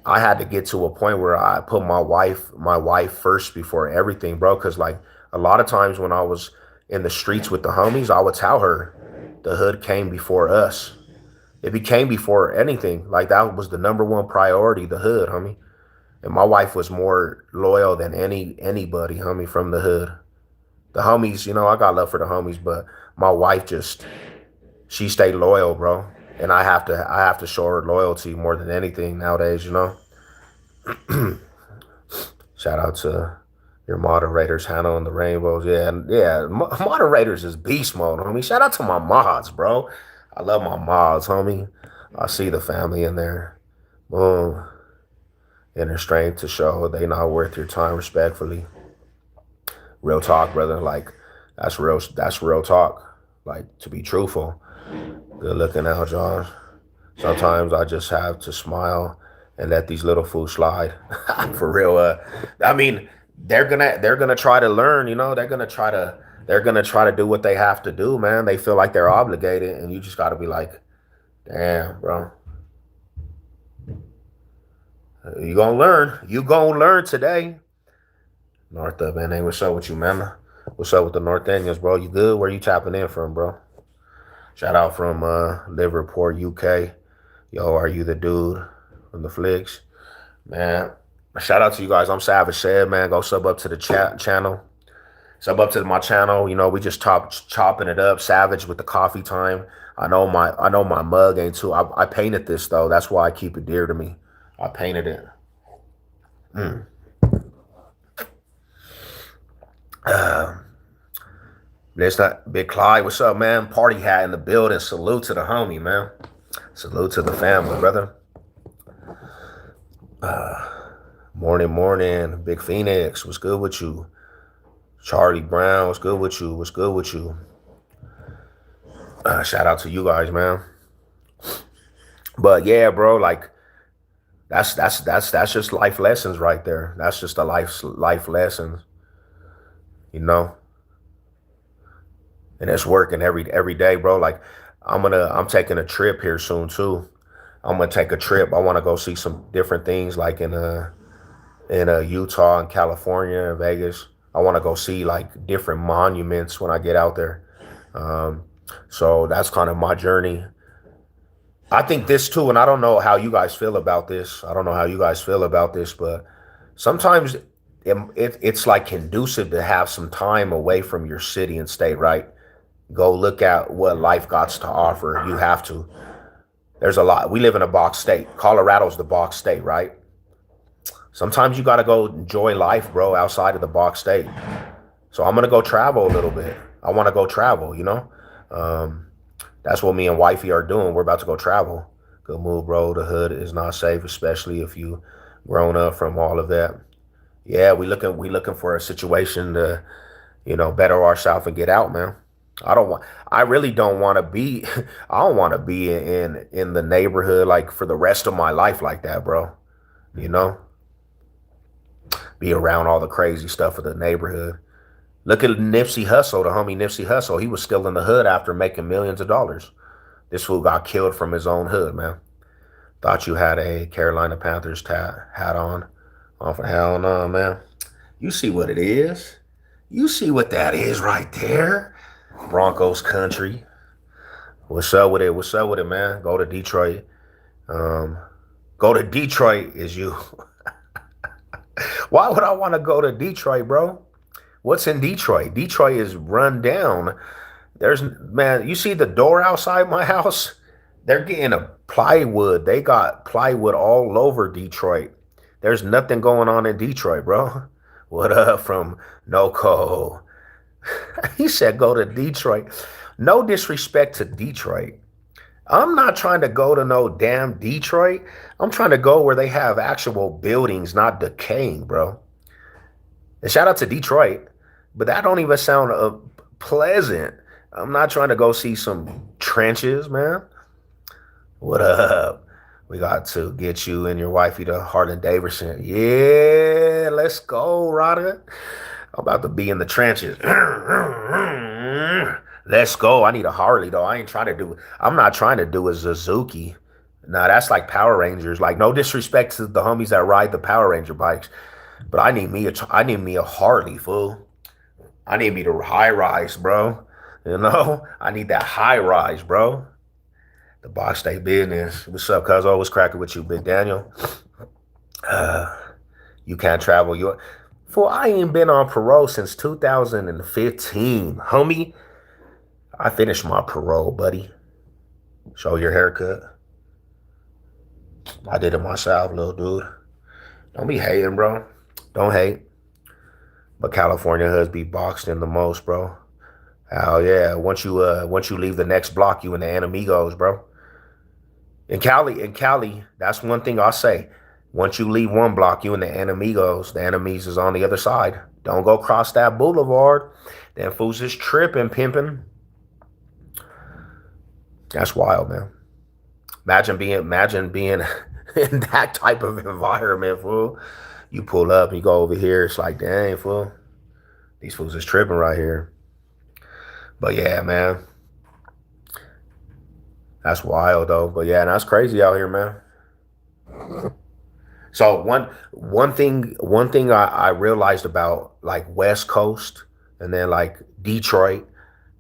I had to get to a point where I put my wife first before everything, bro. Because like a lot of times when I was in the streets with the homies, I would tell her the hood came before us. It became before anything. Like, that was the number one priority, the hood, homie. And my wife was more loyal than anybody, homie, from the hood. The homies, I got love for the homies, but my wife just, she stayed loyal, bro. And I have to show her loyalty more than anything nowadays. Shout out to your moderators, Hannah and the Rainbows. Yeah, yeah. Moderators is beast mode, homie. Shout out to my mods, bro. I love my mods, homie. I see the family in there. Boom. Inner strength to show they not worth your time, respectfully. Real talk, brother. Like, that's real talk. Like, to be truthful. Good looking out, John. Sometimes I just have to smile and let these little fools slide. For real. I mean, they're gonna try to learn, they're gonna try to do what they have to do, man. They feel like they're obligated, and you just gotta be like, damn, bro. You gonna learn. You gonna learn today. North of, man. Hey, what's up with you, man? What's up with the North Indians, bro? You good? Where you tapping in from, bro? Shout out from Liverpool, UK. Yo, are you the dude from the flicks? Man, shout out to you guys. I'm Savage Said, man. Go sub up to the chat channel. Sub up to my channel. You know, we just chopping it up. Savage with the coffee time. I know my mug ain't too. I painted this though. That's why I keep it dear to me. I painted it. Mm. Uh, There's not Big Clyde. What's up, man? Party hat in the building. Salute to the homie, man. Salute to the family, brother. Uh, Morning, morning. Big Phoenix. What's good with you? Charlie Brown. What's good with you? What's good with you? Shout out to you guys, man. But yeah, bro, like that's just life lessons right there. That's just a life lessons, you know. And it's working every day, bro. Like I'm taking a trip here soon too. I'm gonna take a trip. I want to go see some different things, like in Utah and California and Vegas. I want to go see like different monuments when I get out there. Um, so that's kind of my journey. I think this too, and I don't know how you guys feel about this. I don't know how you guys feel about this, but sometimes it's like conducive to have some time away from your city and state, right? Go look at what life got to offer. You have to. There's a lot. We live in a box state. Colorado's the box state, right? Sometimes you got to go enjoy life, bro, outside of the box state. So I'm gonna go travel a little bit. I want to go travel, you know. Um, that's what me and wifey are doing. We're about to go travel. Good move, bro. The hood is not safe, especially if you grown up from all of that. Yeah, we looking for a situation to, better ourselves and get out, man. I really don't want to be I don't want to be in the neighborhood like for the rest of my life like that, bro. You know, be around all the crazy stuff of the neighborhood. Look at Nipsey Hussle, the homie Nipsey Hussle. He was still in the hood after making millions of dollars. This fool got killed from his own hood, man. Thought you had a Carolina Panthers hat on. Oh, for hell no, man. You see what it is. You see what that is right there. Broncos country. What's up with it? What's up with it, man? Go to Detroit. Um, Go to Detroit is you. Why would I want to go to Detroit, bro? What's in Detroit? Detroit is run down. There's man, you see the door outside my house? They're getting a plywood. They got plywood all over Detroit. There's nothing going on in Detroit, bro. What up from NoCo? He said go to Detroit. No disrespect to Detroit. I'm not trying to go to no damn Detroit. I'm trying to go where they have actual buildings, not decaying, bro. And shout out to Detroit, but that don't even sound pleasant. I'm not trying to go see some trenches, man. What up? We got to get you and your wifey to Harlan Davidson. Yeah, let's go, Rada. I'm about to be in the trenches. Let's go. I need a Harley though. I'm not trying to do a Suzuki. Nah, that's like Power Rangers. Like no disrespect to the homies that ride the Power Ranger bikes, but I need me a Harley, fool. I need me to high rise, bro. I need that high rise, bro. The box state business. What's up, cuz? Always cracking with you, Big Daniel. Uh, you can't travel. Fool, I ain't been on parole since 2015. Homie, I finished my parole, buddy. Show your haircut. I did it myself, little dude. Don't be hating, bro. Don't hate. But California hoods be boxed in the most, bro. Hell yeah. Once you leave the next block, you in the Anamigos, bro. In Cali, that's one thing I'll say. Once you leave one block, you in the Anamigos. The enemies is on the other side. Don't go cross that boulevard. Them fools is tripping, pimping. That's wild, man. Imagine being in that type of environment, fool. You pull up, you go over here, it's like, dang, fool. These fools is tripping right here. But yeah, man, that's wild though. But yeah, and that's crazy out here, man. So one thing I realized about like West Coast and then like Detroit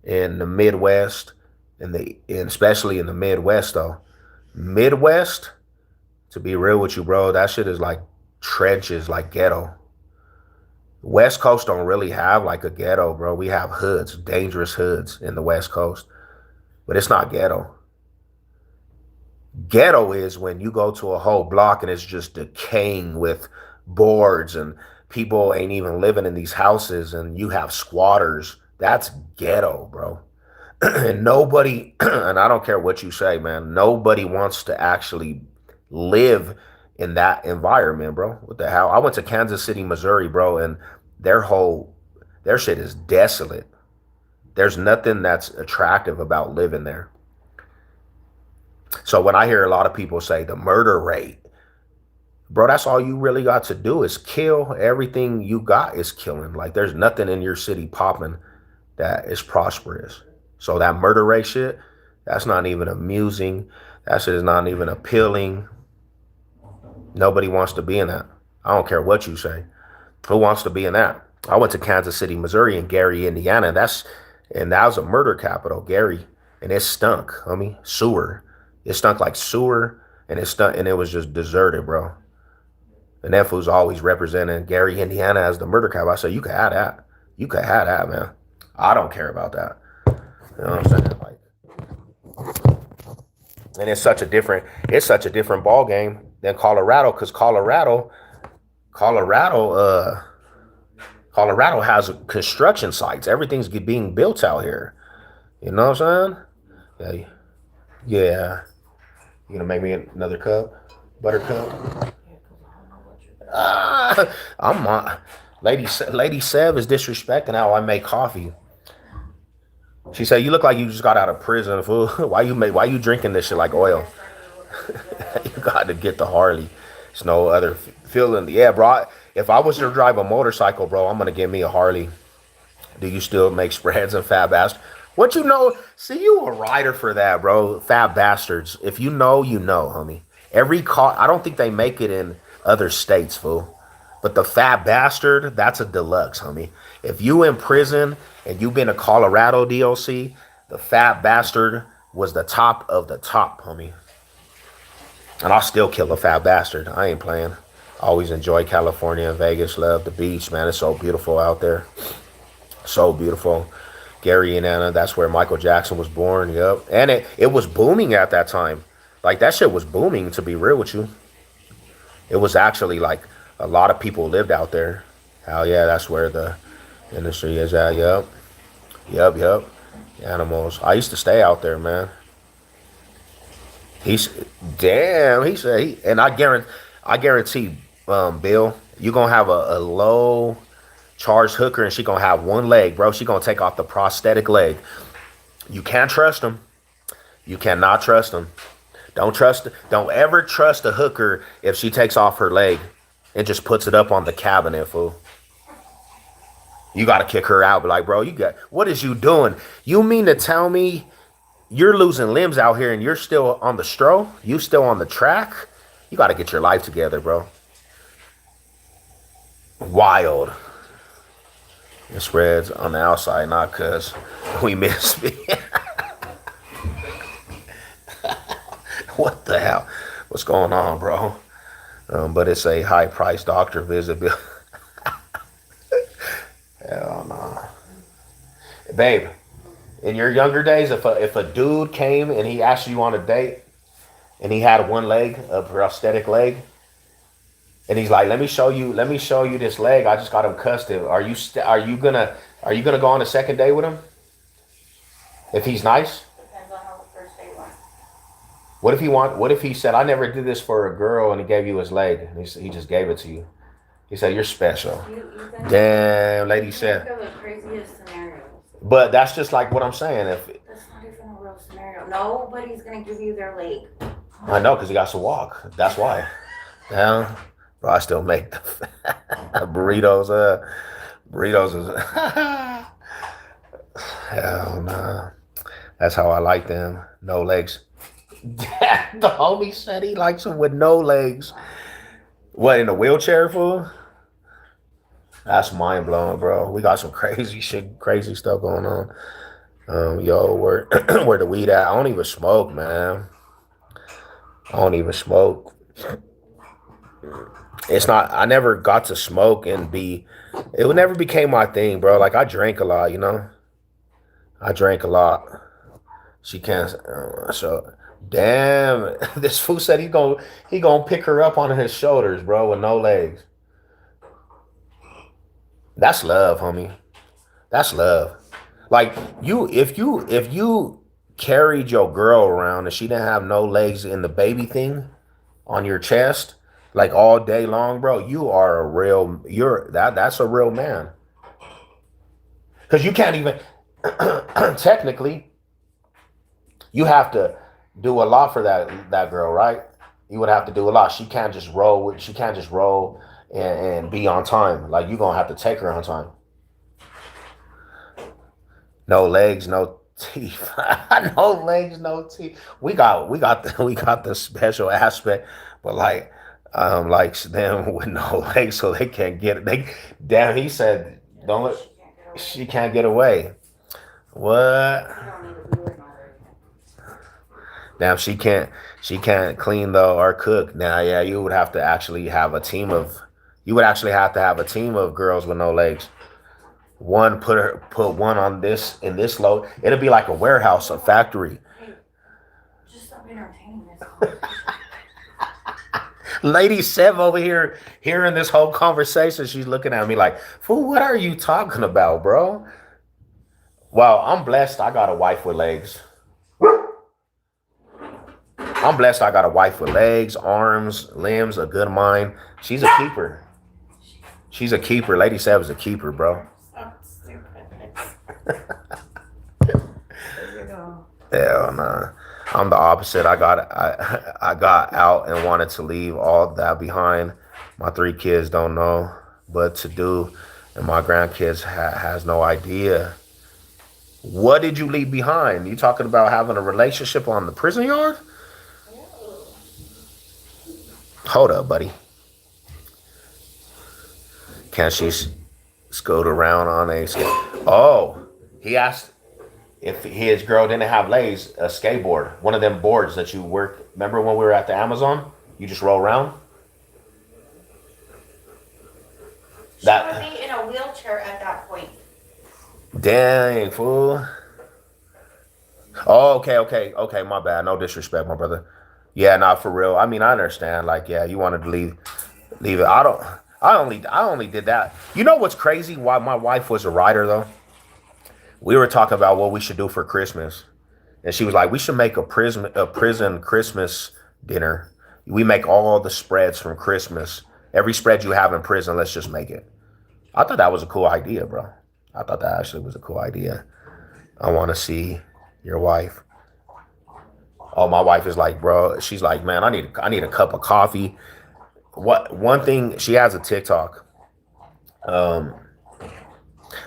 in the Midwest, and especially in the Midwest though. Midwest, to be real with you, bro, that shit is like trenches, like ghetto. West Coast don't really have like a ghetto, bro. We have hoods, dangerous hoods in the West Coast, but it's not ghetto. Ghetto is when you go to a whole block and it's just decaying with boards and people ain't even living in these houses and you have squatters. That's ghetto, bro. And nobody, and I don't care what you say, man, nobody wants to actually live in that environment, bro. What the hell? I went to Kansas City, Missouri, bro, and their whole, their shit is desolate. There's nothing that's attractive about living there. So when I hear a lot of people say the murder rate, bro, that's all you really got to do is kill. Everything you got is killing. Like there's nothing in your city popping that is prosperous. So that murder rate shit, that's not even amusing. That shit is not even appealing. Nobody wants to be in that. I don't care what you say. Who wants to be in that? I went to Kansas City, Missouri, and Gary, Indiana. And that was a murder capital, Gary, and it stunk. Sewer. It stunk like sewer, and it stunk, and it was just deserted, bro. And that fool's always representing Gary, Indiana as the murder capital. I said, you can have that. You can have that, man. I don't care about that. You know what I'm saying? And it's such a different ball game than Colorado, because Colorado, Colorado has construction sites. Everything's being built out here. You know what I'm saying? Yeah, yeah. You gonna make me another cup, buttercup? I'm on. Lady Sev is disrespecting how I make coffee. She said, "You look like you just got out of prison, fool. Why you drinking this shit like oil? You got to get the Harley. It's no other feeling. Yeah, bro. If I was to drive a motorcycle, bro, I'm gonna get me a Harley. Do you still make spreads and Fat Bastard? What you know? See, you a rider for that, bro. Fat Bastards. If you know, you know, homie. Every car, I don't think they make it in other states, fool. But the Fat Bastard, that's a deluxe, homie. If you in prison and you been a Colorado DOC, the Fat Bastard was the top of the top, homie. And I'll still kill a Fat Bastard. I ain't playing. Always enjoy California, Vegas, love the beach, man. It's so beautiful out there. So beautiful. Gary, Indiana, that's where Michael Jackson was born. Yep. And it was booming at that time. Like that shit was booming, to be real with you. It was actually like a lot of people lived out there. Hell yeah, that's where the industry is at. Yep. Yep, yep. Animals. I used to stay out there, man. He's damn. He said, and I guarantee, Bill, you gonna have a low charged hooker, and she gonna have one leg, bro. She gonna take off the prosthetic leg. You can't trust them. You cannot trust them. Don't ever trust a hooker if she takes off her leg and just puts it up on the cabinet, fool. You gotta kick her out. Be like, bro, what is you doing? You mean to tell me you're losing limbs out here and you're still on the stroll? You still on the track? You gotta get your life together, bro. Wild. It spreads on the outside, not cause we miss me. What the hell? What's going on, bro? But it's a high price doctor visit. Hell no. Babe, in your younger days, if a dude came and he asked you on a date and he had one leg, a prosthetic leg, and he's like, let me show you this leg. I just got him custom. Are you gonna go on a second date with him? If he's nice? Depends on how the first date went. What if he said, I never did this for a girl, and he gave you his leg and he just gave it to you? He said, you're special. Damn, lady said. Think of the craziest scenarios. But that's just like what I'm saying. That's not even a real scenario. Nobody's gonna give you their leg. I know, because he got to walk. That's why. Yeah. Bro, I still make burritos. Burritos is hell nah. That's how I like them. No legs. The homie said he likes them with no legs. What, in a wheelchair, fool? That's mind blowing, bro. We got some crazy shit, crazy stuff going on. Yo, where where the weed at? I don't even smoke, man. I don't even smoke. It's not. I never got to smoke and be. It would never became my thing, bro. Like I drank a lot, you know. I drank a lot. She can't. So damn, this fool said he gonna pick her up on his shoulders, bro, with no legs. That's love, homie. That's love. Like if you carried your girl around and she didn't have no legs in the baby thing on your chest, like all day long, bro, you are a real. That's a real man. Because you can't even technically you have to do a lot for that girl, right? You would have to do a lot. She can't just roll with. She can't just roll and be on time. Like you gonna have to take her on time. No legs, no teeth. No legs, no teeth. We got the special aspect, but like them with no legs, so they can't get it. They damn. He said, "Don't let." She can't get away. What? Now she can't clean though or cook. Now yeah, you would have to actually have a team of you would actually have to have a team of girls with no legs. One put one on this in this load. It'll be like a warehouse, a factory. Lady Sev over here hearing this whole conversation, she's looking at me like, fool, what are you talking about, bro? Well, I'm blessed I got a wife with legs. I'm blessed I got a wife with legs, arms, limbs, a good mind. She's a keeper. She's a keeper. Lady Sav is a keeper, bro. Hell nah. I'm the opposite. I got out and wanted to leave all that behind. My three kids don't know what to do, and my grandkids has no idea. What did you leave behind? You talking about having a relationship on the prison yard? Hold up, buddy. Can she scoot around on a skate? Oh, he asked if his girl didn't have legs, a skateboard, one of them boards that you work. Remember when we were at the Amazon? You just roll around. She would That be in a wheelchair at that point. dang fool. Oh, okay, okay, okay. My bad. No disrespect, my brother. Yeah, not for real. I mean, I understand. Like, yeah, you wanted to leave it. I don't. I only did that. You know what's crazy? Why my wife was a writer though. We were talking about what we should do for Christmas, and she was like, "We should make a prison Christmas dinner. We make all the spreads from Christmas. Every spread you have in prison, let's just make it." I thought that was a cool idea, bro. I thought that actually was a cool idea. I want to see your wife. Oh, my wife is like, bro. She's like, man, I need a cup of coffee. What one thing she has a TikTok. Um,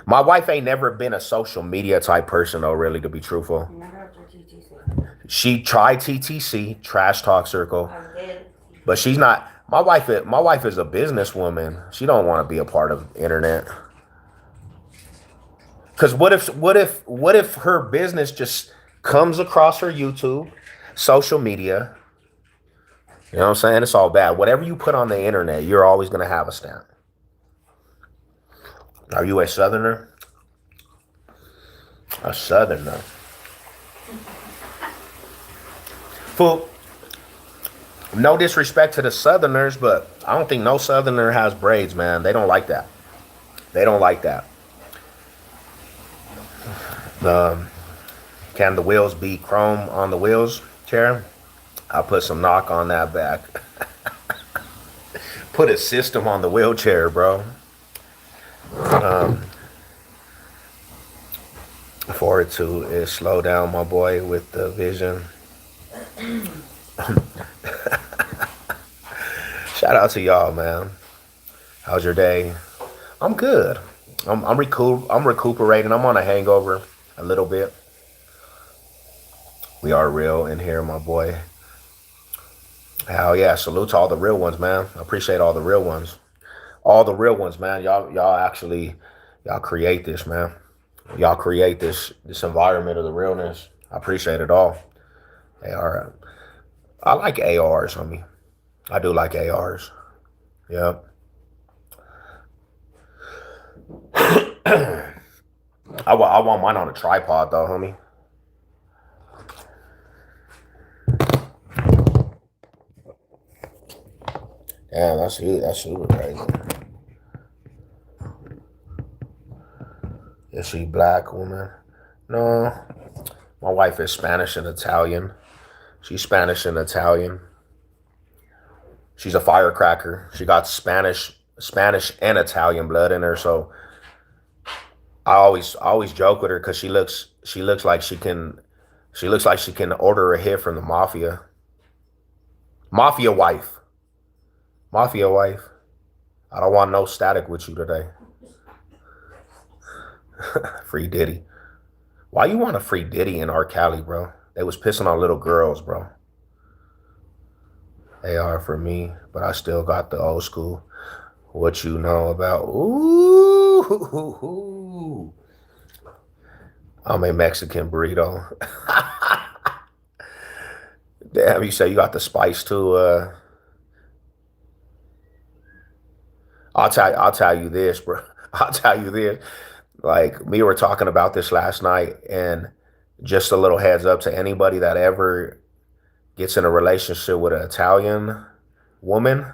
my wife ain't never been a social media type person though, really, to be truthful. She tried TTC, Trash Talk Circle, but she's not. My wife is a businesswoman. She don't want to be a part of the internet. Cause what if her business just comes across her YouTube, social media? You know what I'm saying? It's all bad. Whatever you put on the internet, you're always gonna have a stamp. Are you a southerner? A southerner. Fool, no disrespect to the southerners, but I don't think no southerner has braids, man. They don't like that. They don't like that. Um, can the wheels be chrome on the wheels, chair? I'll put some knock on that back. Put a system on the wheelchair, bro. Um, Forward to is slow down, my boy, with the vision. Shout out to y'all, man. How's your day? I'm good. I'm recuperating. I'm on a hangover a little bit. We are real in here, my boy. Hell yeah! Salute to all the real ones, man. I appreciate all the real ones. All the real ones, man. Y'all actually y'all create this, man. Y'all create this environment of the realness. I appreciate it all. AR. I like ARs, homie. I do like ARs. Yeah. I want mine on a tripod though, homie. Yeah, that's you. That's you, crazy. Is she black woman? No. My wife is Spanish and Italian. She's Spanish and Italian. She's a firecracker. She got Spanish and Italian blood in her. So I always joke with her because she looks like she can order a hit from the mafia. Mafia wife. Mafia wife. I don't want no static with you today. Free Diddy. Why you want a free Diddy in R. Kelly, bro? They was pissing on little girls, bro. They are for me, but I still got the old school. What you know about? Ooh, I'm a Mexican burrito. Damn, you say you got the spice too. I'll tell you this, bro. I'll tell you this. Like me, we were talking about this last night, and just a little heads up to anybody that ever gets in a relationship with an Italian woman,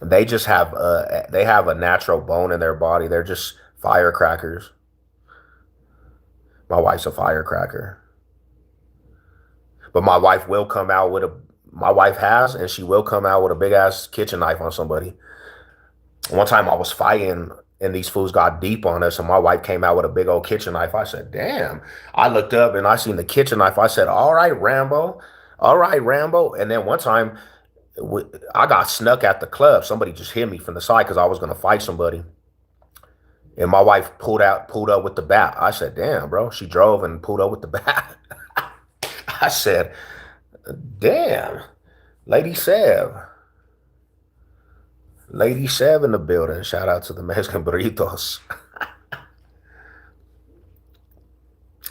they have a natural bone in their body. They're just firecrackers. My wife's a firecracker, but my wife has, and she will come out with a big ass kitchen knife on somebody. One time I was fighting and these fools got deep on us and my wife came out with a big old kitchen knife. I said, damn. I looked up and I seen the kitchen knife. I said, all right, Rambo. All right, Rambo. And then one time I got snuck at the club. Somebody just hit me from the side because I was going to fight somebody. And my wife pulled up with the bat. I said, damn, bro. She drove and pulled up with the bat. I said, damn. Lady Sev. Lady Sev in the building. Shout out to the Mexican burritos.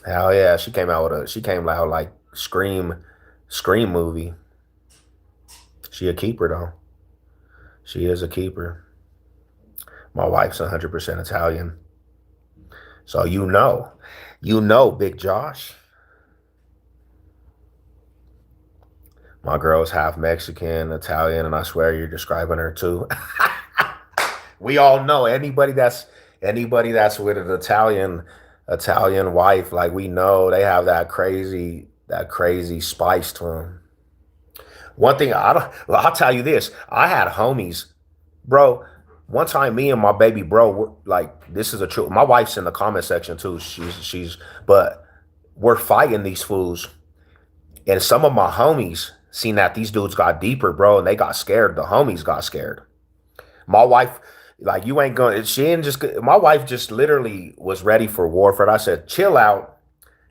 Hell yeah. She came out like Scream movie. She a keeper though. She is a keeper. My wife's 100% Italian. So Big Josh. My girl's half Mexican, Italian, and I swear you're describing her too. We all know anybody that's with an Italian wife, like we know they have that crazy spice to them. One thing I'll tell you this, I had homies, bro. One time, me and my baby bro, like this is a true. My wife's in the comment section too. But we're fighting these fools, and some of my homies seen that these dudes got deeper, bro, and they got scared. The homies got scared. My wife, like, you ain't going. She ain't just. My wife just literally was ready for warfare. I said, chill out,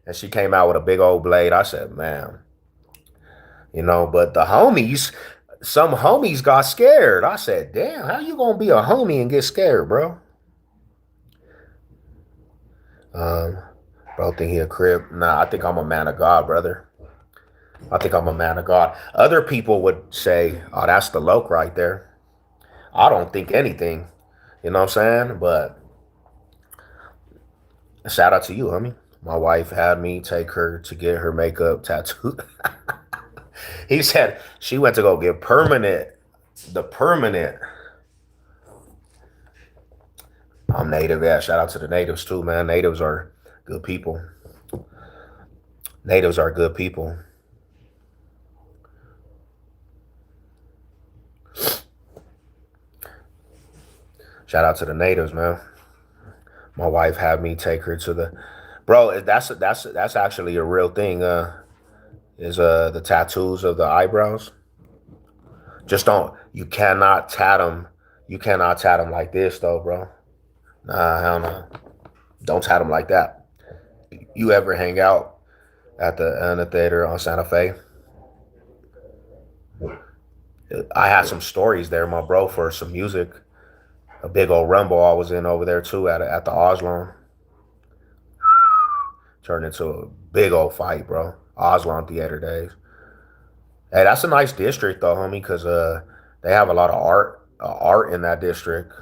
and she came out with a big old blade. I said, man, but some homies got scared. I said, damn, how you gonna be a homie and get scared, bro? Bro, think he a crib? Nah, I think I'm a man of God, brother. I think I'm a man of God. Other people would say, oh, that's the loke right there. I don't think anything. You know what I'm saying? But shout out to you, homie. My wife had me take her to get her makeup tattooed. He said she went to go get the permanent. I'm native. Yeah, shout out to the natives too, man. Natives are good people. Natives are good people. Shout out to the natives, man. My wife had me take her to the bro. That's actually a real thing. Is the tattoos of the eyebrows. Just don't. You cannot tat them. You cannot tat them like this though, bro. Nah, hell no. Don't tat them like that. You ever hang out at the theater on Santa Fe? I had some stories there, my bro, for some music. A big old rumble I was in over there too at the Oslon. Turned into a big old fight, bro. Oslon Theater days. Hey, that's a nice district though, homie, because they have a lot of art in that district.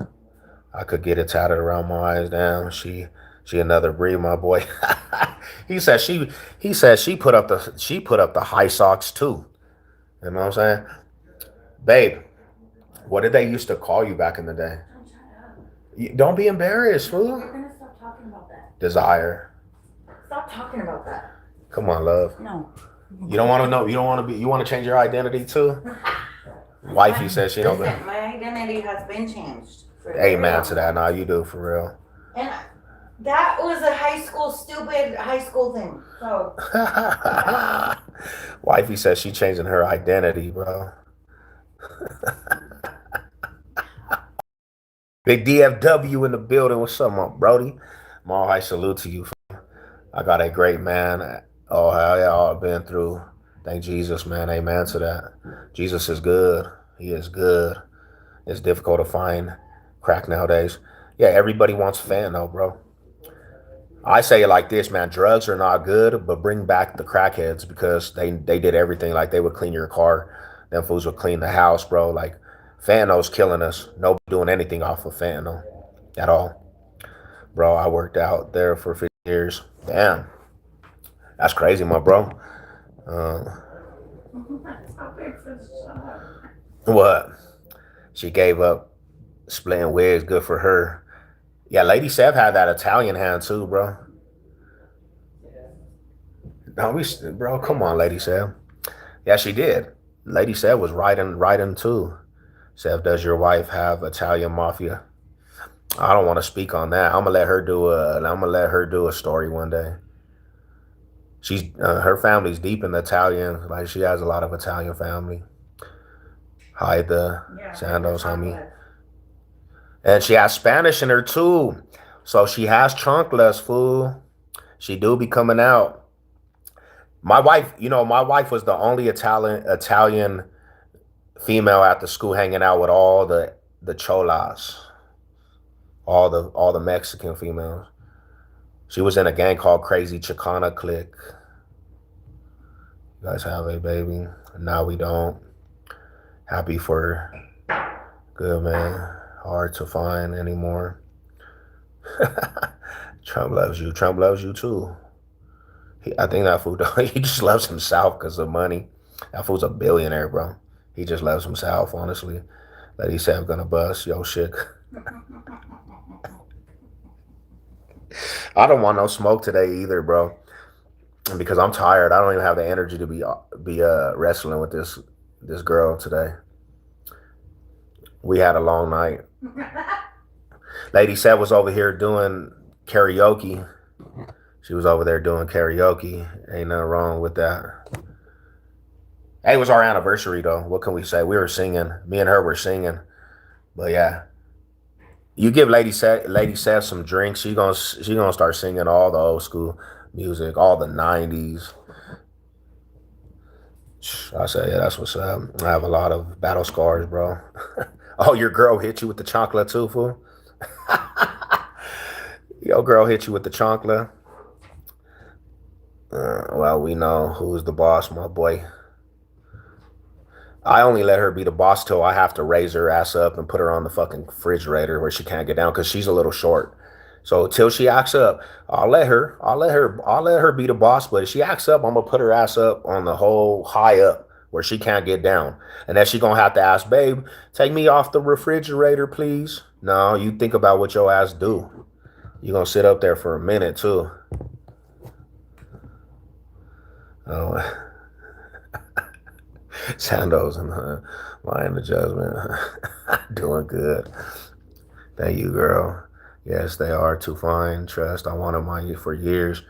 I could get it tatted around my eyes. Damn, she another breed, my boy. he said she he said she put up the high socks too. You know what I'm saying? Babe, what did they used to call you back in the day? Don't shut up. Don't be embarrassed, fool. You're gonna stop talking about that. Desire. Stop talking about that. Come on, love. No. You don't want to know. You don't want to be. You want to change your identity too. Wifey says she don't. Listen, my identity has been changed. Amen to that. Nah, you do for real. And that was a stupid high school thing. So. Wifey says she changing her identity, bro. Big DFW in the building. What's up, my Brody? Mall High salute to you. I got a great man. Oh, hell yeah, all I've been through. Thank Jesus, man. Amen to that. Jesus is good. He is good. It's difficult to find crack nowadays. Yeah, everybody wants fentanyl, bro. I say it like this, man. Drugs are not good, but bring back the crackheads because they did everything. Like they would clean your car. Them fools would clean the house, bro. Like fentanyl's killing us. Nobody doing anything off of fentanyl at all. Bro, I worked out there for 50 years. Damn. That's crazy, my bro. What? She gave up splitting wigs. Good for her. Yeah, Lady Sev had that Italian hand too, bro. No, bro, come on, Lady Sev. Yeah, she did. Lady Sev was writing too. Sev, does your wife have Italian mafia? I don't want to speak on that. I'm gonna let her do a story one day. She's her family's deep in the Italian. Like she has a lot of Italian family. Hi, the Sandos, homie. And she has Spanish in her too. So she has chunkless, fool. She do be coming out. My wife was the only Italian female at the school hanging out with all the cholas, all the Mexican females. She was in a gang called Crazy Chicana Clique. You guys have a baby. Now we don't. Happy for her. Good, man. Hard to find anymore. Trump loves you. Trump loves you too. I think that fool, he just loves himself because of money. That fool's a billionaire, bro. He just loves himself, honestly. Lady Sam gonna bust. Yo, shit. I don't want no smoke today either, bro. Because I'm tired. I don't even have the energy to be wrestling with this girl today. We had a long night. Lady Seth was over here doing karaoke. She was over there doing karaoke. Ain't nothing wrong with that. Hey, it was our anniversary though. What can we say? We were singing. Me and her were singing. But yeah. You give Lady Seth some drinks, she gonna start singing all the old school music, all the 90s. I say, yeah, that's what's up. I have a lot of battle scars, bro. Oh, your girl hit you with the chocolate too, fool? Your girl hit you with the chocolate. Well, we know who's the boss, my boy. I only let her be the boss till I have to raise her ass up and put her on the fucking refrigerator where she can't get down because she's a little short. So till she acts up, I'll let her be the boss. But if she acts up, I'm gonna put her ass up on the whole high up where she can't get down. And then she gonna have to ask, babe, take me off the refrigerator, please. No, you think about what your ass do. You gonna sit up there for a minute too. Oh. Sandoz and Lion Adjustment. Doing good. Thank you, girl. Yes, they are too fine. Trust. I wanted mine for years.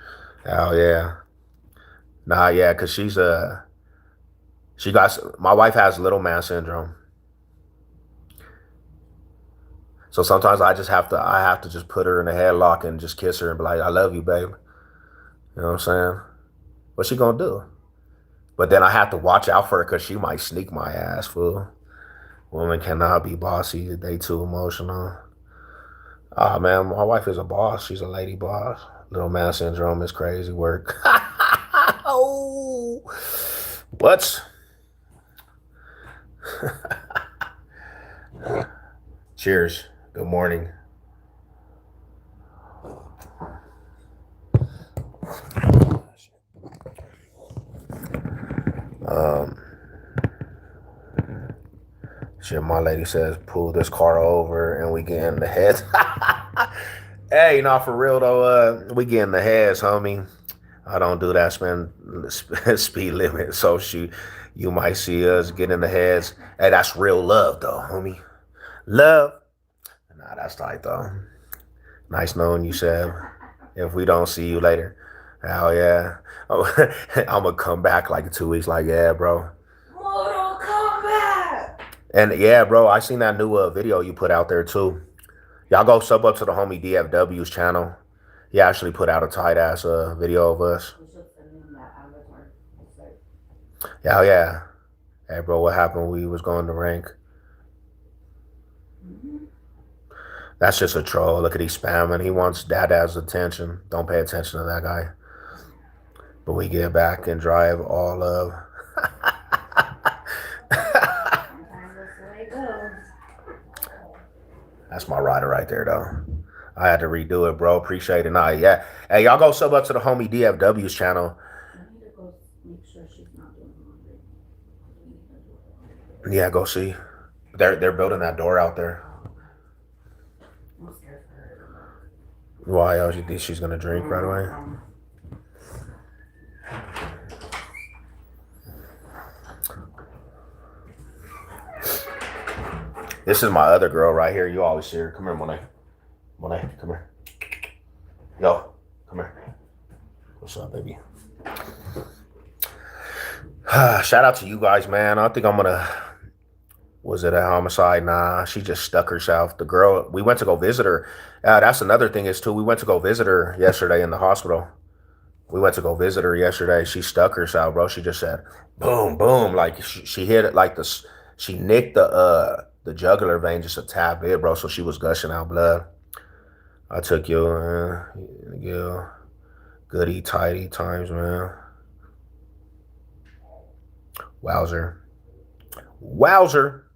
Oh yeah. Nah, yeah, cause my wife has little man syndrome. So sometimes I have to just put her in a headlock and just kiss her and be like, I love you, babe. You know what I'm saying? What's she gonna do? But then I have to watch out for her because she might sneak my ass, fool. Women cannot be bossy. They too emotional. Ah, man, my wife is a boss. She's a lady boss. Little man syndrome is crazy work. Oh, what? Cheers. Good morning. Um, Shit, my lady says, pull this car over and we get in the heads. Hey, not for real though. We get in the heads, homie. I don't do that, spend speed limit. So you might see us get in the heads. Hey, that's real love though, homie. Love. Nah, that's tight though. Nice knowing you, Seb. If we don't see you later, hell yeah. Oh, I'm gonna come back like in 2 weeks. Like, yeah, bro. Mortal Kombat. And yeah, bro, I seen that new video you put out there too. Y'all go sub up to the homie DFW's channel. He actually put out a tight ass video of us. Yeah, yeah. Hey, bro, what happened? We was going to rank. That's just a troll. Look at he spamming. He wants Dada's attention. Don't pay attention to that guy. But we get back and drive all of. That's my rider right there, though. I had to redo it, bro. Appreciate it. Nah, yeah. Hey, y'all go sub up to the homie DFW's channel. Yeah, go see. They're building that door out there. Why else you think she's gonna drink right away? This is my other girl right here. You always see her. Come here, Monet. Monet, come here. Yo, come here. What's up, baby? Shout out to you guys, man. I think I'm gonna. Was it a homicide? Nah, she just stuck herself. The girl, we went to go visit her. That's another thing is too. We went to go visit her yesterday in the hospital. We went to go visit her yesterday. She stuck herself, bro. She just said, boom, boom. Like she hit it like this. She nicked the jugular vein just a tad bit, bro. So she was gushing out blood. I took you, yeah, goody tidy times, man. Wowzer. Wowzer.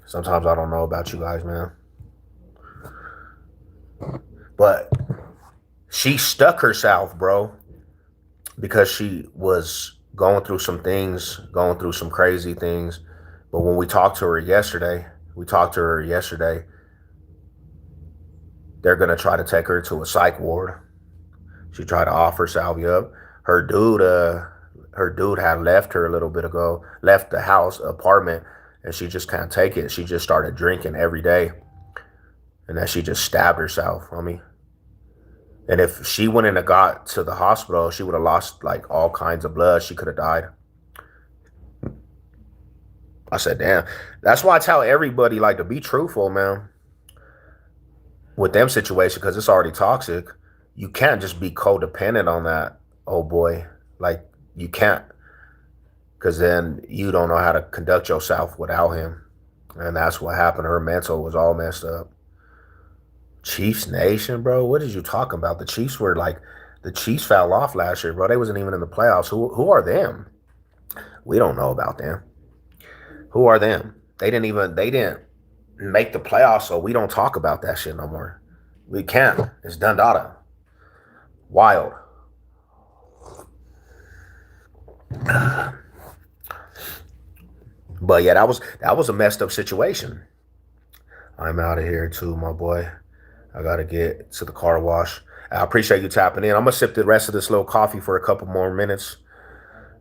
Sometimes I don't know about you guys, man. But she stuck herself, bro, because she was going through some things, going through some crazy things. But when we talked to her yesterday, they're going to try to take her to a psych ward. She tried to offer salvia up. Her dude had left her a little bit ago, left the house, apartment, and she just can't take it. She just started drinking every day. And then she just stabbed herself, homie. And if she wouldn't have got to the hospital, she would have lost like all kinds of blood. She could have died. I said, damn. That's why I tell everybody, like, to be truthful, man, with them situations, because it's already toxic. You can't just be codependent on that, oh boy. Like, you can't. Because then you don't know how to conduct yourself without him. And that's what happened. Her mental was all messed up. Chiefs Nation, bro. What did you talking about? The Chiefs were like, the Chiefs fell off last year, bro. They wasn't even in the playoffs. Who are them? We don't know about them. Who are them? They didn't make the playoffs, so we don't talk about that shit no more. We can't. It's done data. Wild. But yeah, that was a messed up situation. I'm out of here too, my boy. I gotta get to the car wash. I appreciate you tapping in. I'm gonna sip the rest of this little coffee for a couple more minutes,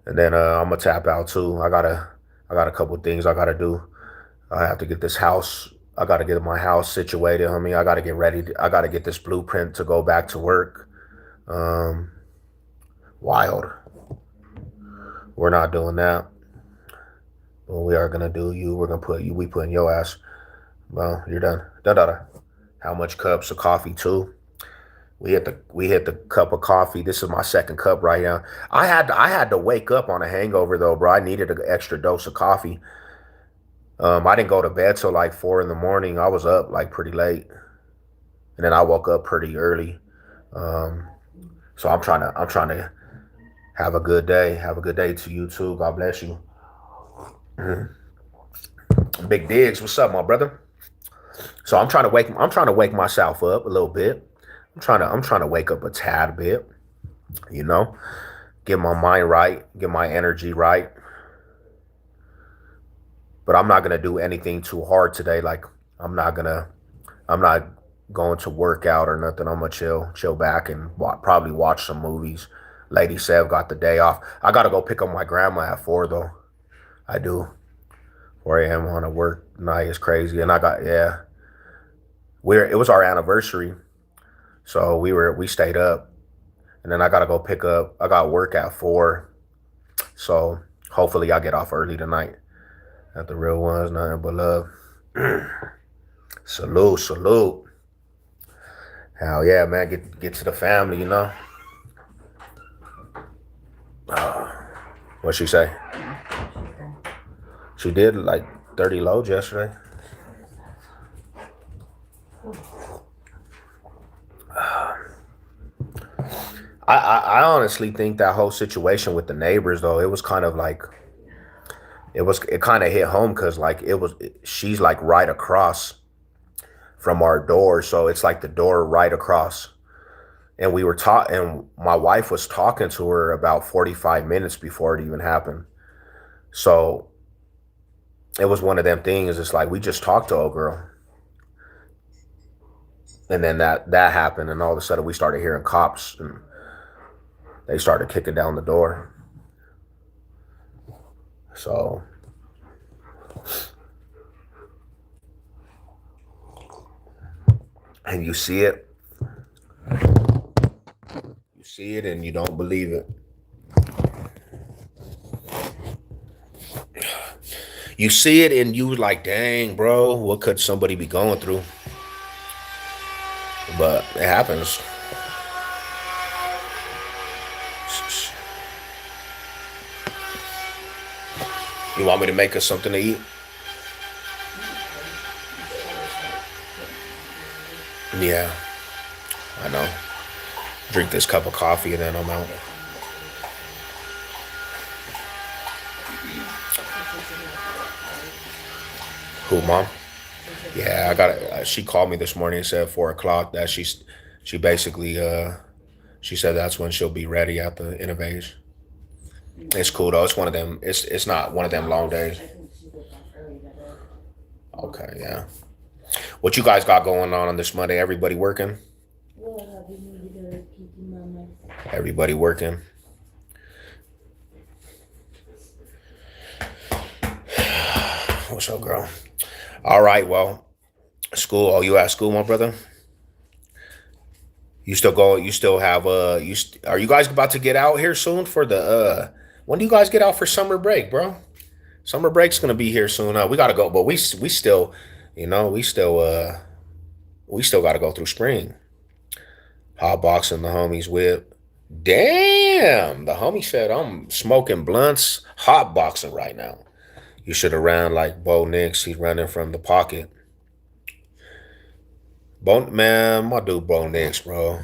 and then I'm gonna tap out too. I got a couple things I gotta do. I have to get this house. I gotta get my house situated. I mean, I gotta get ready. I gotta get this blueprint to go back to work. Wild. We're not doing that. But we are gonna do you. We're gonna put you. We putting your ass. Well, you're done. Done. How much cups of coffee too? We hit the cup of coffee. This is my second cup right now. I had to wake up on a hangover though, bro. I needed an extra dose of coffee. I didn't go to bed till like 4 in the morning. I was up like pretty late, and then I woke up pretty early. Um, so I'm trying to have a good day. Have a good day to you too. God bless you. Big Diggs, what's up, my brother? So I'm trying to wake myself up a little bit. I'm trying to wake up a tad bit, you know, get my mind right, get my energy right. But I'm not gonna do anything too hard today. Like I'm not gonna I'm not going to work out or nothing. I'm gonna chill back and probably watch some movies. Lady Sev got the day off. I gotta go pick up my grandma at 4 though. I do. 4 a.m. on a work night is crazy. And I got yeah. It was our anniversary. So we stayed up, and then I gotta go pick up. I got work at 4. So hopefully I get off early tonight. At the real ones, nothing but love. Salute, salute. Hell yeah, man. Get to the family, you know. Uh, what she say? She did like 30 loads yesterday. I honestly think that whole situation with the neighbors though, it was kind of like it kind of hit home because like she's like right across from our door, so it's like the door right across. And we were taught, and my wife was talking to her about 45 minutes before it even happened. So it was one of them things. It's like we just talked to old girl, and then that happened, and all of a sudden we started hearing cops, and they started kicking down the door. So, and you see it, and you don't believe it. You see it, and you like, dang, bro, what could somebody be going through? But it happens. You want me to make us something to eat? Yeah, I know. Drink this cup of coffee and then I'm out. Who, mom? Yeah, I got it. She called me this morning and said 4 o'clock that she basically she said that's when she'll be ready at the Innovage. It's cool though. It's one of them. It's not one of them long days. Okay, yeah. What you guys got going on this Monday? Everybody working? Everybody working. What's up, girl? All right. Well, school. Oh, you at school, my brother? You still go? You still have are you guys about to get out here soon for the when do you guys get out for summer break, bro? Summer break's gonna be here soon. We gotta go, but we still, we still gotta go through spring. Hot boxing the homies whip. Damn, the homie said I'm smoking blunts, hot boxing right now. You should have ran like Bo Nix. He's running from the pocket. Bo, man, my dude Bo Nix, bro.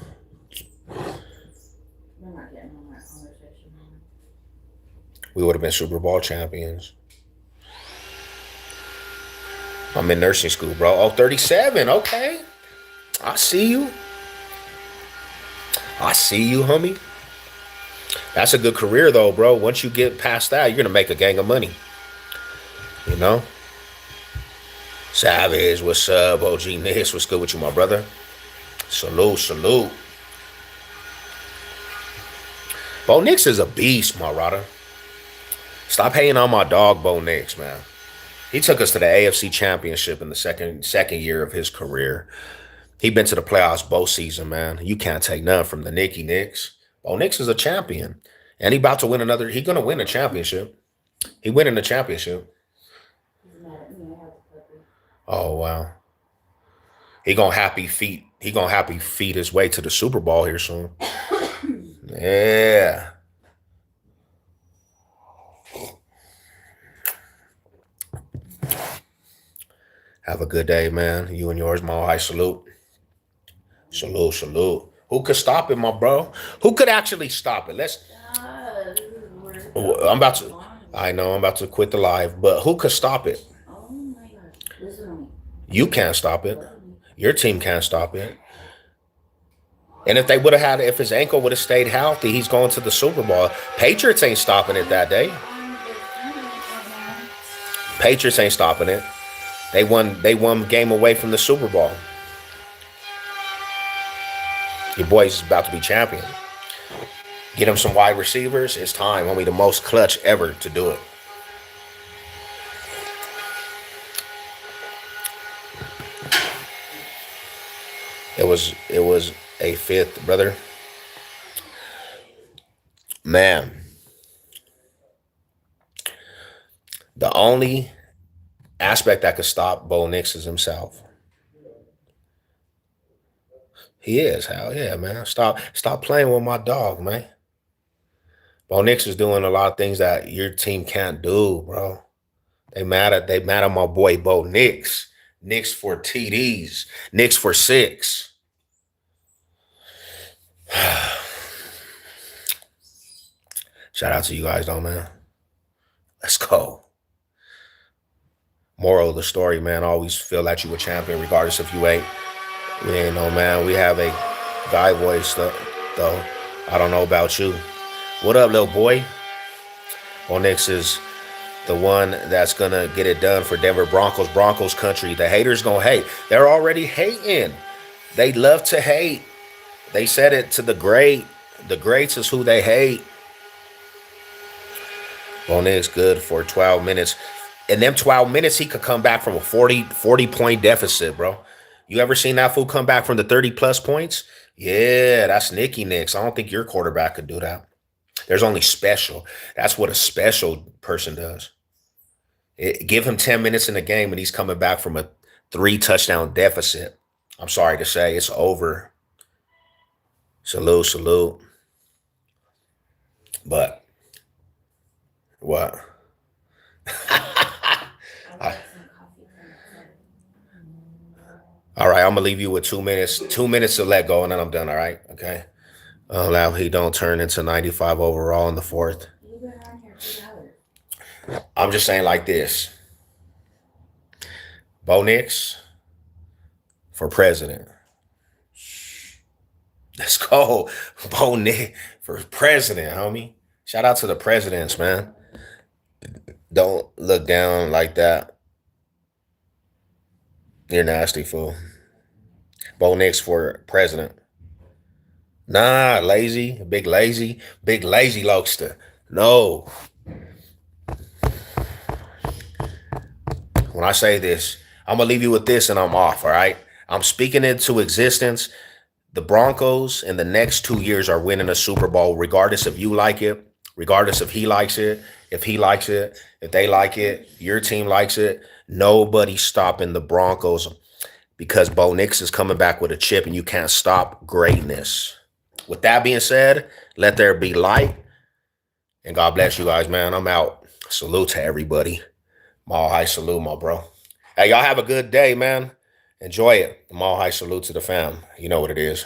We would have been Super Bowl champions. I'm in nursing school, bro. Oh, 37. Okay. I see you. I see you, homie. That's a good career, though, bro. Once you get past that, you're going to make a gang of money. You know? Savage, what's up? OG Nix, what's good with you, my brother? Salute, salute. Bo Nix is a beast, my brother. Stop hating on my dog, Bo Nix, man. He took us to the AFC Championship in the second year of his career. He been to the playoffs both season, man. You can't take none from the Nicky Knicks. Bo Nix is a champion, and he about to win another. He gonna win a championship. He winning the championship. Oh wow. He gonna happy feet. He gonna happy feet his way to the Super Bowl here soon. Yeah. Have a good day, man. You and yours, Mile High Salute. Salute, salute. Who could stop it, my bro? Who could actually stop it? I'm about to. I know I'm about to quit the live, but who could stop it? You can't stop it. Your team can't stop it. And if they would have had, if his ankle would have stayed healthy, he's going to the Super Bowl. Patriots ain't stopping it that day. Patriots ain't stopping it. They won game away from the Super Bowl. Your boy's about to be champion. Get him some wide receivers. It's time. Only the most clutch ever to do it. It was a fifth, brother. Man, the only aspect that could stop Bo Nix is himself. He is. Hell yeah, man. Stop playing with my dog, man. Bo Nix is doing a lot of things that your team can't do, bro. They mad at my boy Bo Nix. Nix for TDs. Nix for 6. Shout out to you guys though, man. Let's go. Moral of the story, man. Always feel that you a champion, regardless if you ain't. We ain't no man. We have a guy voice though. I don't know about you. What up, little boy? Onyx is the one that's gonna get it done for Denver Broncos. Broncos country. The haters gonna hate. They're already hating. They love to hate. They said it to the great. The greats is who they hate. Onyx good for 12 minutes. In them 12 minutes, he could come back from a 40 point deficit, bro. You ever seen that fool come back from the 30 plus points? Yeah, that's Nicky Nicks. I don't think your quarterback could do that. There's only special. That's what a special person does. Give him 10 minutes in the game and he's coming back from a 3 touchdown deficit. I'm sorry to say, it's over. Salute, salute. But what? All right, I'm gonna leave you with 2 minutes. 2 minutes to let go, and then I'm done. All right, okay. Allow he don't turn into 95 overall in the 4th. I'm just saying like this. Bo Nix for president. Let's go. Bo Nix for president, homie. Shout out to the presidents, man. Don't look down like that. You're nasty, fool. Bo Nix for president. Nah, lazy, big lazy Lokester. No. When I say this, I'm going to leave you with this and I'm off, all right? I'm speaking into existence. The Broncos in the next 2 years are winning a Super Bowl, regardless if you like it, regardless if he likes it, if he likes it, if they like it, your team likes it. Nobody's stopping the Broncos because Bo Nix is coming back with a chip and you can't stop greatness. With that being said, let there be light. And God bless you guys, man. I'm out. Salute to everybody. Mile High Salute, my bro. Hey, y'all have a good day, man. Enjoy it. Mile High Salute to the fam. You know what it is.